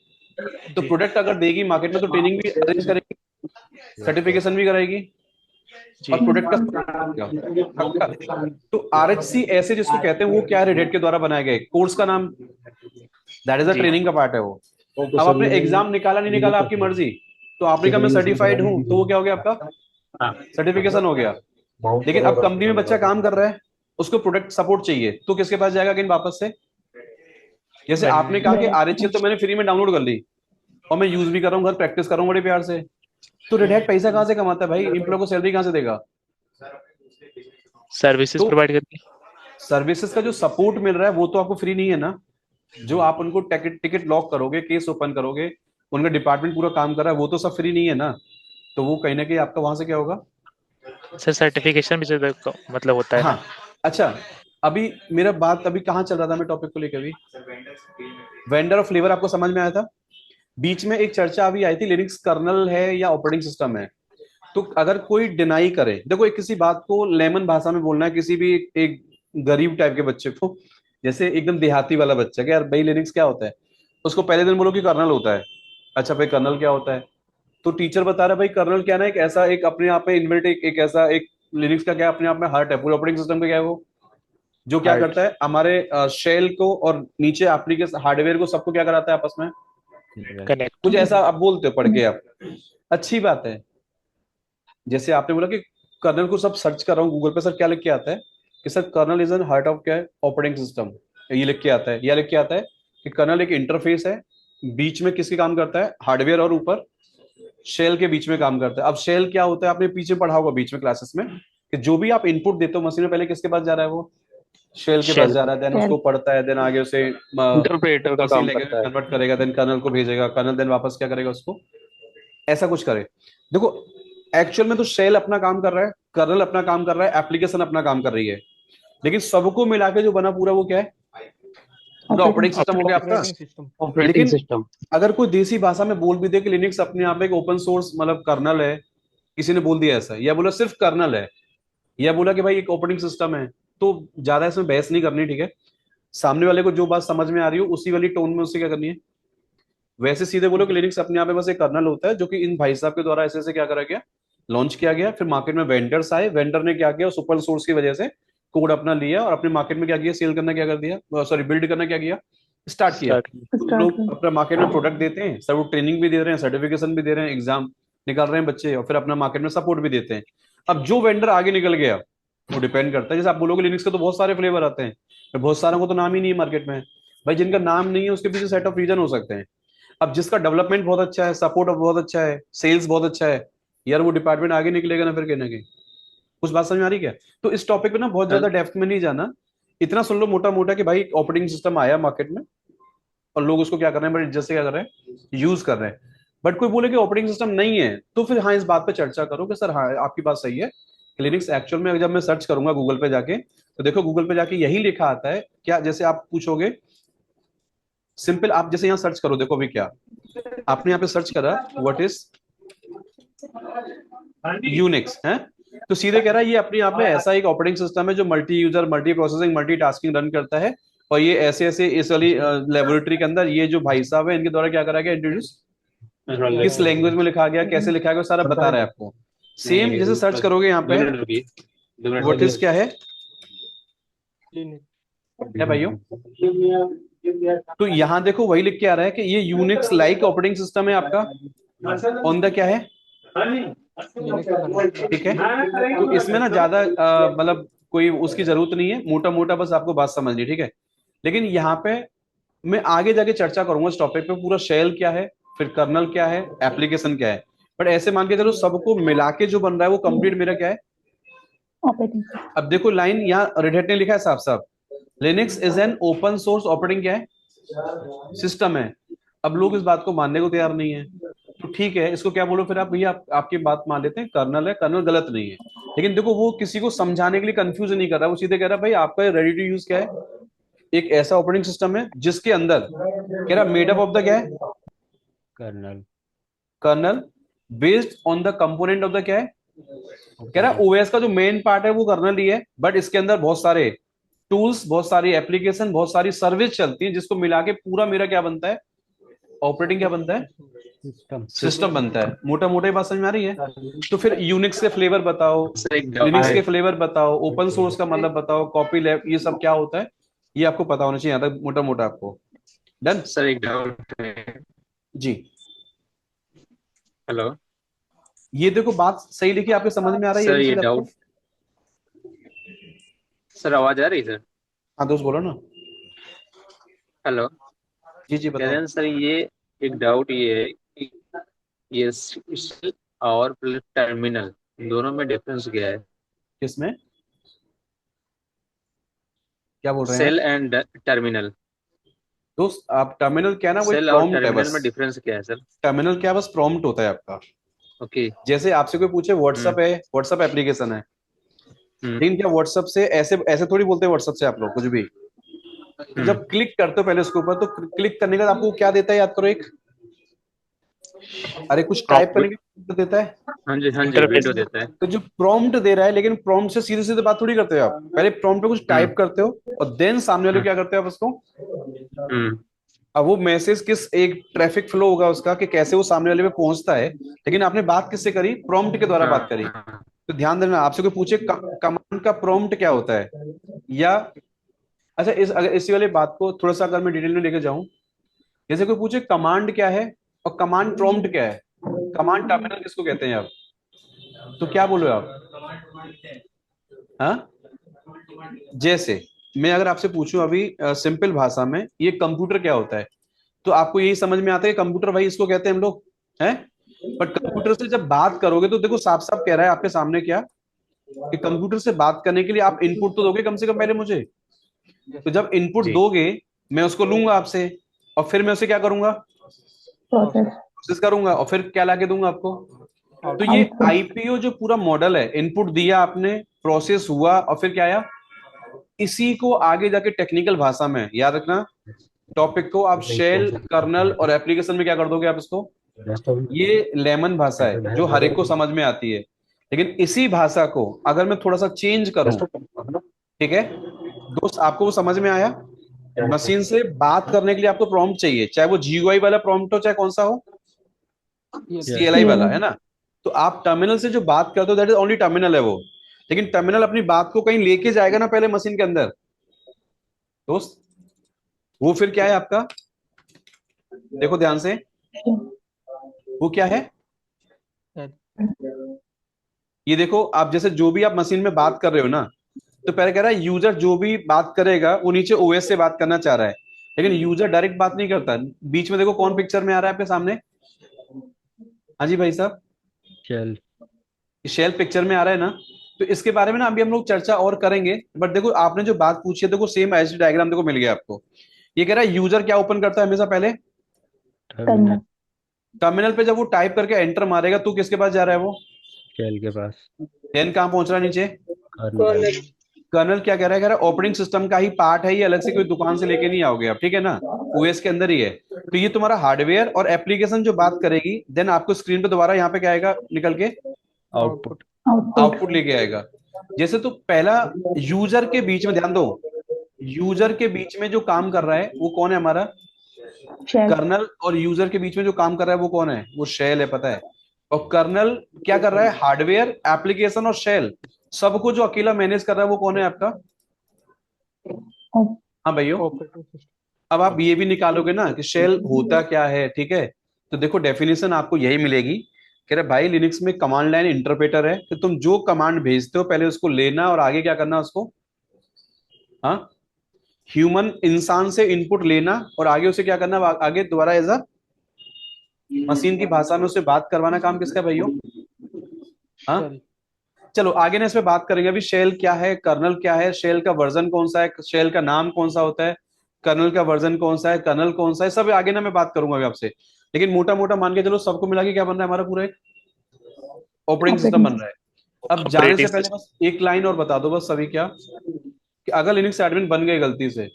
Speaker 1: तो प्रोडक्ट अगर देगी मार्केट में तो ट्रेनिंग भी अरेंज करेगी, सर्टिफिकेशन भी कराएगी और प्रोडक्ट का तो RHC ऐसे जिसको कहते हैं वो क्या है, रेड हैट के द्वारा बनाया गया कोर्स का नाम, दैट इज अ ट्रेनिंग का पार्ट है वो। अब आपने एग्जाम निकाला नहीं निकाला आपकी मर्जी, तो आपने कहा मैं सर्टिफाइड हूं तो वो क्या हो गया आपका सर्टिफिकेशन हो गया। लेकिन अब कंपनी में बच्चा काम कर रहा है, उसको प्रोडक्ट सपोर्ट चाहिए, तो किसके पास जाएगा अगेन वापस से? जैसे आपने कहा कि RHEL तो मैंने फ्री में डाउनलोड कर ली और मैं यूज भी कर रहा हूँ, घर प्रैक्टिस कर रहा हूँ बड़े प्यार से, तो रेड हैट पैसा कहाँ से कमाता है भाई, एम्प्लॉय को सैलरी कहाँ से देगा?
Speaker 3: सर्विसेज
Speaker 1: तो
Speaker 3: प्रोवाइड करती है।
Speaker 1: सर्विसेज का जो सपोर्ट मिल रहा है वो तो आपको फ्री नहीं है ना, जो आप उनको टिकट लॉक करोगे, केस ओपन करोगे, उनका डिपार्टमेंट पूरा काम कर रहा है, वो तो सब फ्री नहीं है ना, तो वो कहीं ना कहीं आपका वहां से क्या होगा
Speaker 3: सर सर्टिफिकेशन भी मतलब होता है
Speaker 1: हाँ
Speaker 3: ना?
Speaker 1: अच्छा अभी मेरा बात अभी कहाँ चल रहा था, मैं टॉपिक को लेकर भी वेंडर और फ्लेवर आपको समझ में आया था। बीच में एक चर्चा अभी आई थी लिनक्स कर्नल है या ऑपरेटिंग सिस्टम है, तो अगर कोई डिनाई करे, देखो एक किसी बात को लेमन भाषा में बोलना है किसी भी एक गरीब टाइप के बच्चे को, जैसे एकदम देहाती वाला बच्चा कि यार भाई लिनक्स क्या होता है, उसको पहले दिन बोलो कि कर्नल होता है। अच्छा भाई कर्नल क्या होता है, तो टीचर बता रहा है भाई कर्नल क्या ना एक ऐसा एक अपने आप में इनबिल्ट एक ऐसा एक लिनक्स का क्या अपने आप में हार्ट है, पूरे ऑपरेटिंग सिस्टम का क्या है वो, जो क्या करता है हमारे शेल को और नीचे एप्लीकेशन हार्डवेयर को सबको क्या कराता है आपस में
Speaker 3: कनेक्ट।
Speaker 1: कुछ ऐसा आप बोलते हो पढ़ के आप, अच्छी बात है। जैसे आपने बोला कि कर्नल को सब सर्च कर रहा हूँ गूगल पे, सर क्या लिख के आता है कि sir kernel is an heart of क्या है ऑपरेटिंग सिस्टम, ये लिख के आता है, या लिख के आता है कि कर्नल एक इंटरफेस है, बीच में किसके काम करता है हार्डवेयर और ऊपर शेल के बीच में काम करता है। अब शेल क्या होता है आपने पीछे पढ़ा होगा बीच में क्लासेस में कि जो भी आप इनपुट देते हो मशीन में पहले किसके पास जा रहा है वो शेल के पास जा रहा है, देन उसको पढ़ता है, देन आगे उसे
Speaker 8: इंटरप्रेटर का काम करता है,
Speaker 1: कन्वर्ट करेगा, देन कर्नल को भेजेगा, कर्नल देन वापस क्या करेगा उसको ऐसा कुछ करे। देखो एक्चुअल में तो शेल अपना काम कर रहा है, कर्नल अपना काम कर रहा है, एप्लीकेशन अपना काम कर रही है, लेकिन सबको मिला के जो बना पूरा वो क्या है पूरा ऑपरेटिंग सिस्टम हो गया आपका। लेकिन
Speaker 8: सिस्टम।
Speaker 1: अगर कोई देसी भाषा में बोल भी दे कि लिनक्स अपने आप एक ओपन सोर्स मतलब कर्नल है, किसी ने बोल दिया ऐसा, या बोला सिर्फ कर्नल है, या बोला कि भाई एक ऑपरेटिंग सिस्टम है, तो ज्यादा इसमें बहस नहीं करनी, ठीक है। सामने वाले को जो बात समझ में आ रही हो उसी वाली टोन में उससे क्या करनी है, वैसे सीधे बोलो कि लिनक्स अपने आप में बस एक कर्नल होता है जो कि इन भाई साहब के द्वारा ऐसे ऐसे क्या करा गया लॉन्च किया गया, फिर मार्केट में वेंडर्स आए, वेंडर ने क्या किया उस ओपन सोर्स की वजह से कोड अपना लिया और अपने मार्केट में क्या किया सेल करना क्या कर दिया, सॉरी बिल्ड करना क्या किया स्टार्ट किया। लोग अपना मार्केट में प्रोडक्ट देते हैं, सब वो ट्रेनिंग भी दे रहे हैं, सर्टिफिकेशन भी दे रहे हैं, एग्जाम निकाल रहे हैं बच्चे, और फिर अपना मार्केट में सपोर्ट भी देते हैं। अब जो वेंडर आगे निकल गया वो डिपेंड करता है, जैसे आप बोलोगे लिनक्स के तो बहुत सारे फ्लेवर आते हैं, तो बहुत सारों को तो नाम ही नहीं है मार्केट में, भाई जिनका नाम नहीं है उसके पीछे सेट ऑफ रीजन हो सकते हैं। अब जिसका डेवलपमेंट बहुत अच्छा है, सपोर्ट बहुत अच्छा है, सेल्स बहुत अच्छा है, यार वो डिपार्टमेंट आगे निकलेगा ना फिर कहीं ना कहीं। कुछ बात समझ में आ रही क्या? तो इस टॉपिक पे ना बहुत ज्यादा डेप्थ में नहीं जाना, इतना सुन लो मोटा मोटा कि भाई ऑपरेटिंग सिस्टम आया मार्केट में और लोग उसको क्या कर रहे हैं बड़ी इज्जत से क्या कर रहे हैं यूज कर रहे हैं। बट कोई बोले कि ऑपरेटिंग सिस्टम नहीं है तो फिर हाँ इस बात पे चर्चा करो कि सर हाँ आपकी बात सही है, लिनक्स एक्चुअल में जब मैं सर्च करूंगा गूगल पे जाके तो देखो गूगल पे जाके यही लिखा आता है क्या, जैसे आप पूछोगे सिंपल, आप जैसे यहाँ सर्च करो, देखो अभी क्या आपने यहाँ पे सर्च करा व्हाट इज यूनिक्स है, तो सीधे कह रहा है ये अपने आप में ऐसा एक ऑपरेटिंग सिस्टम है जो multi user multi processing multi tasking run करता है, और ये ऐसे ऐसे इस वाली लेबोरेटरी के अंदर ये जो भाई साहब है इनके द्वारा क्या करा गया इंट्रोड्यूस, किस लैंग्वेज में लिखा गया, कैसे लिखा गया, सारा बता रहा है आपको। सेम जैसे सर्च करोगे यहाँ पे व्हाट इज क्या है भाइयों, तो यहाँ देखो वही लिख के आ रहा है कि ये यूनिक्स लाइक ऑपरेटिंग सिस्टम है आपका ऑन द क्या है, ठीक है। तो इसमें ना ज्यादा मतलब कोई उसकी जरूरत नहीं है, मोटा मोटा बस आपको बात समझनी, ठीक है। लेकिन यहाँ पे मैं आगे जाके चर्चा करूंगा इस टॉपिक पे, पूरा शेल क्या है, फिर कर्नल क्या है, एप्लीकेशन क्या है। बट ऐसे मान के चलो सबको मिला के जो बन रहा है वो कंप्लीट मेरा क्या है,
Speaker 6: ऑपरेटिंग।
Speaker 1: अब देखो लाइन यहाँ रेड हैट ने लिखा है साफ साफ, Linux is an open source operating क्या है, सिस्टम है। अब लोग इस बात को मानने को तैयार नहीं है, तो ठीक है इसको क्या बोलो फिर आप, भैया आपकी बात मान लेते हैं कर्नल है, कर्नल गलत नहीं है। लेकिन देखो वो किसी को समझाने के लिए कंफ्यूज नहीं कर रहा, वो सीधे कह रहा है भाई आपका रेडी टू यूज क्या है, एक ऐसा ऑपरेटिंग सिस्टम है जिसके अंदर कह रहा मेड अप ऑफ द क्या है,
Speaker 2: kernel.
Speaker 1: Kernel based on the component of the क्या है, कह रहा ओएस का जो मेन पार्ट है वो कर्नल ही है, बट इसके अंदर बहुत सारे टूल्स, बहुत सारी एप्लीकेशन, बहुत सारी सर्विस चलती हैं, जिसको मिला के पूरा मेरा क्या बनता है, ऑपरेटिंग क्या बनता है, सिस्टम बनता है। मोटा मोटा ही बात समझ में आ रही है। तो फिर यूनिक्स के फ्लेवर बताओ,
Speaker 9: सर एक
Speaker 1: लिनक्स के फ्लेवर बताओ, ओपन सोर्स का मतलब बताओ, कॉपी लैब, ये सब क्या होता है ये आपको पता होना चाहिए यहाँ तक मोटा मोटा आपको। डन
Speaker 9: सर एक डाउट है।
Speaker 1: जी।
Speaker 9: हेलो
Speaker 1: ये देखो बात सही लिखी, आपके समझ में आ रहा है
Speaker 9: सर, ये
Speaker 1: चीज़ आपको?
Speaker 9: डाउट, सर आवाज आ रही है सर?
Speaker 1: हाँ दोस्त बोलो ना।
Speaker 9: हेलो,
Speaker 1: जी जी
Speaker 9: कह रहे
Speaker 1: बताओ।
Speaker 9: हैं सर ये एक डाउट ये है कि ये सेल और प्लस टर्मिनल दोनों में डिफरेंस क्या है?
Speaker 1: किसमें क्या बोल रहे हैं
Speaker 9: सेल
Speaker 1: आप?
Speaker 9: एंड टर्मिनल,
Speaker 1: दोस्त आप टर्मिनल क्या है ना, वो एक
Speaker 9: सेल और
Speaker 1: प्रॉम्प्ट है
Speaker 9: टर्मिनल
Speaker 1: बस।
Speaker 9: में डिफरेंस क्या है सर?
Speaker 1: टर्मिनल क्या है, बस प्रॉम्प्ट होता है आपका।
Speaker 9: ओके।
Speaker 1: जैसे आपसे कोई पूछे व्हाट्सअप है, व्हाट्सअप एप्लीकेशन है, लेकिन क्या व्हाट्सअप से ऐसे ऐसे थोड़ी बोलते हैं व्हाट्सअप से आप लोग कुछ भी। तो जब क्लिक करते हो पहले उसके ऊपर, तो क्लिक करने के बाद आपको क्या देता है याद करो, एक अरे कुछ टाइप करने के देता है।
Speaker 9: हाँ जी
Speaker 3: इंटरफेस
Speaker 9: विंडो देता है।
Speaker 1: तो जो प्रॉम्प्ट दे रहा है, लेकिन प्रॉम्प्ट से सीधे सीधे बात थोड़ी करते हो आप, पहले प्रॉम्प्ट पे कुछ टाइप करते हो और देन सामने वाले को क्या करते हो आप उसको, अब वो मैसेज किस एक ट्रैफिक फ्लो होगा उसका कि कैसे वो सामने वाले पे पहुंचता है, लेकिन आपने बात किससे करी, प्रॉम्प्ट के द्वारा बात करी। तो ध्यान देना, आपसे कोई पूछे कमांड का प्रॉम्प्ट क्या होता है, या अच्छा अगर इसी वाली बात को थोड़ा सा अगर मैं डिटेल में लेके जाऊं, जैसे कोई पूछे कमांड क्या है और कमांड प्रॉम्प्ट क्या है, कमांड टर्मिनल किसको कहते हैं आप, तो क्या बोलो आप? हाँ, जैसे मैं अगर आपसे पूछूं अभी सिंपल भाषा में ये कंप्यूटर क्या होता है, तो आपको यही समझ में आता है कि कंप्यूटर भाई इसको कहते हैं हम लोग हैं। बट कंप्यूटर से जब बात करोगे तो देखो साफ साफ कह रहा है आपके सामने क्या, कि कंप्यूटर से बात करने के लिए आप इनपुट तो दोगे कम से कम पहले मुझे। तो जब इनपुट दोगे मैं उसको लूंगा आपसे, और फिर मैं उसे क्या करूंगा, प्रोसेस करूंगा, और फिर क्या लाके दूंगा आपको। तो ये आईपीओ जो पूरा मॉडल है, इनपुट दिया आपने, प्रोसेस हुआ, और फिर क्या आया, इसी को आगे जाके टेक्निकल भाषा में याद रखना, टॉपिक को आप शेल, कर्नल और एप्लीकेशन में क्या कर दोगे आप इसको, ये लेमन भाषा है जो हर एक को समझ में आती है। लेकिन इसी भाषा को अगर मैं थोड़ा सा चेंज करूं, ठीक है दोस्त, आपको वो समझ में आया, मशीन से बात करने के लिए आपको प्रॉम्प्ट चाहिए, चाहे वो जीयूआई वाला प्रॉम्प्ट हो चाहे कौन सा हो, सीएलआई वाला है ना। तो आप टर्मिनल से जो बात करते हो दैट इज ओनली टर्मिनल है वो, लेकिन टर्मिनल अपनी बात को कहीं लेके जाएगा ना पहले मशीन के अंदर दोस्त, वो फिर क्या है आपका, देखो ध्यान से, वो क्या है, ये देखो आप जैसे जो भी आप मशीन में बात कर रहे हो ना, तो पहले कह रहा है यूजर जो भी बात करेगा वो नीचे ओएस से बात करना चाह रहा है, लेकिन यूजर डायरेक्ट बात नहीं करता। बीच में देखो कौन पिक्चर में आ रहा है आपके सामने, हाँ जी भाई साहब,
Speaker 2: शेल।
Speaker 1: शेल पिक्चर में आ रहा है ना। तो इसके बारे में ना अभी हम लोग चर्चा और करेंगे, बट देखो आपने जो बात पूछी है देखो सेम एज डायग्राम देखो मिल गया आपको। ये कह रहा है यूजर क्या ओपन करता है हमेशा पहले,
Speaker 2: टर्मिनल।
Speaker 1: टर्मिनल पे जब वो टाइप करके एंटर मारेगा तो किसके पास जा रहा है वो,
Speaker 2: शेल के पास।
Speaker 1: देन कहां पहुंच रहा है नीचे,
Speaker 2: कर्नल।
Speaker 1: कर्नल क्या कह रहा है, कह रहा है ऑपरेटिंग सिस्टम का ही पार्ट है ये, अलग से कोई दुकान से लेके नहीं आओगे आप, ठीक है ना, ओएस के अंदर ही है। तो ये तुम्हारा हार्डवेयर और एप्लीकेशन जो बात करेगी, देन आपको स्क्रीन पे दोबारा यहाँ पे क्या आएगा निकल के,
Speaker 2: आउटपुट।
Speaker 1: आउटपुट लेके आएगा। जैसे तो पहला यूजर के बीच में ध्यान दो, यूजर के बीच में जो काम कर रहा है वो कौन है हमारा, कर्नल, और यूजर के बीच में जो काम कर रहा है वो कौन है, वो शेल है, पता है। और कर्नल क्या कर रहा है, हार्डवेयर, एप्लीकेशन और शेल सबको जो अकेला मैनेज कर रहा है वो कौन है आपका, हाँ भैया। अब आप ये भी निकालोगे ना कि शेल होता क्या है, ठीक है। तो देखो डेफिनेशन आपको यही मिलेगी, कह रहे भाई लिनक्स में कमांड लाइन इंटरप्रेटर है, तो तुम जो कमांड भेजते हो पहले उसको लेना और आगे क्या करना उसको, हाँ ह्यूमन इंसान से इनपुट लेना और आगे उसे क्या करना, आगे दोबारा एज अ मशीन की भाषा में उसे बात करवाना काम किसका है भाइयों? हाँ, चलो आगे ना इस पे बात करेंगे। अभी शेल क्या है, कर्नल क्या है, शेल का वर्जन कौन सा है, शेल का नाम कौन सा होता है, कर्नल का वर्जन कौन सा है, कर्नल कौन सा है, सब आगे ना मैं बात करूंगा अभी आपसे। लेकिन मोटा मोटा मान के चलो सबको मिला के क्या बन रहा है हमारा पूरा एक ऑपरेटिंग सिस्टम बन रहा है। अब जाने से पहले बस एक लाइन और बता दो बस सभी क्या, कि अगर लिनक्स एडमिन बन गए गलती से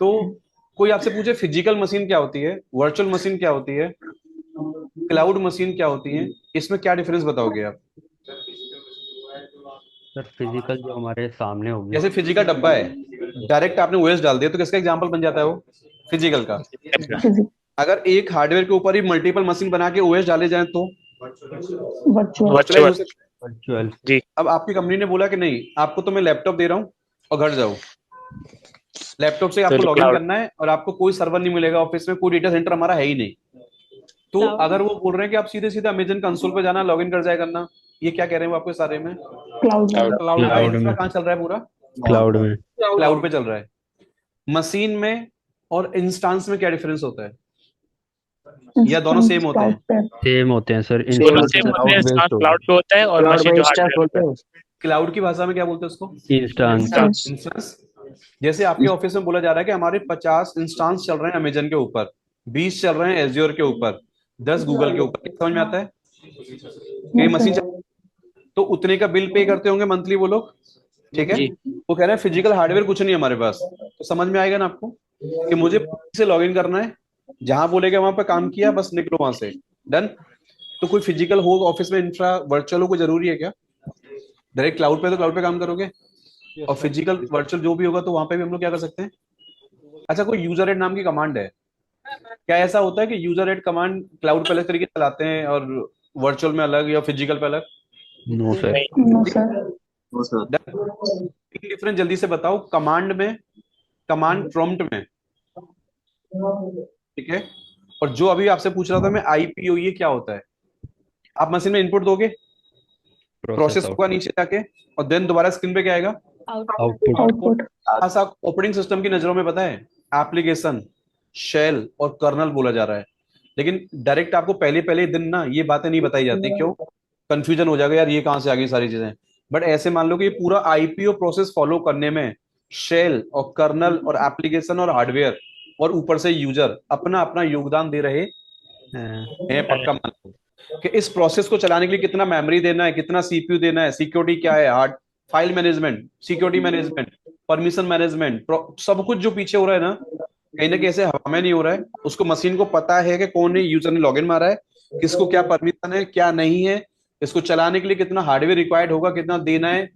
Speaker 1: तो कोई आपसे पूछे फिजिकल मशीन क्या होती है, वर्चुअल मशीन क्या होती है, क्लाउड मशीन क्या होती है, इसमें क्या डिफरेंस बताओगे आप?
Speaker 2: सर फिजिकल जो हमारे सामने होगी,
Speaker 1: जैसे फिजिकल डब्बा है, डायरेक्ट आपने ओएस डाल दिया तो किसका एग्जांपल बन जाता है वो? फिजिकल का। अगर एक हार्डवेयर के ऊपर ही मल्टीपल मशीन बना के ओएस डाले जाए तो
Speaker 2: वर्चुअल।
Speaker 3: जी।
Speaker 1: अब आपकी कंपनी ने बोला कि नहीं, आपको तो मैं लैपटॉप दे रहा हूँ और घर जाओ, लैपटॉप से आपको लॉगिन करना है और आपको कोई सर्वर नहीं मिलेगा ऑफिस में, कोई डेटा सेंटर हमारा है ही नहीं। तो अगर वो बोल रहे हैं कि आप सीधे सीधे अमेजन कंसोल पे जाना, लॉगिन कर जाया करना, ये क्या कह रहे हैं वो आपके सारे में?
Speaker 2: क्लाउड में।
Speaker 1: कहाँ चल रहा है पूरा?
Speaker 2: क्लाउड में।
Speaker 1: क्लाउड पे चल रहा है। मशीन में और इंस्टांस में क्या डिफरेंस होता है, या दोनों सेम होते हैं?
Speaker 2: सेम होते हैं सर।
Speaker 3: क्लाउड पे होता है और मशीन जो हार्डवेयर है।
Speaker 1: क्लाउड की भाषा में क्या बोलते हैं उसको?
Speaker 2: इंस्टांस।
Speaker 1: जैसे आपके ऑफिस में बोला जा रहा है कि हमारे 50 इंस्टांस चल रहे हैं अमेजन के ऊपर, 20 चल रहे हैं एज्योर के ऊपर, 10 गूगल के ऊपर, समझ में आता है कि मशीन तो उतने का बिल पे करते होंगे मंथली वो लोग, ठीक है? वो कह रहे हैं फिजिकल हार्डवेयर कुछ नहीं हमारे पास। तो समझ में आएगा ना आपको कि मुझे से लॉगिन करना है, जहां बोलेगा वहां पर काम किया, बस निकलो वहां से, डन। तो कोई फिजिकल हो ऑफिस में, इंफ्रा वर्चुअल हो, कोई जरूरी है क्या? डायरेक्ट क्लाउड पे तो क्लाउड पे काम करोगे, और फिजिकल वर्चुअल जो भी होगा तो वहां पे भी हम लोग क्या कर सकते हैं? अच्छा, कोई यूजर एड नाम की कमांड है, क्या ऐसा होता है कि यूजर एड कमांड क्लाउड पे अलग तरीके से चलाते हैं और वर्चुअल में अलग या फिजिकल पे अलग?
Speaker 2: No sir.
Speaker 1: डिफरेंस जल्दी से बताओ कमांड में, कमांड प्रॉम्प्ट में, ठीक है? और जो अभी आपसे पूछ रहा था मैं आईपीओ, ये क्या होता है? आप मशीन में इनपुट दोगे, प्रोसेस होगा नीचे जाके, और देन दोबारा स्क्रीन पे क्या आएगा?
Speaker 2: आउटपुट।
Speaker 1: ऐसा ऑपरेटिंग सिस्टम की नजरों में पता है एप्लीकेशन, शेल और कर्नल बोला जा रहा है, लेकिन डायरेक्ट आपको पहले पहले दिन ना ये बातें नहीं बताई जाती। क्यों? कंफ्यूजन हो जाएगा यार, ये कहां से आ गई सारी चीजें। बट ऐसे मान लो कि ये पूरा आईपीओ प्रोसेस फॉलो करने में शेल और कर्नल और एप्लीकेशन और हार्डवेयर और ऊपर से यूजर अपना अपना योगदान दे रहे हैं। पक्का मान लो कि इस प्रोसेस को चलाने के लिए कितना मेमोरी देना है, कितना सीपीयू देना है, सिक्योरिटी क्या है, hard file management, security management, permission management, सब कुछ जो पीछे हो रहा है ना, कहीं ना कहीं ऐसे हवा में नहीं हो रहा है। उसको मशीन को पता है कि कौन है यूजर ने लॉगिन मारा है, किसको क्या परमिशन है, क्या नहीं है, इसको चलाने के लिए कितना हार्डवेयर रिक्वायर्ड होगा, कितना देना है,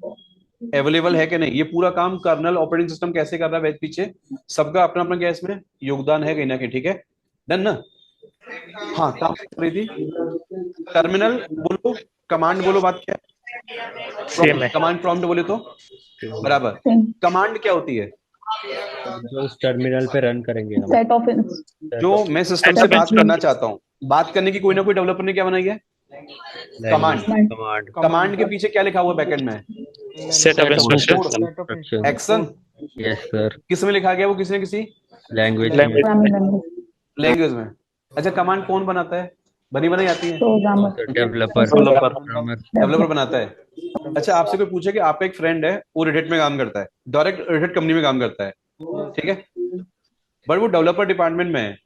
Speaker 1: अवेलेबल है कि नहीं। ये पूरा काम कर्नल ऑपरेटिंग सिस्टम कैसे कर रहा है पीछे, सबका अपना अपना क्या इसमें योगदान है कहीं ना कहीं, ठीक है? डन ना? हाँ, काम कर रही थी। टर्मिनल बोलो, कमांड बोलो, बात क्या है? कमांड प्रॉम्प्ट बोले तो बराबर। कमांड क्या होती है?
Speaker 2: जो उस टर्मिनल पे रन करेंगे हम।
Speaker 6: सेट ऑफ
Speaker 1: जो मैं सिस्टम से बात करना चाहता हूँ, बात करने की कोई ना कोई डेवलपर ने क्या बनाई है? कमांड। कमांड के पीछे क्या लिखा हुआ बैकएंड में?
Speaker 3: Set of instruction.
Speaker 1: Action.
Speaker 2: Yes sir.
Speaker 1: किस में लिखा गया वो? किसी ने किसी
Speaker 2: लैंग्वेज
Speaker 1: में। अच्छा, कमांड कौन बनाता है? बनी बनाई आती है?
Speaker 2: डेवलपर
Speaker 1: बनाता है। अच्छा, आपसे कोई पूछे कि आपका एक फ्रेंड है, वो रेडिट में काम करता है, डायरेक्ट रेडिट कंपनी में काम करता है, ठीक है, बट वो डेवलपर डिपार्टमेंट में है।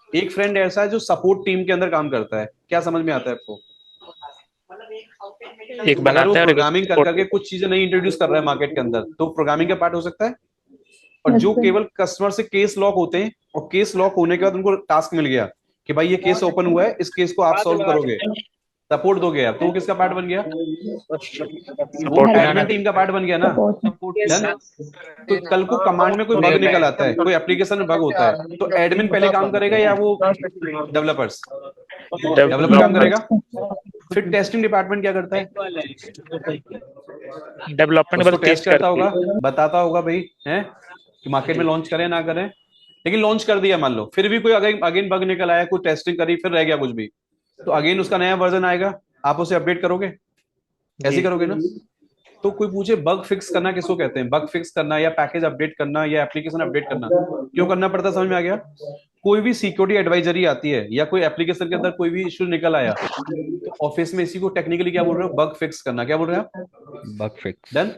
Speaker 1: एक फ्रेंड ऐसा है जो सपोर्ट टीम के अंदर काम करता है, क्या समझ में आता है आपको?
Speaker 3: एक बनाता है,
Speaker 1: प्रोग्रामिंग कर करके कुछ चीजें नहीं इंट्रोड्यूस कर रहा है मार्केट के अंदर, तो प्रोग्रामिंग का पार्ट हो सकता है। और जो केवल कस्टमर से केस लॉक होते हैं, और केस लॉक होने के बाद उनको टास्क मिल गया कि भाई ये केस ओपन हुआ है, इस केस को आप सॉल्व करोगे, सपोर्ट दोगे आप, तो वो किसका पार्ट बन गया? वो एडमिन टीम का पार्ट बन गया ना। तो कल को कमांड में कोई बग निकल आता है, कोई एप्लीकेशन में बग होता है, तो एडमिन पहले काम करेगा या वो डेवलपर काम करेगा? फिर टेस्टिंग डिपार्टमेंट क्या करता है?
Speaker 3: डेवलपमेंट
Speaker 1: टेस्ट करता होगा, बताता होगा भाई है कि मार्केट में लॉन्च करें ना करें। लेकिन लॉन्च कर दिया मान लो, फिर भी कोई अगेन बग निकल आया, कोई टेस्टिंग करी, फिर रह गया कुछ भी, तो अगेन उसका नया वर्जन आएगा, आप उसे अपडेट करोगे? ऐसे करोगे ना? तो कोई पूछे बग फिक्स करना किसको कहते हैं, बग फिक्स करना या पैकेज अपडेट करना या एप्लीकेशन अपडेट करना क्यों करना पड़ता है, समझ में आ गया। कोई भी सिक्योरिटी एडवाइजरी आती है या कोई एप्लीकेशन के अंदर कोई भी इश्यू निकल आया तो ऑफिस में इसी को टेक्निकली क्या बोल रहे हो, बग फिक्स करना। क्या बोल रहे हैं आप,
Speaker 2: बग फिक्स।
Speaker 1: डन।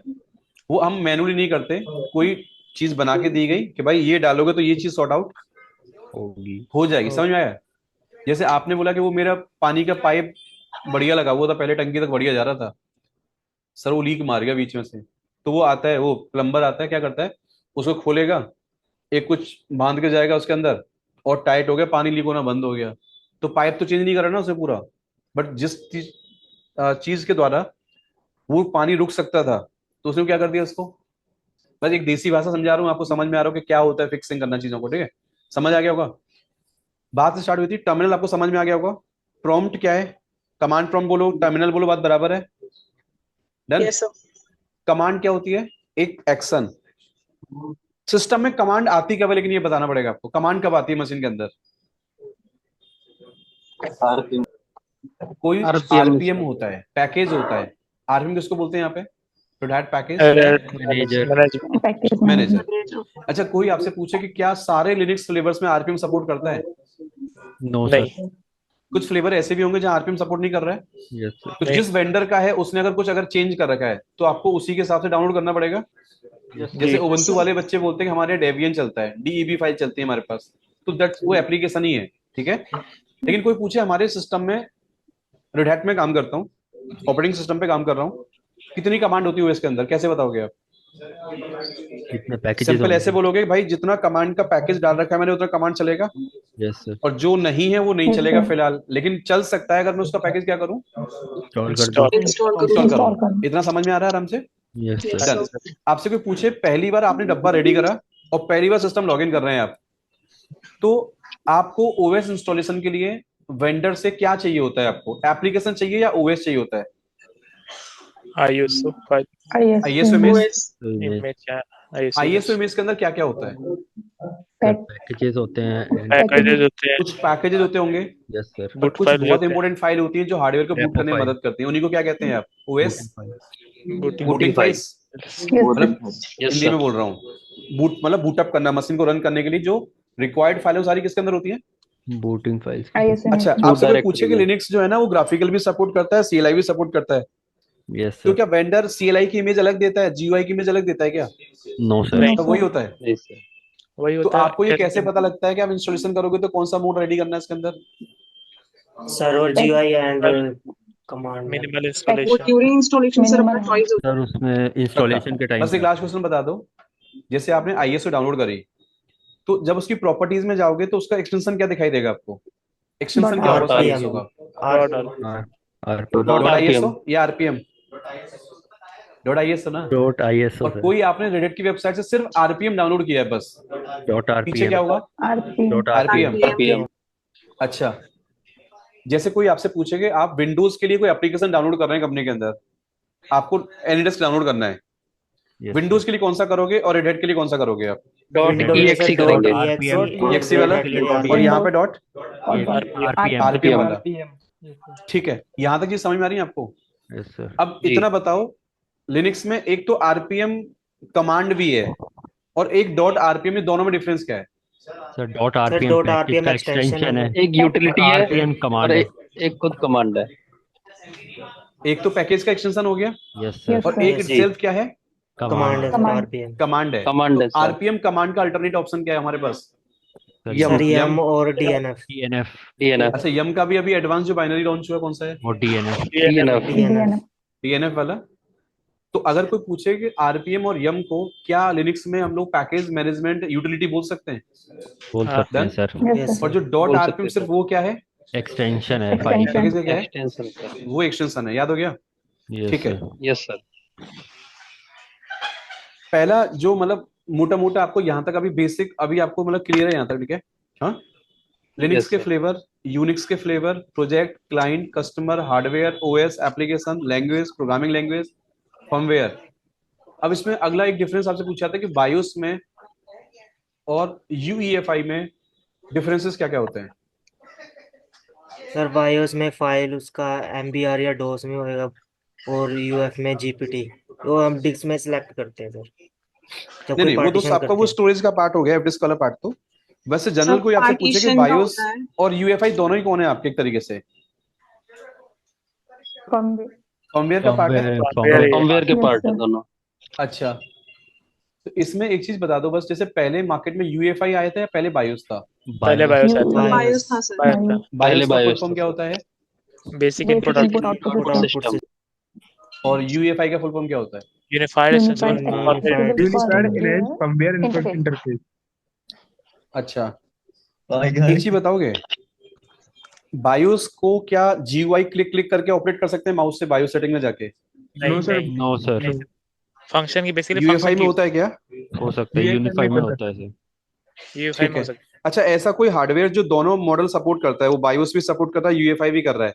Speaker 1: वो हम मैनुअली नहीं करते, कोई चीज बना के दी गई कि भाई ये डालोगे तो ये चीज सॉर्ट आउट
Speaker 2: होगी,
Speaker 1: हो जाएगी, समझ में आया। जैसे आपने बोला कि वो मेरा पानी का पाइप बढ़िया लगा हुआ था, पहले टंकी तक बढ़िया जा रहा था, सर वो लीक मार गया बीच में से, तो वो आता है, वो प्लम्बर आता है, क्या करता है, उसको खोलेगा, एक कुछ बांध के जाएगा उसके अंदर और टाइट हो गया, पानी लीक होना बंद हो गया, तो पाइप तो चेंज नहीं करा ना उसे पूरा, बट जिस चीज के द्वारा वो पानी रुक सकता था तो उसने क्या कर दिया उसको। बस एक देसी भाषा समझा रहा हूँ आपको, समझ में आ रहा हो कि क्या होता है फिक्सिंग करना चीजों को, ठीक है, समझ आ गया होगा। बात से स्टार्ट हुई थी, टर्मिनल आपको समझ में आ गया होगा। प्रॉम्प्ट क्या है, कमांड प्रॉम्प्ट बोलो, टर्मिनल बोलो, बात बराबर है, डन। कमांड क्या होती है, एक एक्शन। सिस्टम में कमांड आती कब है, लेकिन ये बताना पड़ेगा आपको, कमांड कब आती है मशीन के अंदर। कोई आरपीएम होता है, पैकेज होता है, आरपीएम किसको बोलते हैं यहाँ पे, टू दैट पैकेज मैनेजर। अच्छा कोई आपसे पूछे कि क्या सारे लिनक्स फ्लेवर्स में आरपीएम सपोर्ट करता है,
Speaker 2: नो सर।
Speaker 1: कुछ फ्लेवर ऐसे भी होंगे जहां आरपीएम सपोर्ट नहीं कर रहा है,
Speaker 2: यस सर।
Speaker 1: तो जिस वेंडर का है उसने अगर कुछ चेंज कर रखा है तो आपको उसी के हिसाब से डाउनलोड करना पड़ेगा। जैसे उबंटू वाले बच्चे बोलते हैं कि हमारे डेबियन चलता है, डीईबी फाइल चलती है हमारे पास, तो दैट्स वो एप्लीकेशन ही है, ठीक है। लेकिन कोई पूछे हमारे सिस्टम में, रेड हैट में काम करता हूँ, ऑपरेटिंग सिस्टम पे काम कर रहा हूँ, कितनी कमांड होती है इसके अंदर, कैसे बताओगे आप,
Speaker 2: कितने पैकेजेस
Speaker 1: सिंपल ऐसे बोलोगे भाई जितना कमांड का पैकेज डाल रखा है मैंने उतना कमांड चलेगा,
Speaker 2: यस सर।
Speaker 1: और जो नहीं है वो नहीं चलेगा फिलहाल, लेकिन चल सकता है अगर मैं उसका पैकेज क्या करूं,
Speaker 2: इंस्टॉल कर दो।
Speaker 1: इंस्टॉल करूं। इतना समझ में आ रहा है आराम से,
Speaker 2: यस
Speaker 1: डन।
Speaker 2: सर।
Speaker 1: आपसे कोई पूछे पहली बार आपने डब्बा रेडी करा और पहली बार सिस्टम लॉगिन कर रहे हैं आप, तो आपको ओएस इंस्टॉलेशन के लिए वेंडर से क्या चाहिए होता है, आपको एप्लीकेशन चाहिए या ओएस चाहिए होता है,
Speaker 3: ISO
Speaker 1: इमेज के अंदर क्या क्या होता है,
Speaker 2: पैकेजेस होते हैं,
Speaker 3: पैकेजेस होते हैं,
Speaker 1: कुछ पैकेजेस होते होंगे,
Speaker 2: यस सर।
Speaker 1: बट कुछ बहुत इंपॉर्टेंट फाइल होती है जो हार्डवेयर को बूट करने में मदद करती है, उन्हीं को क्या कहते हैं आप, ओएस बूटिंग फाइल्स, मतलब हिंदी में बोल रहा हूँ, बूट मतलब बूटअप करना, मशीन को रन करने के लिए जो रिक्वायर्ड फाइल है सारी किसके अंदर होती है,
Speaker 2: बूटिंग फाइल्स।
Speaker 1: अच्छा आपसे कोई पूछे कि लिनक्स जो है ना वो ग्राफिकल भी सपोर्ट करता है, सीएलआई भी सपोर्ट करता है,
Speaker 2: यस
Speaker 1: तो
Speaker 2: सर।
Speaker 1: क्या वेंडर सीएलआई की इमेज अलग देता है, जीयूआई की इमेज अलग देता है क्या,
Speaker 2: नो सर।
Speaker 1: तो वही होता है।
Speaker 3: वही
Speaker 1: तो
Speaker 3: होता है।
Speaker 1: आपको ये कैसे पता लगता है कि आप इंस्टॉलेशन करोगे तो कौन सा मोड रेडी करना है इसके अंदर,
Speaker 10: server GUI and command
Speaker 3: minimal installation
Speaker 6: during installation sir अपना चॉइस
Speaker 2: सर उसमें इंस्टॉलेशन के टाइम
Speaker 1: बस एक लास्ट क्वेश्चन बता दो, जैसे आपने आईएसओ डाउनलोड करी तो जब उसकी प्रॉपर्टीज में जाओगे तो उसका एक्सटेंशन क्या दिखाई देगा आपको, एक्सटेंशन क्या होगा, डॉट आईएसओ या आरपीएम, डॉट आईएसओ ना,
Speaker 2: डॉट आईएसओ।
Speaker 1: और कोई आपने रेडिट की वेबसाइट से सिर्फ आरपीएम डाउनलोड किया है बस,
Speaker 2: डॉट
Speaker 1: पीछे
Speaker 2: आरपीएम।
Speaker 1: क्या होगा,
Speaker 2: डॉट
Speaker 1: आरपीएम। अच्छा जैसे कोई आपसे पूछेगा आप विंडोज के लिए कोई एप्लीकेशन डाउनलोड कर रहे हैं कंपनी के अंदर, आपको एनीडेस्क डाउनलोड करना है, विंडोज के लिए कौन सा करोगे और रेड हैट के लिए कौन सा करोगे आप,
Speaker 8: .exe करेंगे।
Speaker 1: EXE वाला, और यहाँ पे डॉट आरपीएम वाला, ठीक है। यहाँ तक ये समझ में आ रही है आपको।
Speaker 2: Yes sir.
Speaker 1: अब इतना बताओ, लिनक्स में एक तो आरपीएम कमांड भी है और एक डॉट आरपीएम, में दोनों में डिफरेंस क्या है,
Speaker 2: सर डॉट आरपीएम एक्सटेंशन है,
Speaker 8: एक यूटिलिटी है
Speaker 2: आरपीएम कमांड
Speaker 8: और
Speaker 2: है।
Speaker 8: एक खुद कमांड है।
Speaker 1: एक तो पैकेज का एक्सटेंशन हो गया
Speaker 2: यस सर।
Speaker 1: और एक इटसेल्फ क्या है,
Speaker 2: कमांड
Speaker 10: आरपीएम
Speaker 1: कमांड है।
Speaker 8: कमांड है सर।
Speaker 1: आरपीएम कमांड का अल्टरनेट ऑप्शन क्या है हमारे पास,
Speaker 10: सर यम और डीएनएफ।
Speaker 2: डीएनएफ।
Speaker 1: अच्छा यम का भी अभी एडवांस जो बाइनरी लॉन्च हुआ कौन सा है,
Speaker 2: और डीएनएफ।
Speaker 1: डीएनएफ वाला। तो अगर कोई पूछे कि आरपीएम और यम को क्या लिनक्स में हम लोग पैकेज मैनेजमेंट यूटिलिटी बोल सकते हैं,
Speaker 2: बोल सकते हैं सर।
Speaker 1: और जो डॉट आरपीएम सिर्फ वो क्या है,
Speaker 2: एक्सटेंशन है फाइल का।
Speaker 1: पैकेज का क्या है,
Speaker 8: एक्सटेंशन।
Speaker 1: वो एक्सटेंशन है, याद हो गया, ठीक है।
Speaker 8: Yes sir.
Speaker 1: पहला जो मतलब मोटा मोटा आपको यहाँ तक अभी बेसिक अभी आपको मतलब क्लियर है यहाँ तक, ठीक है। हाँ लिनक्स के फ्लेवर, यूनिक्स के flavour, project, client, customer, hardware, OS, application, language, programming language, firmware. अब इसमें अगला एक डिफरेंस आपसे पूछा था कि बायोस में और यूईएफआई में डिफरेंसेस क्या क्या होते हैं।
Speaker 10: सर बायोस में फाइल उसका एमबीआर या डोस में होएगा और यूएफ में जीपीटी। वो हम डिस्क में सिलेक्ट करते हैं सर, जब
Speaker 1: नहीं
Speaker 10: कोई
Speaker 1: नहीं, वो तो
Speaker 10: पार्टीशन
Speaker 1: आपका
Speaker 10: करते
Speaker 1: वो
Speaker 10: हैं।
Speaker 1: स्टोरेज का पार्ट हो गया, डिस्क वाला पार्ट। तो वैसे जनरल
Speaker 11: सब
Speaker 1: कोई आपसे पूछे कि
Speaker 11: partition का
Speaker 1: बायोस
Speaker 11: होता है।
Speaker 1: और यूएफआई दोनों ही कौन है आपके एक तरीके से? फर्मवेयर का पार्ट है।
Speaker 8: फर्मवेयर के पार्ट है दोनों।
Speaker 1: अच्छा, तो इसमें एक चीज बता दो बस, जैसे पहले मार्केट में यूएफआई आया था या पहले बायोस था?
Speaker 3: पहले बायोस आया था।
Speaker 11: बायोस था सर।
Speaker 3: बायोस था।
Speaker 1: बायोस का फुल
Speaker 8: बायोस
Speaker 1: फॉर्म
Speaker 8: था।
Speaker 1: क्या होता है?
Speaker 3: Basic input output
Speaker 10: output
Speaker 8: system.
Speaker 1: और यूएफआई का फुल फॉर्म क्या होता है?
Speaker 3: Unified
Speaker 10: Unified
Speaker 5: Unified Enhanced Firmware Interface.
Speaker 1: अच्छा, एक चीज बताओगे, बायोस को क्या जीयूआई क्लिक क्लिक करके ऑपरेट कर सकते हैं माउस से बायोस सेटिंग में जाके?
Speaker 3: नहीं
Speaker 5: sir.
Speaker 3: नहीं
Speaker 2: नो सर,
Speaker 3: फंक्शन की बेसिकली
Speaker 1: यूएफआई
Speaker 3: फंक्शन
Speaker 1: में
Speaker 3: की
Speaker 1: होता है क्या?
Speaker 2: हो सकता है, यूनिफाई में होता है सर।
Speaker 3: यूएफआई
Speaker 1: ठीक
Speaker 3: में हो
Speaker 1: है।
Speaker 3: सकता
Speaker 1: अच्छा, ऐसा कोई हार्डवेयर जो दोनों मॉडल सपोर्ट करता है, वो बायोस भी सपोर्ट करता है, यूएफआई भी कर रहा है,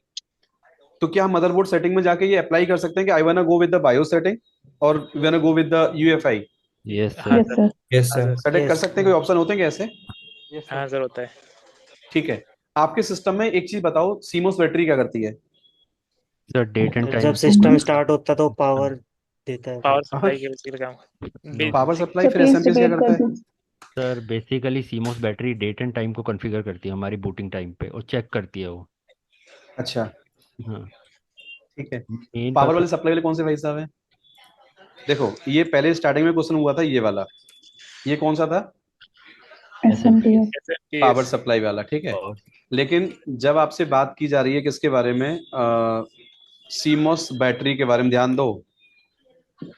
Speaker 1: तो क्या हम मदरबोर्ड सेटिंग में जाके ये अप्लाई कर सकते हैं कि I want go with the BIOS setting और we want go with the UEFI?
Speaker 2: Yes
Speaker 3: है।
Speaker 2: सर।
Speaker 3: हाँ
Speaker 10: यस
Speaker 3: सर।
Speaker 1: सेलेक्ट कर सकते हैं? कोई ऑप्शन होते हैं क्या ऐसे?
Speaker 3: हाँ सर होता है।
Speaker 1: ठीक है। आपके सिस्टम में एक चीज बताओ, सीमोस बैटरी क्या करती है?
Speaker 2: सर डेट एंड
Speaker 10: जब
Speaker 2: टाइम।
Speaker 10: सिस्टम स्टार्ट होता है तो पावर देता है
Speaker 3: पावर
Speaker 10: सर।
Speaker 3: सप्लाई के बेसिकली काम।
Speaker 1: पावर सप्लाई, फिर एसएमपीएस क्या करता है?
Speaker 2: Sir basically CMOS battery date and time को कॉन्फ़िगर करती है हमारी बूटिंग टाइम पे और चेक करती है वो।
Speaker 1: अच्छा,
Speaker 2: हाँ,
Speaker 1: ठीक है।
Speaker 2: मेन
Speaker 1: पावर वाले सप्लाई वाले कौन से भाई साहब हैं? देखो, ये पहले स्टार्टिंग में क्वेश्चन हुआ था ये वाला, ये कौन सा था? पावर सप्लाई वाला, ठीक है। लेकिन जब आपसे बात की जा रही है किसके बारे में, सीमोस बैटरी के बारे में, ध्यान दो,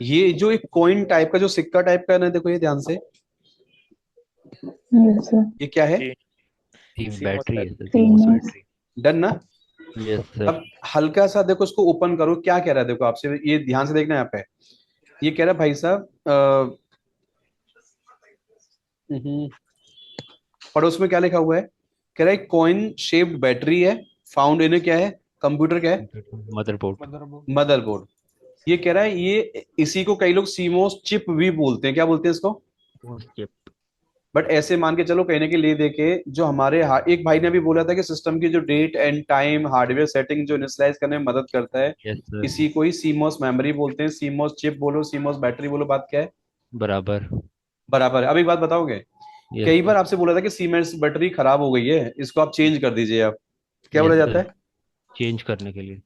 Speaker 1: ये जो एक कॉइन टाइप का जो सिक्का टाइप का है ना, देखो ये ध्यान से, ये क्या है?
Speaker 2: बैटरी है सर, सीमोस बैटरी।
Speaker 1: डन ना?
Speaker 2: Yes sir.
Speaker 1: अब हल्का सा देखो, उसको ओपन करो, क्या कह रहा है देखो आपसे, ये ध्यान से देखना यहाँ पे। ये कह रहा है भाई साहब, पड़ोस में क्या लिखा हुआ है? कह रहा है कॉइन शेप्ड बैटरी है, फाउंड इन क्या है? कंप्यूटर क्या है?
Speaker 2: मदरबोर्ड।
Speaker 1: मदरबोर्ड। ये कह रहा है, ये इसी को कई लोग सीमोस चिप भी बोलते हैं। क्या बोलते हैं इसको?
Speaker 2: चिप।
Speaker 1: बट ऐसे मान के चलो, कहने के लिए देखे, जो हमारे एक भाई ने भी बोला था कि सिस्टम की जो date and time hardware setting जो इनिशियलाइज करने में मदद करता है,
Speaker 2: यस सर।
Speaker 1: इसी को ही सीमोस मेमोरी बोलते हैं। सीमोस चिप बोलो, सीमोस बैटरी बोलो, बात क्या है?
Speaker 2: बराबर।
Speaker 1: बराबर है। अब एक बात बताओगे,
Speaker 2: Yes,
Speaker 1: कई बार आपसे बोला था कि सीमेंस बैटरी खराब हो गई है, इसको आप चेंज कर दीजिए। आप क्या बोला जाता है?
Speaker 2: चेंज करने के लिए।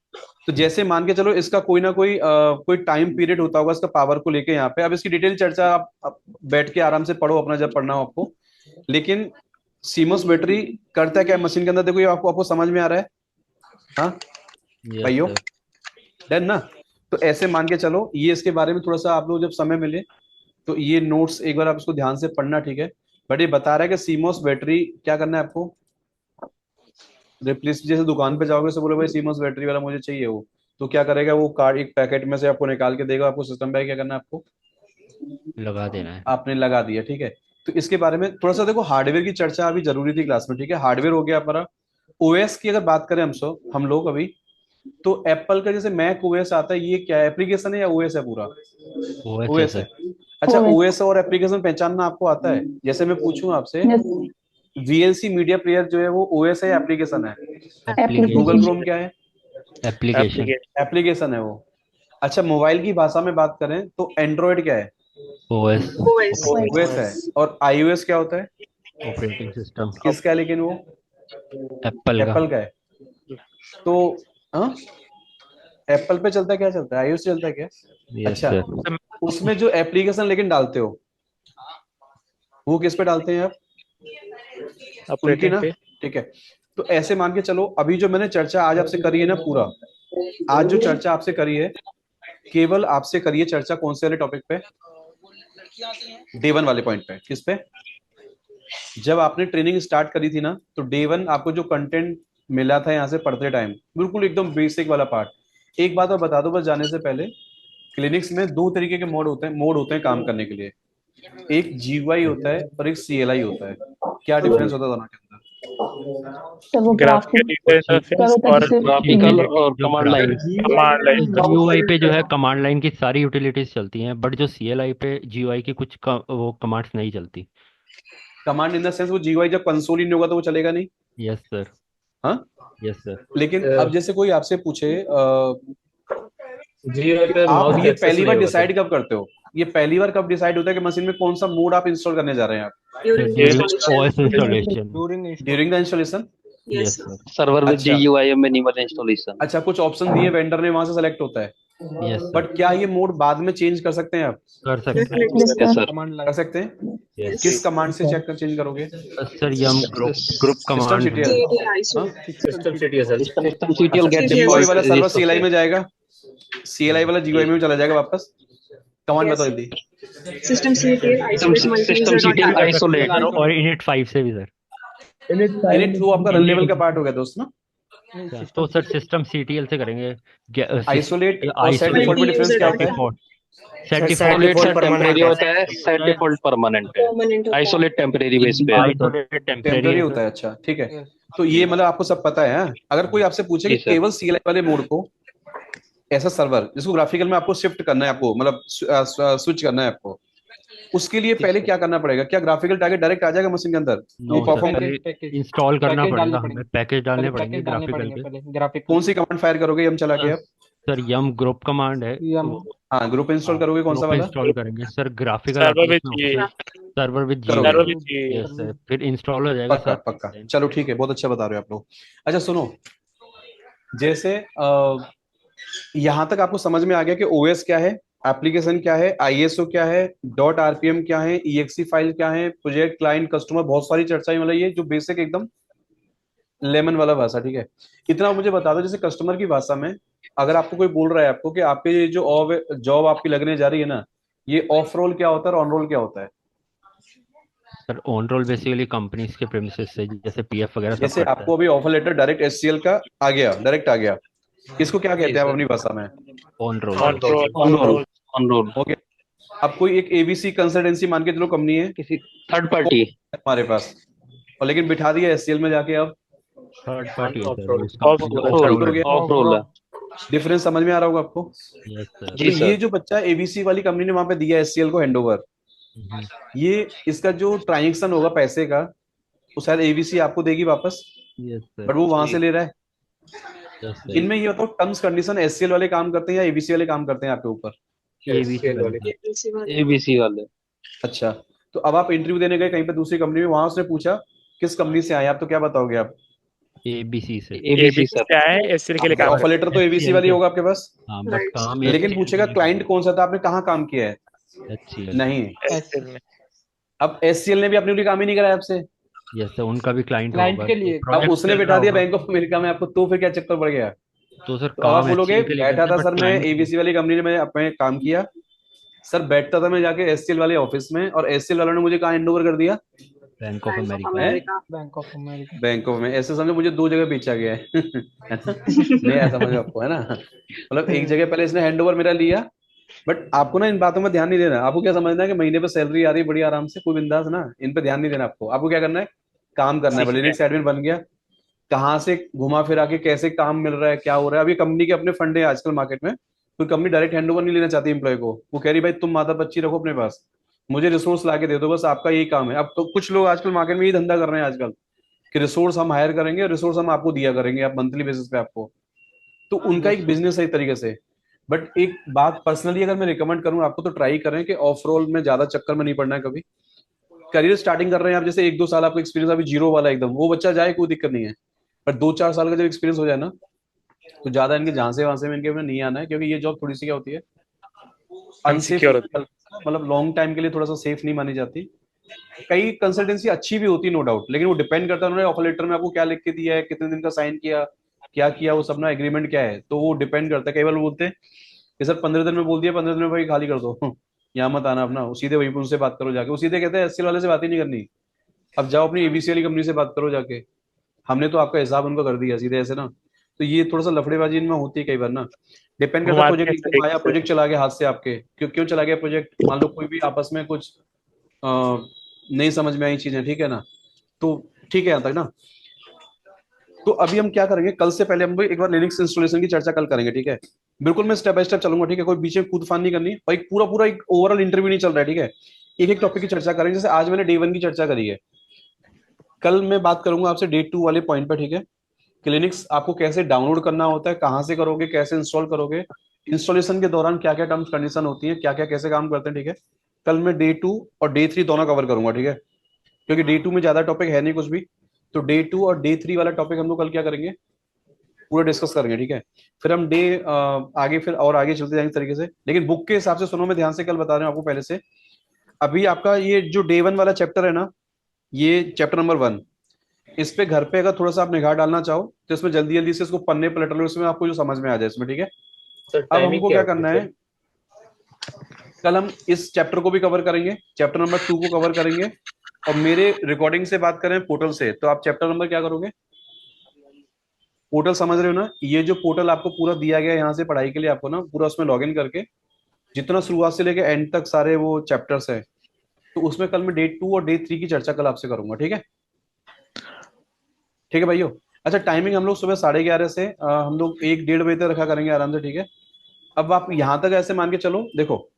Speaker 1: तो जैसे मान के चलो, इसका कोई ना कोई कोई टाइम पीरियड होता होगा इसका पावर को लेके यहाँ पे। अब इसकी डिटेल चर्चा आप बैठ के आराम से पढ़ो अपना, जब पढ़ना हो आपको। लेकिन सीमोस बैटरी करता है क्या मशीन के अंदर, देखो ये आपको समझ में आ रहा है? हाँ भाइयों, डन ना? तो ऐसे मान के चलो, ये इसके बारे में थोड़ा सा आप लोग जब समय मिले तो ये नोट्स एक बार आप इसको ध्यान से पढ़ना, ठीक है। बट ये बता रहा है कि सीमोस बैटरी क्या करना है आपको, रिप्लेस, जैसे दुकान पे जाओगे तो बोले भाई सीमोस बैटरी वाला मुझे चाहिए, वो तो क्या करेगा, वो कार्ड एक पैकेट में से आपको निकाल के देगा, आपको सिस्टम पे क्या करना है, आपको
Speaker 2: लगा देना है।
Speaker 1: आपने लगा दिया, ठीक है। तो इसके बारे में थोड़ा सा देखो, हार्डवेयर की चर्चा अभी जरूरी थी क्लास में, ठीक है। हार्डवेयर हो गया हमारा। ओएस की अगर बात करें हम लोग अभी, तो एप्पल का जैसे मैक ओएस आता है, ये क्या है, एप्लीकेशन है या ओएस है? पूरा ओएस है। अच्छा, ओएस और एप्लीकेशन पहचानना आपको आता है? जैसे मैं पूछूं आपसे, वीएलसी मीडिया प्लेयर जो है वो ओएस है या एप्लीकेशन है? गूगल क्रोम क्या है? एप्लीकेशन है वो। अच्छा, मोबाइल की भाषा में बात करें तो एंड्रॉइड क्या है? ओएस है। और आईओएस क्या होता है?
Speaker 2: Operating system.
Speaker 1: किसका है लेकिन वो? एप्पल का है। तो एप्पल पे चलता है, क्या चलता है, आईओएस चलता है क्या? अच्छा, उसमें जो एप्लीकेशन लेकिन डालते हो वो किस पे डालते हैं आप? उनकी ना, ठीक है। तो ऐसे मान के चलो, अभी जो मैंने चर्चा आज आपसे करी है ना, पूरा आज जो चर्चा आपसे करी है, केवल आपसे करी है चर्चा कौन से वाले टॉपिक पे? डे 1 वाले पॉइंट पे। किस पे? जब आपने ट्रेनिंग स्टार्ट करी थी ना, तो डे 1 आपको जो कंटेंट मिला था यहाँ से पढ़ते टाइम, बिल्कुल एकदम बेसिक वाला पार्ट। एक बात और बता दो बस जाने से पहले, क्लिनिक्स में 2 तरीके के मोड होते हैं काम करने के लिए। एक जीयूआई होता है और एक सीएलआई होता है। क्या डिफरेंस होता है दोनों के अंदर?
Speaker 8: ग्राफिकल और कमांड लाइन।
Speaker 2: जीयूआई पे जो है कमांड लाइन की सारी यूटिलिटीज चलती हैं, बट जो सीएलआई पे जीयूआई की कुछ वो कमांड्स नहीं चलती।
Speaker 1: कमांड इन द सेंस, वो जीयूआई जब कंसोल ही नहीं होगा तो वो चलेगा नहीं।
Speaker 2: Yes sir.
Speaker 1: हाँ,
Speaker 2: यस सर।
Speaker 1: लेकिन अब जैसे कोई आपसे पूछे
Speaker 9: GUI पे
Speaker 1: आप
Speaker 9: माउस
Speaker 1: ये
Speaker 9: एक्सेस
Speaker 1: पहली
Speaker 9: नहीं
Speaker 1: बार
Speaker 9: होगा
Speaker 1: डिसाइड कब करते हो? ये पहली बार कब डिसाइड होता है कि मशीन में कौन सा मोड आप इंस्टॉल करने जा रहे हैं आप?
Speaker 2: During OS installation.
Speaker 1: During the installation?
Speaker 2: Yes sir.
Speaker 8: Server with
Speaker 1: अच्छा
Speaker 8: GUI मिनिमल इंस्टॉलेशन।
Speaker 1: अच्छा, कुछ ऑप्शन दिए वेंडर ने, वहां से सेलेक्ट होता है।
Speaker 2: Yes sir.
Speaker 1: बट क्या ये मोड बाद में चेंज कर सकते हैं आप?
Speaker 2: कर सकते हैं।
Speaker 6: Yes,
Speaker 8: yes
Speaker 6: sir.
Speaker 8: सर।
Speaker 1: कर सकते हैं।
Speaker 2: यस
Speaker 1: किस कमांड से चेक कर चेंज करोगे?
Speaker 2: सर यम ग्रुप
Speaker 1: सिस्टम
Speaker 2: कमांड है।
Speaker 1: CTL?
Speaker 9: System CTL
Speaker 8: system CTL
Speaker 1: अच्छा,
Speaker 8: गेट
Speaker 1: GUI वाला सर्वर
Speaker 8: रिसोर्स
Speaker 1: CLI
Speaker 8: है।
Speaker 1: में जाएगा, CLI वाला GUI में भी चला जाएगा वापस। कमांड बताओ जल्दी।
Speaker 11: System CTL isolate
Speaker 8: system
Speaker 11: multi-user
Speaker 8: CTL
Speaker 11: dot
Speaker 8: isolate.
Speaker 2: और इनिट 5 से भी सर।
Speaker 1: इनिट वो आपका रन लेवल का पार्ट हो गया दोस्त ना।
Speaker 2: तो सर सिस्टम CTL से करेंगे।
Speaker 1: आइसोलेट और सेट डिफॉल्ट में डिफरेंस क्या होता है?
Speaker 2: Set
Speaker 10: Set
Speaker 2: default
Speaker 8: isolate
Speaker 10: default
Speaker 8: sir
Speaker 10: permanent
Speaker 8: temporary
Speaker 10: है।
Speaker 8: होता है, सेट डिफॉल्ट परमानेंट है।
Speaker 11: permanent होता है।
Speaker 8: आइसोलेट टेम्परेरी बेस पे है।
Speaker 2: आइसोलेटेड टेम्परेरी
Speaker 1: टेम्पररी
Speaker 2: है
Speaker 1: होता
Speaker 2: सर।
Speaker 1: है। अच्छा ठीक है, तो ये मतलब आपको सब पता है। हाँ? अगर कोई आपसे पूछे कि
Speaker 8: जी सर।
Speaker 1: केवल CLI वाले मोड को, ऐसा सर्वर जिसको ग्राफिकल में आपको शिफ्ट करना है, आपको मतलब स्विच करना है आपको, उसके लिए पहले क्या करना पड़ेगा? क्या ग्राफिकल टारगेट डायरेक्ट आ जाएगा मशीन के अंदर? वो
Speaker 2: नो सर,
Speaker 1: परफॉर्म
Speaker 2: पहले इंस्टॉल करना पड़ेगा हमें, पैकेज डालने पड़ेंगे ग्राफिकल के।
Speaker 1: कौन सी कमांड फायर करोगे यम चला के आप?
Speaker 2: सर यम ग्रुप कमांड है।
Speaker 1: हाँ, ग्रुप इंस्टॉल करोगे कौन सा
Speaker 2: ग्रुप
Speaker 1: वाला?
Speaker 2: इंस्टॉल करेंगे sir. Graphical
Speaker 3: server with
Speaker 2: server with
Speaker 1: करोगे?
Speaker 3: सर्वर विद
Speaker 2: यस सर, फिर इंस्टॉल हो जाएगा
Speaker 1: पक्का
Speaker 2: सर।
Speaker 1: पक्का, चलो ठीक है, बहुत अच्छा बता रहे हो आप लोग। अच्छा सुनो, जैसे यहाँ तक आपको समझ में आ गया कि OS क्या है, एप्लीकेशन क्या है, ISO क्या है, .rpm क्या है, exe फाइल क्या है, प्रोजेक्ट, क्लाइंट, कस्टमर, बहुत सारी चर्चाएं, मतलब ये जो बेसिक एकदम लेमन वाला भाषा। ठीक है, इतना मुझे बता दो, जैसे कस्टमर की भाषा में अगर आपको कोई बोल रहा है आपको कि आपके ये जो जॉब आपकी लगने जा रही है ना, ये ऑफ रोल क्या होता है और ऑन रोल क्या होता है?
Speaker 2: Sir on roll basically companies के प्रेमिसेस से, जैसे PF वगैरह सब
Speaker 1: जैसे
Speaker 2: कटता है।
Speaker 1: आपको अभी ऑफर लेटर डायरेक्ट SCL का आ गया, डायरेक्ट आ गया, इसको क्या कहते हैं आप अपनी भाषा में?
Speaker 2: On roll.
Speaker 8: ऑन रोल
Speaker 1: हो गया। अब कोई एक ABC कंसल्टेंसी मान के चलो कंपनी है
Speaker 8: किसी थर्ड पार्टी
Speaker 1: हमारे पास, और लेकिन बिठा दिया SCL में जाके, अब
Speaker 2: थर्ड पार्टी है सर, उस
Speaker 3: Off
Speaker 2: कंपनी
Speaker 3: roll,
Speaker 2: का
Speaker 1: ऑफ रोल हो गया।
Speaker 8: ऑफ रोल है।
Speaker 1: डिफरेंस समझ में आ रहा होगा आपको?
Speaker 2: Yes sir.
Speaker 8: जी
Speaker 1: तो
Speaker 8: सर।
Speaker 1: ये जो बच्चा ABC वाली कंपनी ने वहां पे दिया SCL को हैंडओवर, ये इसका जो ट्रांजेक्शन होगा पैसे का, वो शायद ABC आपको देगी वापस,
Speaker 2: यस सर।
Speaker 1: बट वो वहां से ले रहा है।
Speaker 2: Yes sir.
Speaker 1: इनमें ये बताओ, टर्म्स कंडीशन SCL वाले काम करते हैं या ABC वाले काम करते हैं आपके ऊपर?
Speaker 2: ABC वाले।
Speaker 8: ABC वाले।
Speaker 1: अच्छा, तो अब आप इंटरव्यू देने गए कहीं पे दूसरी कंपनी में, वहां उसने पूछा किस कंपनी से आए आप, तो क्या बताओगे आप?
Speaker 2: ABC से।
Speaker 8: ABC sir.
Speaker 3: क्या है SCL के लिए काम
Speaker 1: ऑफर लेटर तो ABC वाली होगा आपके पास,
Speaker 2: हाँ बट काम
Speaker 1: लेकिन पूछेगा क्लाइंट कौन सा था, आपने कहाँ काम किया है?
Speaker 2: HCL।
Speaker 1: नहीं,
Speaker 3: SCL में।
Speaker 1: अब SCL ने भी अपने लिए काम ही नहीं कराया आपसे,
Speaker 2: यस सर, उनका भी क्लाइंट
Speaker 6: के लिए।
Speaker 1: अब उसने बिठा दिया बैंक ऑफ अमेरिका में आपको, तो फिर क्या चक्कर पड़ गया?
Speaker 2: तो सर
Speaker 1: तो अब आप
Speaker 2: काम
Speaker 1: बोलोगे
Speaker 2: HCL के लिए
Speaker 1: बैठा
Speaker 2: करते
Speaker 1: था
Speaker 2: हैं,
Speaker 1: सर
Speaker 2: but
Speaker 1: मैं
Speaker 2: client-
Speaker 1: ABC वाली कंपनी में अपने काम किया सर, बैठता था मैं जाके SCL वाले ऑफिस में, और SCL वालों ने मुझे कहाँ हैंड ओवर कर दिया?
Speaker 2: Bank of America.
Speaker 6: Bank of America.
Speaker 1: Bank of में। ऐसे समझो मुझे दो जगह बेचा गया है है ना? नहीं ऐसा समझो आपको, है ना? मतलब एक जगह पहले इसने हैंड ओवर मेरा लिया, बट आपको ना इन बातों में ध्यान नहीं देना। आपको क्या समझना है कि महीने पे सैलरी आ रही है बड़ी आराम से, कोई बिंदास ना, इन पे ध्यान नहीं देना आपको। आपको क्या करना है, काम करना है। लिनक्स एडमिन बन गया, कहाँ से घुमा फिरा के कैसे काम मिल रहा है, क्या हो रहा है। अभी कंपनी के अपने फंड है आजकल मार्केट में, कोई कंपनी डायरेक्ट हैंड ओवर नहीं लेना चाहती एम्प्लॉय को। वो कह रही भाई तुम माता बच्ची रखो अपने पास, मुझे रिसोर्स ला के दे दो, बस आपका यही काम है। अब तो कुछ लोग आजकल मार्केट में ये धंधा कर रहे हैं आजकल कि रिसोर्स हम हायर करेंगे, रिसोर्स हम आपको दिया करेंगे, आप मंथली बेसिस पे आपको। तो उनका एक बिजनेस है एक तरीके से। बट एक बात पर्सनली अगर मैं रिकमेंड करूं आपको, तो ट्राई करें कि ऑफ रोल में ज्यादा चक्कर में नहीं पड़ना है कभी। करियर स्टार्टिंग कर रहे हैं आप, जैसे 1-2 साल आपको एक्सपीरियंस अभी जीरो वाला एकदम, वो बच्चा जाए कोई दिक्कत नहीं है। पर 2-4 साल का जब एक्सपीरियंस हो जाए ना, तो ज्यादा इनके झांसे वांसे में इनके में नहीं आना है, क्योंकि ये जॉब थोड़ी सी क्या होती है, अनसेफ, मतलब लॉन्ग टाइम के लिए थोड़ा सा सेफ नहीं मानी जाती। कई कंसल्टेंसी अच्छी भी होती है नो डाउट, लेकिन वो डिपेंड करता है उन्होंने ऑफर लेटर में आपको क्या लिख के दिया है, कितने दिन का साइन किया, क्या किया, वो सब ना एग्रीमेंट क्या है, तो वो डिपेंड करता है। कई बार बोलते हैं कि सर 15 दिन में बोल दिया, 15 दिन में भाई खाली कर दो यहाँ मत आना अपना, सीधे वहीं पर उनसे बात करो जाके। वो सीधे कहते हैं SCL वाले से बात ही नहीं करनी, अब जाओ अपनी ABC वाली कंपनी से बात करो जाके, हमने तो आपका हिसाब उनको कर दिया सीधे, ऐसे ना। तो ये थोड़ा सा लफड़ेबाजी इनमें होती है कई बार ना, डिपेंड करता है। प्रोजेक्ट एकदम आया, प्रोजेक्ट चला गया हाथ से आपके, क्यों चला गया प्रोजेक्ट, मान लो कोई भी आपस में कुछ नहीं समझ में आई चीजें, ठीक है ना, तो ठीक है यहाँ तक ना। तो अभी हम क्या करेंगे, कल से पहले हम एक बार लिनक्स इंस्टॉलेशन की चर्चा कल करेंगे, ठीक है? बिल्कुल मैं स्टेप बाय स्टेप चलूंगा, ठीक है? कोई बीच में कूद फान नहीं करनी, और एक पूरा एक ओवरऑल इंटरव्यू नहीं चल रहा है, ठीक है? एक एक टॉपिक की चर्चा करेंगे। जैसे आज मैंने डे 1 की चर्चा करी है, कल मैं बात करूंगा आपसे डे 2 वाले पॉइंट पर, ठीक है? कि लिनक्स आपको कैसे डाउनलोड करना होता है, कहाँ से करोगे, कैसे इंस्टॉल करोगे, इंस्टॉलेशन के दौरान क्या क्या टर्म्स कंडीशन होती है, क्या क्या कैसे काम करते हैं, ठीक है। कल मैं डे 2 और डे 3 दोनों कवर करूंगा, ठीक है, क्योंकि डे 2 में ज्यादा टॉपिक है नहीं कुछ भी, तो डे 2 और डे 3 वाला टॉपिक हम लोग कल क्या करेंगे, पूरा डिस्कस करेंगे, ठीक है। फिर हम आगे फिर और आगे चलते जाएंगे तरीके से। लेकिन बुक के हिसाब से सुनो, मैं ध्यान से कल बता रहा हूँ आपको पहले से। अभी आपका ये जो डे 1 वाला चैप्टर है ना, ये चैप्टर नंबर 1, इस पे घर पे अगर थोड़ा सा आप निगाह डालना चाहो तो इसमें जल्दी जल्दी से इसको पन्ने पलट लो, इसमें आपको जो समझ में आ जाए इसमें, ठीक है। अब हमको क्या करना है, कल हम इस चैप्टर को भी कवर करेंगे, चैप्टर नंबर 2 को कवर करेंगे। और मेरे रिकॉर्डिंग से बात करें पोर्टल से, तो आप चैप्टर नंबर क्या करोगे, पोर्टल समझ रहे हो ना, ये जो पोर्टल आपको पूरा दिया गया है यहाँ से पढ़ाई के लिए, आपको ना पूरा उसमें लॉगिन करके जितना शुरुआत से लेके एंड तक सारे वो चैप्टर्स हैं, तो उसमें कल मैं डे 2 और डे 3 की चर्चा कल आपसे करूंगा, ठीक है। ठीक है भाइयों। अच्छा, टाइमिंग हम लोग सुबह 11:30 से हम लोग 1-1:30 बजे तक रखा करेंगे आराम से, ठीक है। अब आप यहाँ तक ऐसे मान के चलो, देखो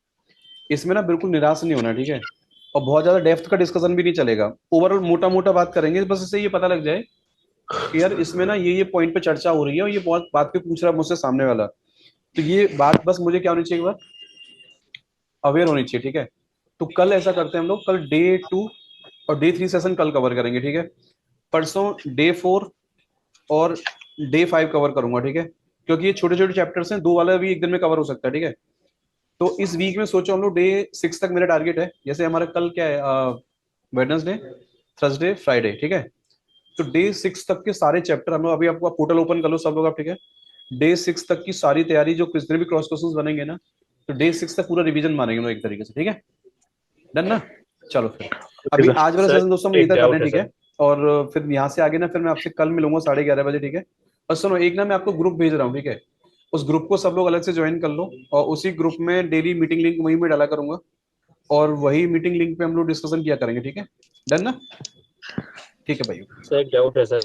Speaker 1: इसमें ना बिल्कुल निराश नहीं होना, ठीक है, और बहुत ज्यादा डेप्थ का डिस्कशन भी नहीं चलेगा, ओवरऑल मोटा मोटा बात करेंगे, बस इससे ये पता लग जाए कि यार इसमें ना ये पॉइंट पे चर्चा हो रही है और ये बहुत बात पे पूछ रहा है मुझसे सामने वाला, तो ये बात बस मुझे क्या होनी चाहिए, एक बार अवेयर होनी चाहिए, ठीक है। तो कल ऐसा करते हैं हम लोग, कल डे 2 और डे 3 सेशन कल कवर करेंगे, ठीक है। परसों डे 4 और डे 5 कवर करूंगा, ठीक है, क्योंकि ये छोटे छोटे चैप्टर्स हैं, 2 वाला भी एक दिन में कवर हो सकता है, ठीक है। तो इस वीक में सोचो हम लोग डे 6 तक मेरा टारगेट है, जैसे हमारा कल क्या है, वेडनेसडे, थर्सडे, फ्राइडे, ठीक है। तो डे 6 तक के सारे चैप्टर हम लोग, अभी आपको पोर्टल ओपन कर लो सब लोग आप, ठीक है। डे 6 तक की सारी तैयारी, जो कितने भी क्रॉस क्वेश्चंस बनेंगे ना, तो डे 6 तक पूरा रिवीजन मारेंगे लोग एक तरीके से, ठीक है, डन ना। चलो फिर अभी आज वाला सेशन दोस्तों हम इधर कर रहे हैं, ठीक है। और फिर यहाँ से आगे ना फिर मैं आपसे कल मिलूंगा 11:30 बजे, ठीक है। और सुनो, एक ना मैं आपको ग्रुप भेज रहा हूँ, ठीक है, उस ग्रुप को सब लोग अलग से ज्वाइन कर लो, और उसी ग्रुप में डेली मीटिंग लिंक वहीं में डाला करूंगा, और वही मीटिंग लिंक पे हम लोग डिस्कशन किया करेंगे, ठीक है, डन ना। ठीक है भाई।
Speaker 8: सर एक डाउट है सर,